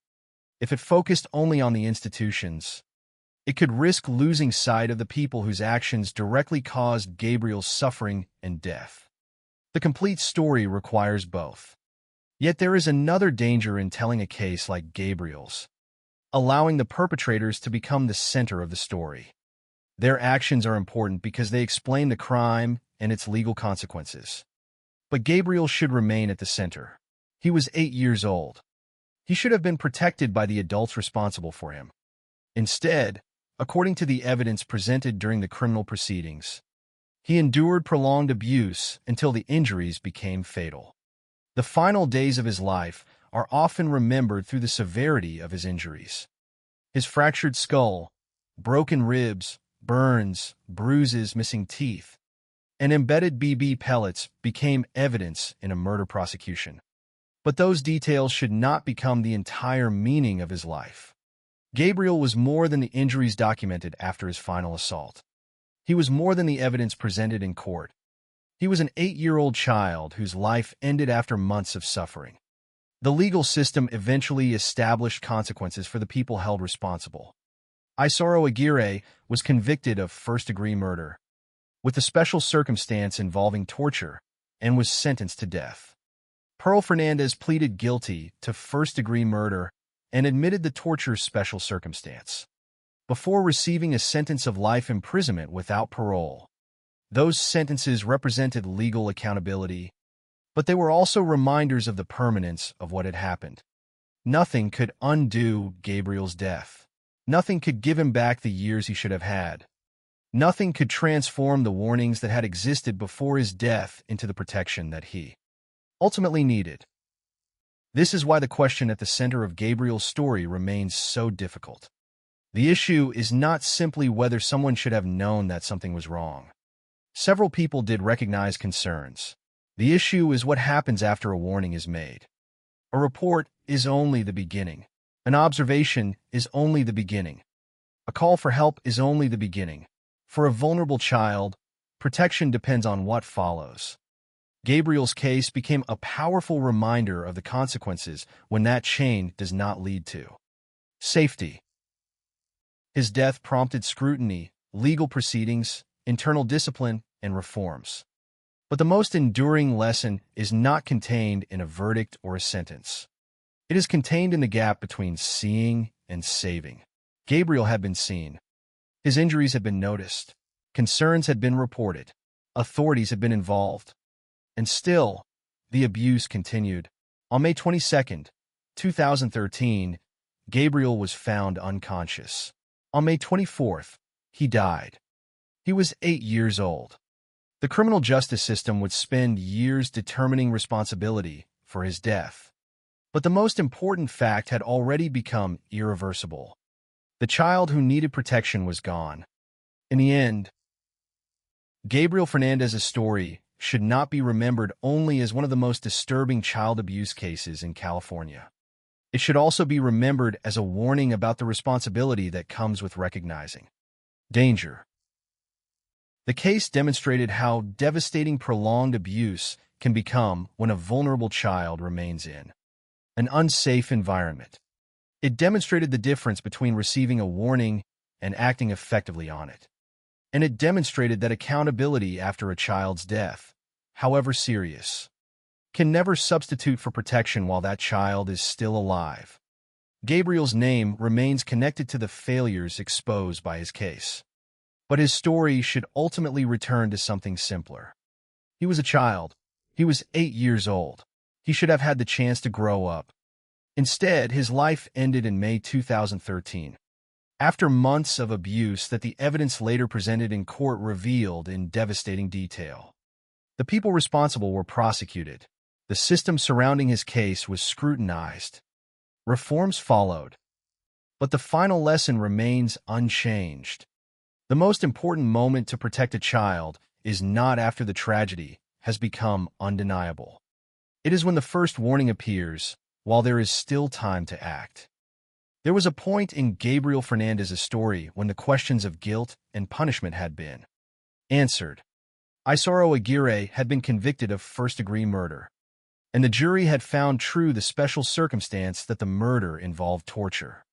If it focused only on the institutions, it could risk losing sight of the people whose actions directly caused Gabriel's suffering and death. The complete story requires both. Yet there is another danger in telling a case like Gabriel's, allowing the perpetrators to become the center of the story. Their actions are important because they explain the crime and its legal consequences. But Gabriel should remain at the center. He was 8 years old. He should have been protected by the adults responsible for him. Instead, according to the evidence presented during the criminal proceedings, he endured prolonged abuse until the injuries became fatal. The final days of his life are often remembered through the severity of his injuries. His fractured skull, broken ribs, burns, bruises, missing teeth, and embedded BB pellets became evidence in a murder prosecution. But those details should not become the entire meaning of his life. Gabriel was more than the injuries documented after his final assault. He was more than the evidence presented in court. He was an 8-year-old child whose life ended after months of suffering. The legal system eventually established consequences for the people held responsible. Isaro Aguirre was convicted of first-degree murder, with a special circumstance involving torture, and was sentenced to death. Pearl Fernandez pleaded guilty to first-degree murder and admitted the torture's special circumstance. Before receiving a sentence of life imprisonment without parole. Those sentences represented legal accountability, but they were also reminders of the permanence of what had happened. Nothing could undo Gabriel's death. Nothing could give him back the years he should have had. Nothing could transform the warnings that had existed before his death into the protection that he ultimately needed. This is why the question at the center of Gabriel's story remains so difficult. The issue is not simply whether someone should have known that something was wrong. Several people did recognize concerns. The issue is what happens after a warning is made. A report is only the beginning. An observation is only the beginning. A call for help is only the beginning. For a vulnerable child, protection depends on what follows. Gabriel's case became a powerful reminder of the consequences when that chain does not lead to safety. His death prompted scrutiny, legal proceedings, internal discipline, and reforms. But the most enduring lesson is not contained in a verdict or a sentence. It is contained in the gap between seeing and saving. Gabriel had been seen. His injuries had been noticed. Concerns had been reported. Authorities had been involved. And still, the abuse continued. On May 22, 2013, Gabriel was found unconscious. On May 24th, he died. He was 8 years old. The criminal justice system would spend years determining responsibility for his death. But the most important fact had already become irreversible. The child who needed protection was gone. In the end, Gabriel Fernandez's story should not be remembered only as one of the most disturbing child abuse cases in California. It should also be remembered as a warning about the responsibility that comes with recognizing danger. The case demonstrated how devastating prolonged abuse can become when a vulnerable child remains in an unsafe environment. It demonstrated the difference between receiving a warning and acting effectively on it. And it demonstrated that accountability after a child's death, however serious, can never substitute for protection while that child is still alive. Gabriel's name remains connected to the failures exposed by his case. But his story should ultimately return to something simpler. He was a child. He was 8 years old. He should have had the chance to grow up. Instead, his life ended in May 2013. After months of abuse that the evidence later presented in court revealed in devastating detail. The people responsible were prosecuted. The system surrounding his case was scrutinized. Reforms followed. But the final lesson remains unchanged. The most important moment to protect a child is not after the tragedy has become undeniable. It is when the first warning appears, while there is still time to act. There was a point in Gabriel Fernandez's story when the questions of guilt and punishment had been answered. Isaro Aguirre had been convicted of first-degree murder, and the jury had found true the special circumstance that the murder involved torture.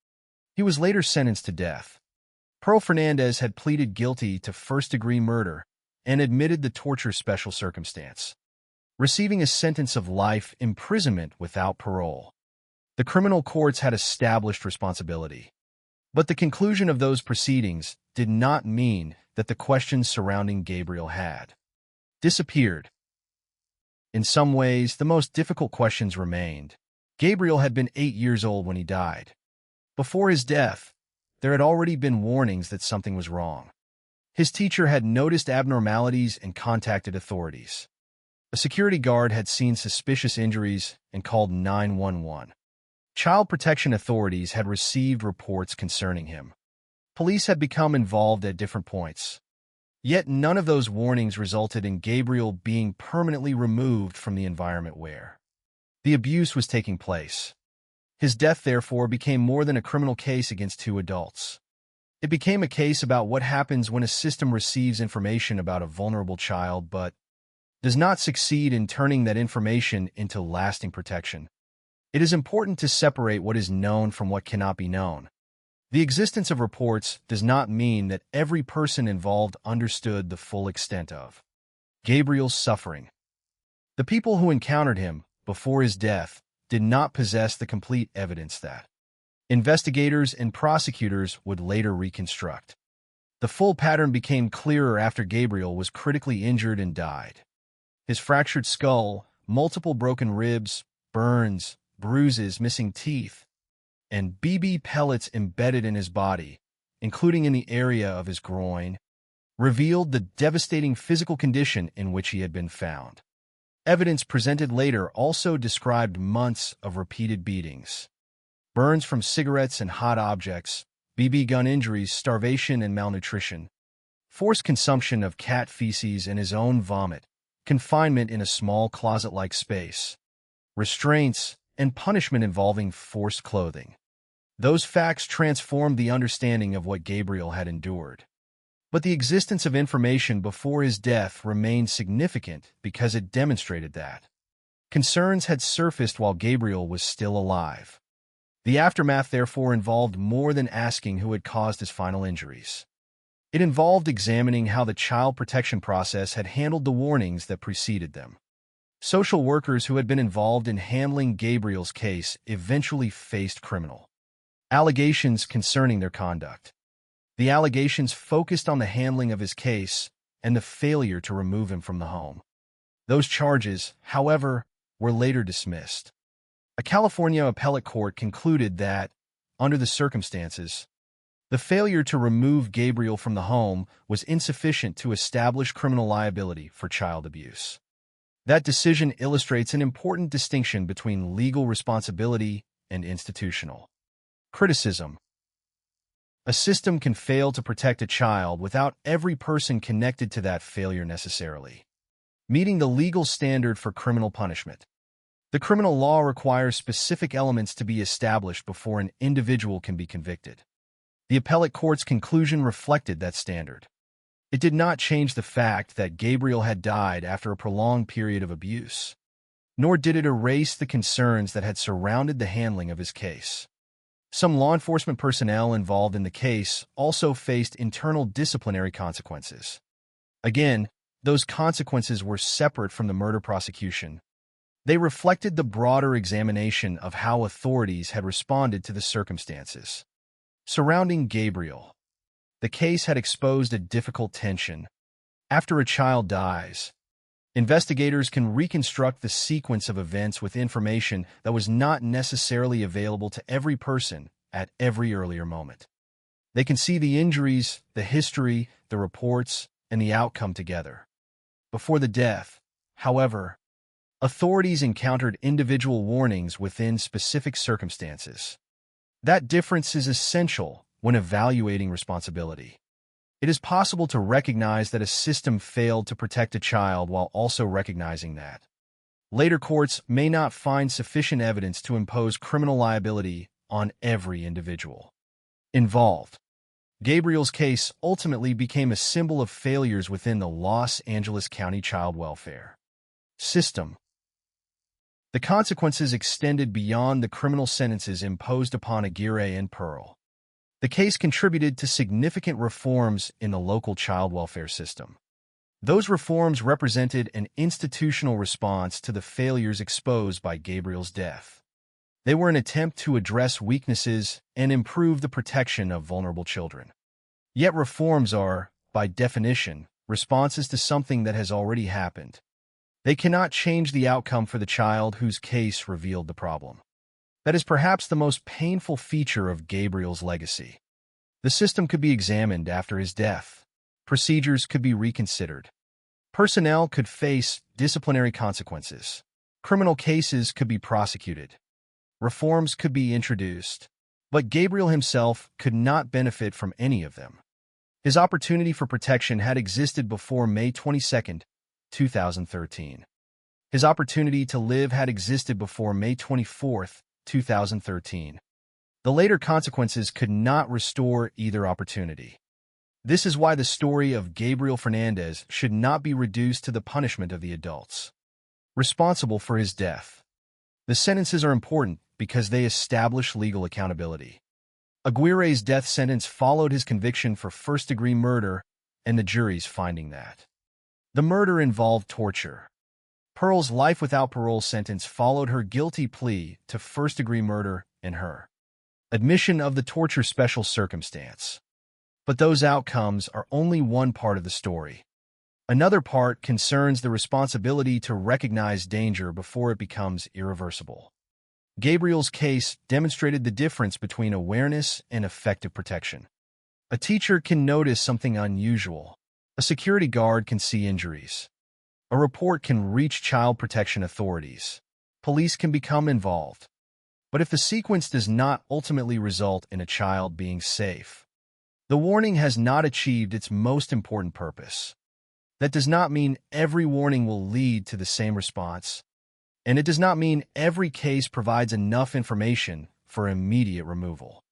He was later sentenced to death. Pearl Fernandez had pleaded guilty to first-degree murder and admitted the torture special circumstance, receiving a sentence of life imprisonment without parole. The criminal courts had established responsibility. But the conclusion of those proceedings did not mean that the questions surrounding Gabriel had disappeared. In some ways, the most difficult questions remained. Gabriel had been 8 years old when he died. Before his death, there had already been warnings that something was wrong. His teacher had noticed abnormalities and contacted authorities. A security guard had seen suspicious injuries and called 911. Child protection authorities had received reports concerning him. Police had become involved at different points. Yet none of those warnings resulted in Gabriel being permanently removed from the environment where the abuse was taking place. His death, therefore, became more than a criminal case against two adults. It became a case about what happens when a system receives information about a vulnerable child but does not succeed in turning that information into lasting protection. It is important to separate what is known from what cannot be known. The existence of reports does not mean that every person involved understood the full extent of Gabriel's suffering. The people who encountered him before his death did not possess the complete evidence that Investigators and prosecutors would later reconstruct. The full pattern became clearer after Gabriel was critically injured and died. His fractured skull, multiple broken ribs, burns, bruises, missing teeth, and BB pellets embedded in his body, including in the area of his groin, revealed the devastating physical condition in which he had been found. Evidence presented later also described months of repeated beatings, burns from cigarettes and hot objects, BB gun injuries, starvation and malnutrition, forced consumption of cat feces and his own vomit, confinement in a small closet-like space, restraints, and punishment involving forced clothing. Those facts transformed the understanding of what Gabriel had endured. But the existence of information before his death remained significant because it demonstrated that concerns had surfaced while Gabriel was still alive. The aftermath, therefore, involved more than asking who had caused his final injuries. It involved examining how the child protection process had handled the warnings that preceded them. Social workers who had been involved in handling Gabriel's case eventually faced criminal allegations concerning their conduct. The allegations focused on the handling of his case and the failure to remove him from the home. Those charges, however, were later dismissed. A California appellate court concluded that, under the circumstances, the failure to remove Gabriel from the home was insufficient to establish criminal liability for child abuse. That decision illustrates an important distinction between legal responsibility and institutional criticism. A system can fail to protect a child without every person connected to that failure necessarily meeting the legal standard for criminal punishment. The criminal law requires specific elements to be established before an individual can be convicted. The appellate court's conclusion reflected that standard. It did not change the fact that Gabriel had died after a prolonged period of abuse, nor did it erase the concerns that had surrounded the handling of his case. Some law enforcement personnel involved in the case also faced internal disciplinary consequences. Again, those consequences were separate from the murder prosecution. They reflected the broader examination of how authorities had responded to the circumstances surrounding Gabriel. The case had exposed a difficult tension. After a child dies, investigators can reconstruct the sequence of events with information that was not necessarily available to every person at every earlier moment. They can see the injuries, the history, the reports, and the outcome together. Before the death, however, authorities encountered individual warnings within specific circumstances. That difference is essential when evaluating responsibility. It is possible to recognize that a system failed to protect a child while also recognizing that later courts may not find sufficient evidence to impose criminal liability on every individual involved. Gabriel's case ultimately became a symbol of failures within the Los Angeles County child welfare system. The consequences extended beyond the criminal sentences imposed upon Aguirre and Pearl. The case contributed to significant reforms in the local child welfare system. Those reforms represented an institutional response to the failures exposed by Gabriel's death. They were an attempt to address weaknesses and improve the protection of vulnerable children. Yet reforms are, by definition, responses to something that has already happened. They cannot change the outcome for the child whose case revealed the problem. That is perhaps the most painful feature of Gabriel's legacy. The system could be examined after his death. Procedures could be reconsidered. Personnel could face disciplinary consequences. Criminal cases could be prosecuted. Reforms could be introduced. But Gabriel himself could not benefit from any of them. His opportunity for protection had existed before May 22, 2013. His opportunity to live had existed before May 24, 2013. The later consequences could not restore either opportunity. This is why the story of Gabriel Fernandez should not be reduced to the punishment of the adults responsible for his death. The sentences are important because they establish legal accountability. Aguirre's death sentence followed his conviction for first-degree murder and the jury's finding that the murder involved torture. Pearl's life without parole sentence followed her guilty plea to first-degree murder and her admission of the torture special circumstance. But those outcomes are only one part of the story. Another part concerns the responsibility to recognize danger before it becomes irreversible. Gabriel's case demonstrated the difference between awareness and effective protection. A teacher can notice something unusual. A security guard can see injuries. A report can reach child protection authorities. Police can become involved. But if the sequence does not ultimately result in a child being safe, the warning has not achieved its most important purpose. That does not mean every warning will lead to the same response, and it does not mean every case provides enough information for immediate removal.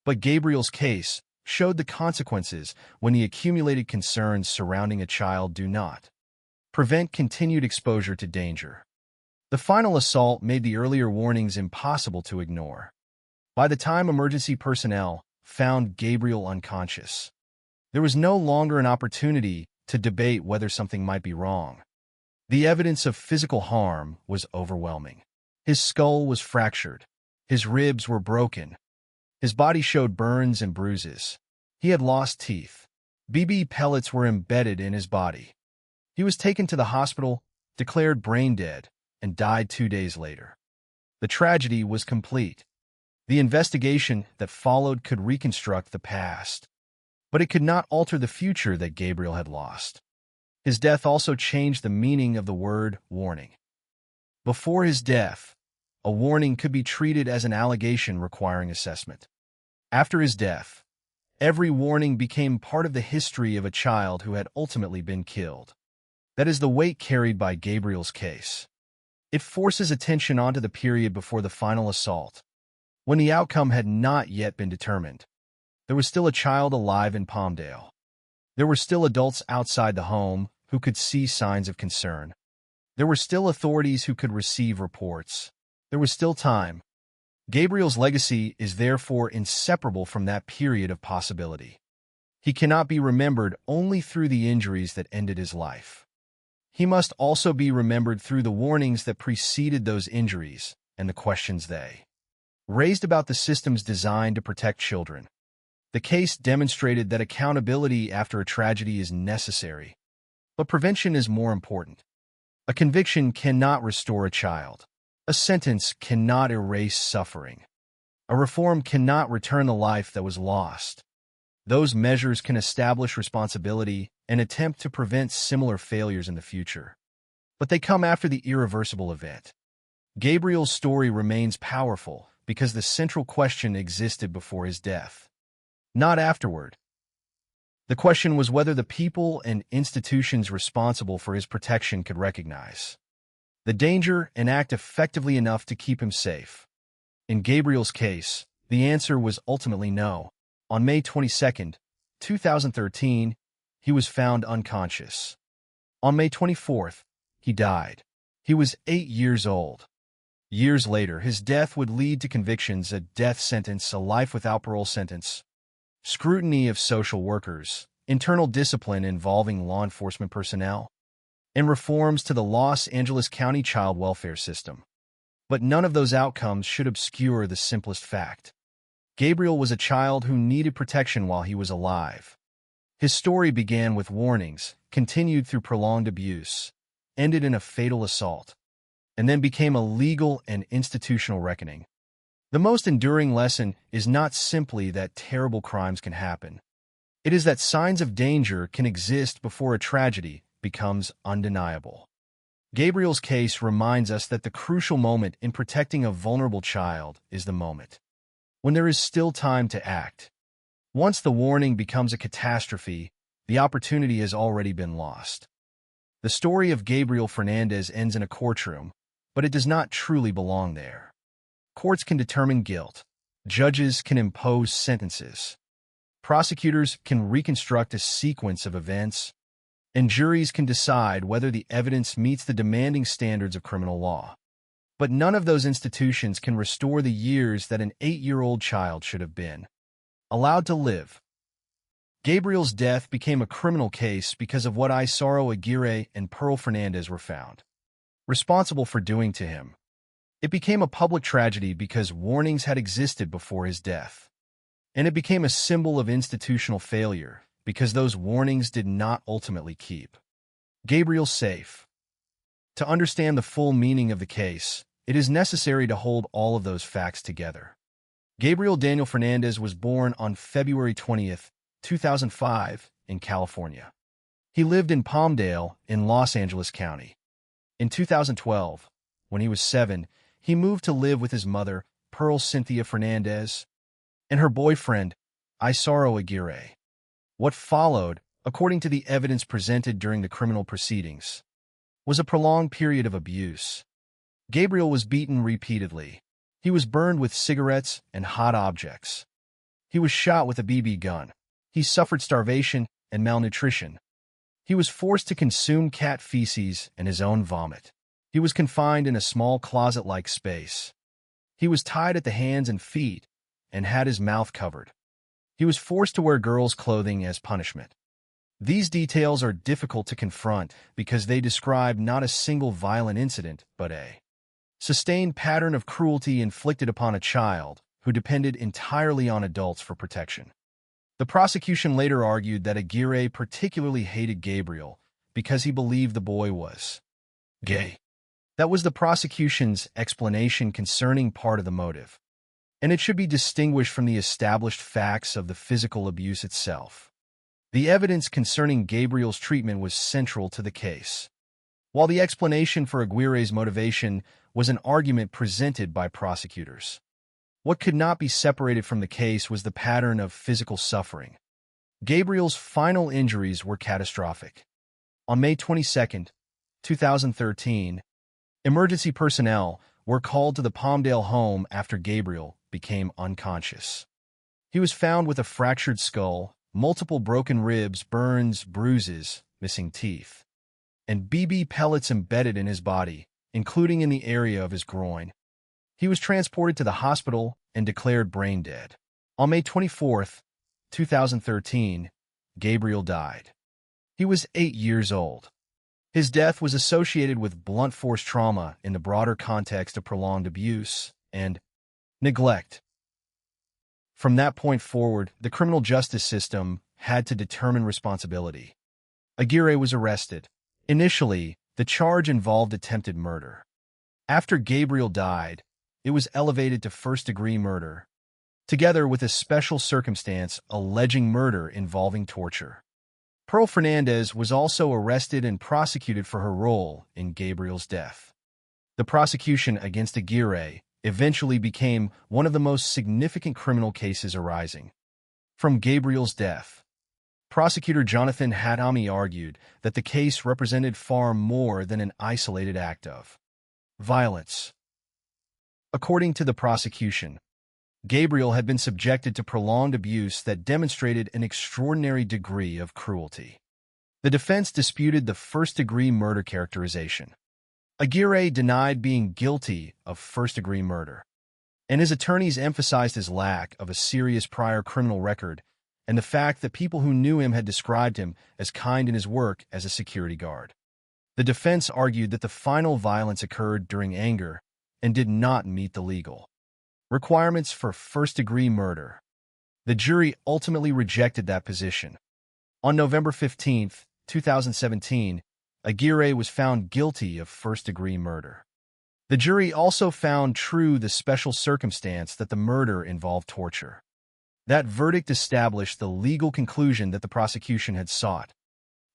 But Gabriel's case showed the consequences when the accumulated concerns surrounding a child do not prevent continued exposure to danger. The final assault made the earlier warnings impossible to ignore. By the time emergency personnel found Gabriel unconscious, there was no longer an opportunity to debate whether something might be wrong. The evidence of physical harm was overwhelming. His skull was fractured. His ribs were broken. His body showed burns and bruises. He had lost teeth. BB pellets were embedded in his body. He was taken to the hospital, declared brain dead, and died 2 days later. The tragedy was complete. The investigation that followed could reconstruct the past, but it could not alter the future that Gabriel had lost. His death also changed the meaning of the word warning. Before his death, a warning could be treated as an allegation requiring assessment. After his death, every warning became part of the history of a child who had ultimately been killed. That is the weight carried by Gabriel's case. It forces attention onto the period before the final assault, when the outcome had not yet been determined. There was still a child alive in Palmdale. There were still adults outside the home who could see signs of concern. There were still authorities who could receive reports. There was still time. Gabriel's legacy is therefore inseparable from that period of possibility. He cannot be remembered only through the injuries that ended his life. He must also be remembered through the warnings that preceded those injuries and the questions they raised about the systems designed to protect children. The case demonstrated that accountability after a tragedy is necessary, but prevention is more important. A conviction cannot restore a child. A sentence cannot erase suffering. A reform cannot return the life that was lost. Those measures can establish responsibility and attempt to prevent similar failures in the future, but they come after the irreversible event. Gabriel's story remains powerful because the central question existed before his death, not afterward. The question was whether the people and institutions responsible for his protection could recognize the danger and act effectively enough to keep him safe. In Gabriel's case, the answer was ultimately no. On May 22, 2013, he was found unconscious. On May 24th, he died. He was 8 years old. Years later, his death would lead to convictions, a death sentence, a life without parole sentence, scrutiny of social workers, internal discipline involving law enforcement personnel, and reforms to the Los Angeles County child welfare system. But none of those outcomes should obscure the simplest fact. Gabriel was a child who needed protection while he was alive. His story began with warnings, continued through prolonged abuse, ended in a fatal assault, and then became a legal and institutional reckoning. The most enduring lesson is not simply that terrible crimes can happen. It is that signs of danger can exist before a tragedy becomes undeniable. Gabriel's case reminds us that the crucial moment in protecting a vulnerable child is the moment when there is still time to act. Once the warning becomes a catastrophe, the opportunity has already been lost. The story of Gabriel Fernandez ends in a courtroom, but it does not truly belong there. Courts can determine guilt. Judges can impose sentences. Prosecutors can reconstruct a sequence of events, and juries can decide whether the evidence meets the demanding standards of criminal law. But none of those institutions can restore the years that an 8-year-old child should have been allowed to live. Gabriel's death became a criminal case because of what Isaro Aguirre and Pearl Fernandez were found responsible for doing to him. It became a public tragedy because warnings had existed before his death. And it became a symbol of institutional failure because those warnings did not ultimately keep Gabriel safe. To understand the full meaning of the case, it is necessary to hold all of those facts together. Gabriel Daniel Fernandez was born on February 20th, 2005, in California. He lived in Palmdale in Los Angeles County. In 2012, when he was 7, he moved to live with his mother, Pearl Cynthia Fernandez, and her boyfriend, Isaro Aguirre. What followed, according to the evidence presented during the criminal proceedings, was a prolonged period of abuse. Gabriel was beaten repeatedly. He was burned with cigarettes and hot objects. He was shot with a BB gun. He suffered starvation and malnutrition. He was forced to consume cat feces and his own vomit. He was confined in a small closet-like space. He was tied at the hands and feet and had his mouth covered. He was forced to wear girls' clothing as punishment. These details are difficult to confront because they describe not a single violent incident, but a sustained pattern of cruelty inflicted upon a child who depended entirely on adults for protection. The prosecution later argued that Aguirre particularly hated Gabriel because he believed the boy was gay. That was the prosecution's explanation concerning part of the motive, and it should be distinguished from the established facts of the physical abuse itself. The evidence concerning Gabriel's treatment was central to the case. While the explanation for Aguirre's motivation was an argument presented by prosecutors, what could not be separated from the case was the pattern of physical suffering. Gabriel's final injuries were catastrophic. On May 22, 2013, emergency personnel were called to the Palmdale home after Gabriel became unconscious. He was found with a fractured skull, multiple broken ribs, burns, bruises, missing teeth, and BB pellets embedded in his body, including in the area of his groin. He was transported to the hospital and declared brain dead. On May 24, 2013, Gabriel died. He was 8 years old. His death was associated with blunt force trauma in the broader context of prolonged abuse and neglect. From that point forward, the criminal justice system had to determine responsibility. Aguirre was arrested. Initially, the charge involved attempted murder. After Gabriel died, it was elevated to first-degree murder, together with a special circumstance alleging murder involving torture. Pearl Fernandez was also arrested and prosecuted for her role in Gabriel's death. The prosecution against Aguirre eventually became one of the most significant criminal cases arising from Gabriel's death. Prosecutor Jonathan Hadami argued that the case represented far more than an isolated act of violence. According to the prosecution, Gabriel had been subjected to prolonged abuse that demonstrated an extraordinary degree of cruelty. The defense disputed the first-degree murder characterization. Aguirre denied being guilty of first-degree murder, and his attorneys emphasized his lack of a serious prior criminal record and the fact that people who knew him had described him as kind in his work as a security guard. The defense argued that the final violence occurred during anger and did not meet the legal requirements for first-degree murder. The jury ultimately rejected that position. On November 15, 2017, Aguirre was found guilty of first-degree murder. The jury also found true the special circumstance that the murder involved torture. That verdict established the legal conclusion that the prosecution had sought.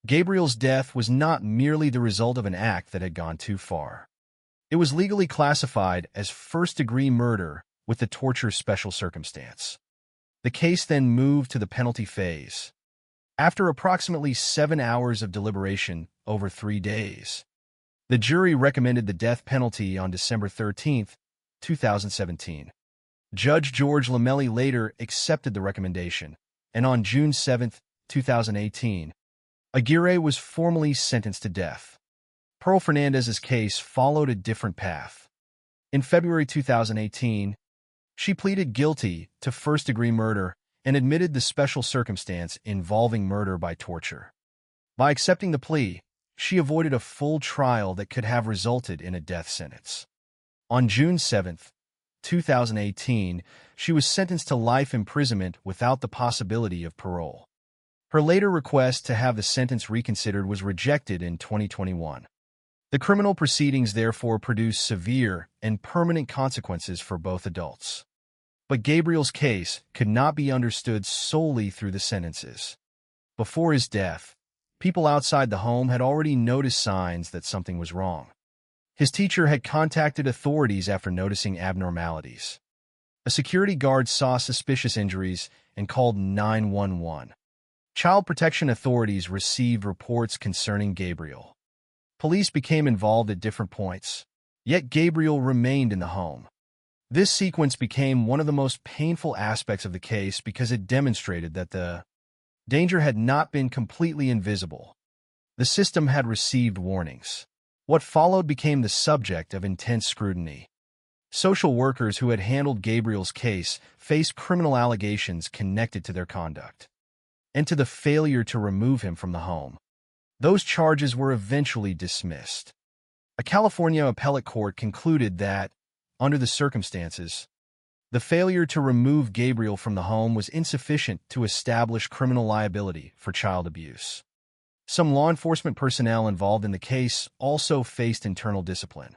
Gabriel's death was not merely the result of an act that had gone too far. It was legally classified as first-degree murder with the torture special circumstance. The case then moved to the penalty phase. After approximately 7 hours of deliberation over 3 days, the jury recommended the death penalty on December 13, 2017. Judge George Lamelli later accepted the recommendation, and on June 7, 2018, Aguirre was formally sentenced to death. Pearl Fernandez's case followed a different path. In February 2018, she pleaded guilty to first-degree murder and admitted the special circumstance involving murder by torture. By accepting the plea, she avoided a full trial that could have resulted in a death sentence. On June 7, 2018, she was sentenced to life imprisonment without the possibility of parole. Her later request to have the sentence reconsidered was rejected in 2021. The criminal proceedings therefore produced severe and permanent consequences for both adults. But Gabriel's case could not be understood solely through the sentences. Before his death, people outside the home had already noticed signs that something was wrong. His teacher had contacted authorities after noticing abnormalities. A security guard saw suspicious injuries and called 911. Child protection authorities received reports concerning Gabriel. Police became involved at different points, yet Gabriel remained in the home. This sequence became one of the most painful aspects of the case because it demonstrated that the danger had not been completely invisible. The system had received warnings. What followed became the subject of intense scrutiny. Social workers who had handled Gabriel's case faced criminal allegations connected to their conduct and to the failure to remove him from the home. Those charges were eventually dismissed. A California appellate court concluded that, under the circumstances, the failure to remove Gabriel from the home was insufficient to establish criminal liability for child abuse. Some law enforcement personnel involved in the case also faced internal discipline.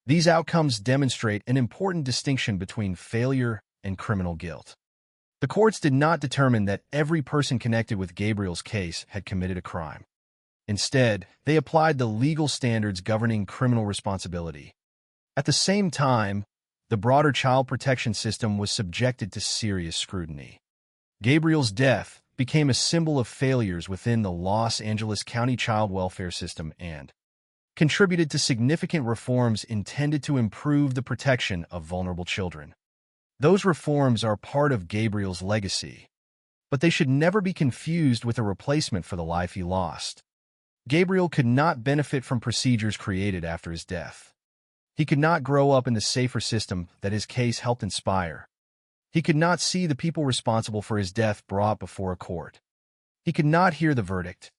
These outcomes demonstrate an important distinction between failure and criminal guilt. The courts did not determine that every person connected with Gabriel's case had committed a crime. Instead, they applied the legal standards governing criminal responsibility. At the same time, the broader child protection system was subjected to serious scrutiny. Gabriel's death became a symbol of failures within the Los Angeles County child welfare system and contributed to significant reforms intended to improve the protection of vulnerable children. Those reforms are part of Gabriel's legacy, but they should never be confused with a replacement for the life he lost. Gabriel could not benefit from procedures created after his death. He could not grow up in the safer system that his case helped inspire. He could not see the people responsible for his death brought before a court. He could not hear the verdict.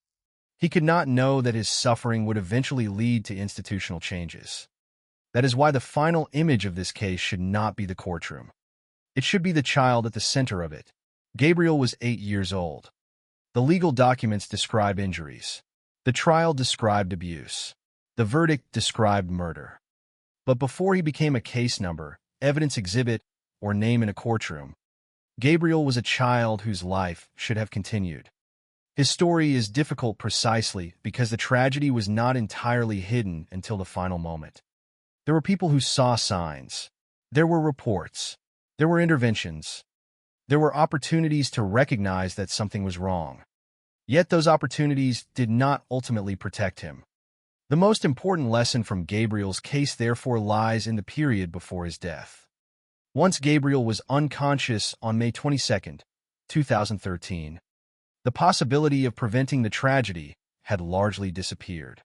He could not know that his suffering would eventually lead to institutional changes. That is why the final image of this case should not be the courtroom. It should be the child at the center of it. Gabriel was 8 years old. The legal documents describe injuries. The trial described abuse. The verdict described murder. But before he became a case number, evidence exhibit, or name in a courtroom, Gabriel was a child whose life should have continued. His story is difficult precisely because the tragedy was not entirely hidden until the final moment. There were people who saw signs. There were reports. There were interventions. There were opportunities to recognize that something was wrong. Yet those opportunities did not ultimately protect him. The most important lesson from Gabriel's case therefore lies in the period before his death. Once Gabriel was unconscious on May 22, 2013, the possibility of preventing the tragedy had largely disappeared.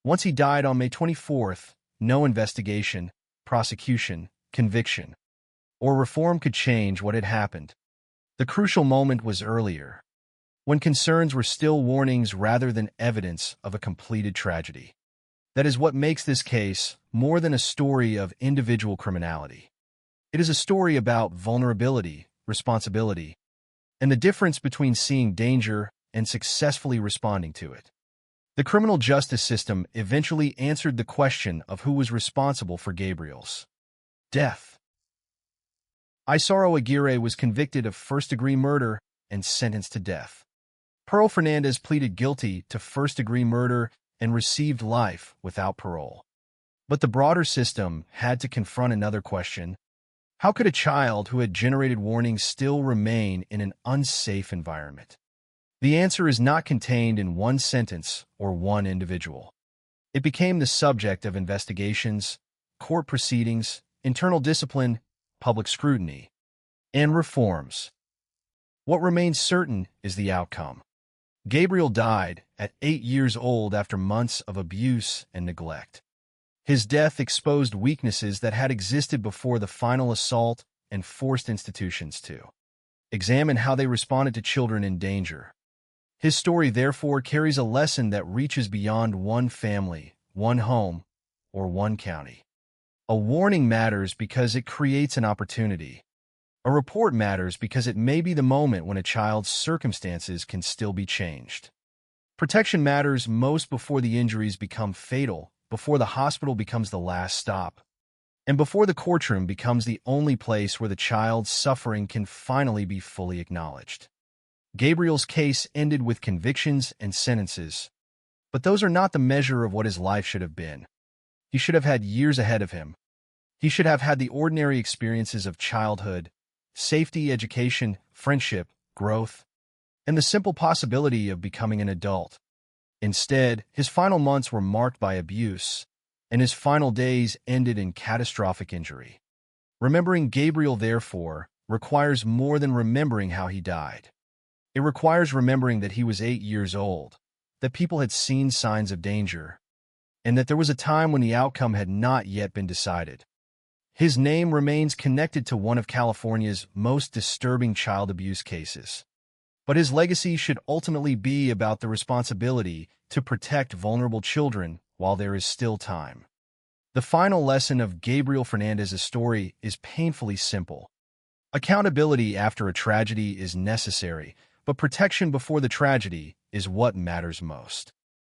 Once he died on May 24th, no investigation, prosecution, conviction, or reform could change what had happened. The crucial moment was earlier, when concerns were still warnings rather than evidence of a completed tragedy. That is what makes this case more than a story of individual criminality. It is a story about vulnerability, responsibility, and the difference between seeing danger and successfully responding to it. The criminal justice system eventually answered the question of who was responsible for Gabriel's death. Isaro Aguirre was convicted of first-degree murder and sentenced to death. Pearl Fernandez pleaded guilty to first-degree murder and received life without parole. But the broader system had to confront another question. How could a child who had generated warnings still remain in an unsafe environment? The answer is not contained in one sentence or one individual. It became the subject of investigations, court proceedings, internal discipline, public scrutiny, and reforms. What remains certain is the outcome. Gabriel died at 8 years old after months of abuse and neglect. His death exposed weaknesses that had existed before the final assault and forced institutions to examine how they responded to children in danger. His story therefore carries a lesson that reaches beyond one family, one home, or one county. A warning matters because it creates an opportunity. A report matters because it may be the moment when a child's circumstances can still be changed. Protection matters most before the injuries become fatal, before the hospital becomes the last stop, and before the courtroom becomes the only place where the child's suffering can finally be fully acknowledged. Gabriel's case ended with convictions and sentences, but those are not the measure of what his life should have been. He should have had years ahead of him. He should have had the ordinary experiences of childhood, safety, education, friendship, growth, and the simple possibility of becoming an adult. Instead, his final months were marked by abuse, and his final days ended in catastrophic injury. Remembering Gabriel, therefore, requires more than remembering how he died. It requires remembering that he was 8 years old, that people had seen signs of danger, and that there was a time when the outcome had not yet been decided. His name remains connected to one of California's most disturbing child abuse cases. But his legacy should ultimately be about the responsibility to protect vulnerable children while there is still time. The final lesson of Gabriel Fernandez's story is painfully simple. Accountability after a tragedy is necessary, but protection before the tragedy is what matters most.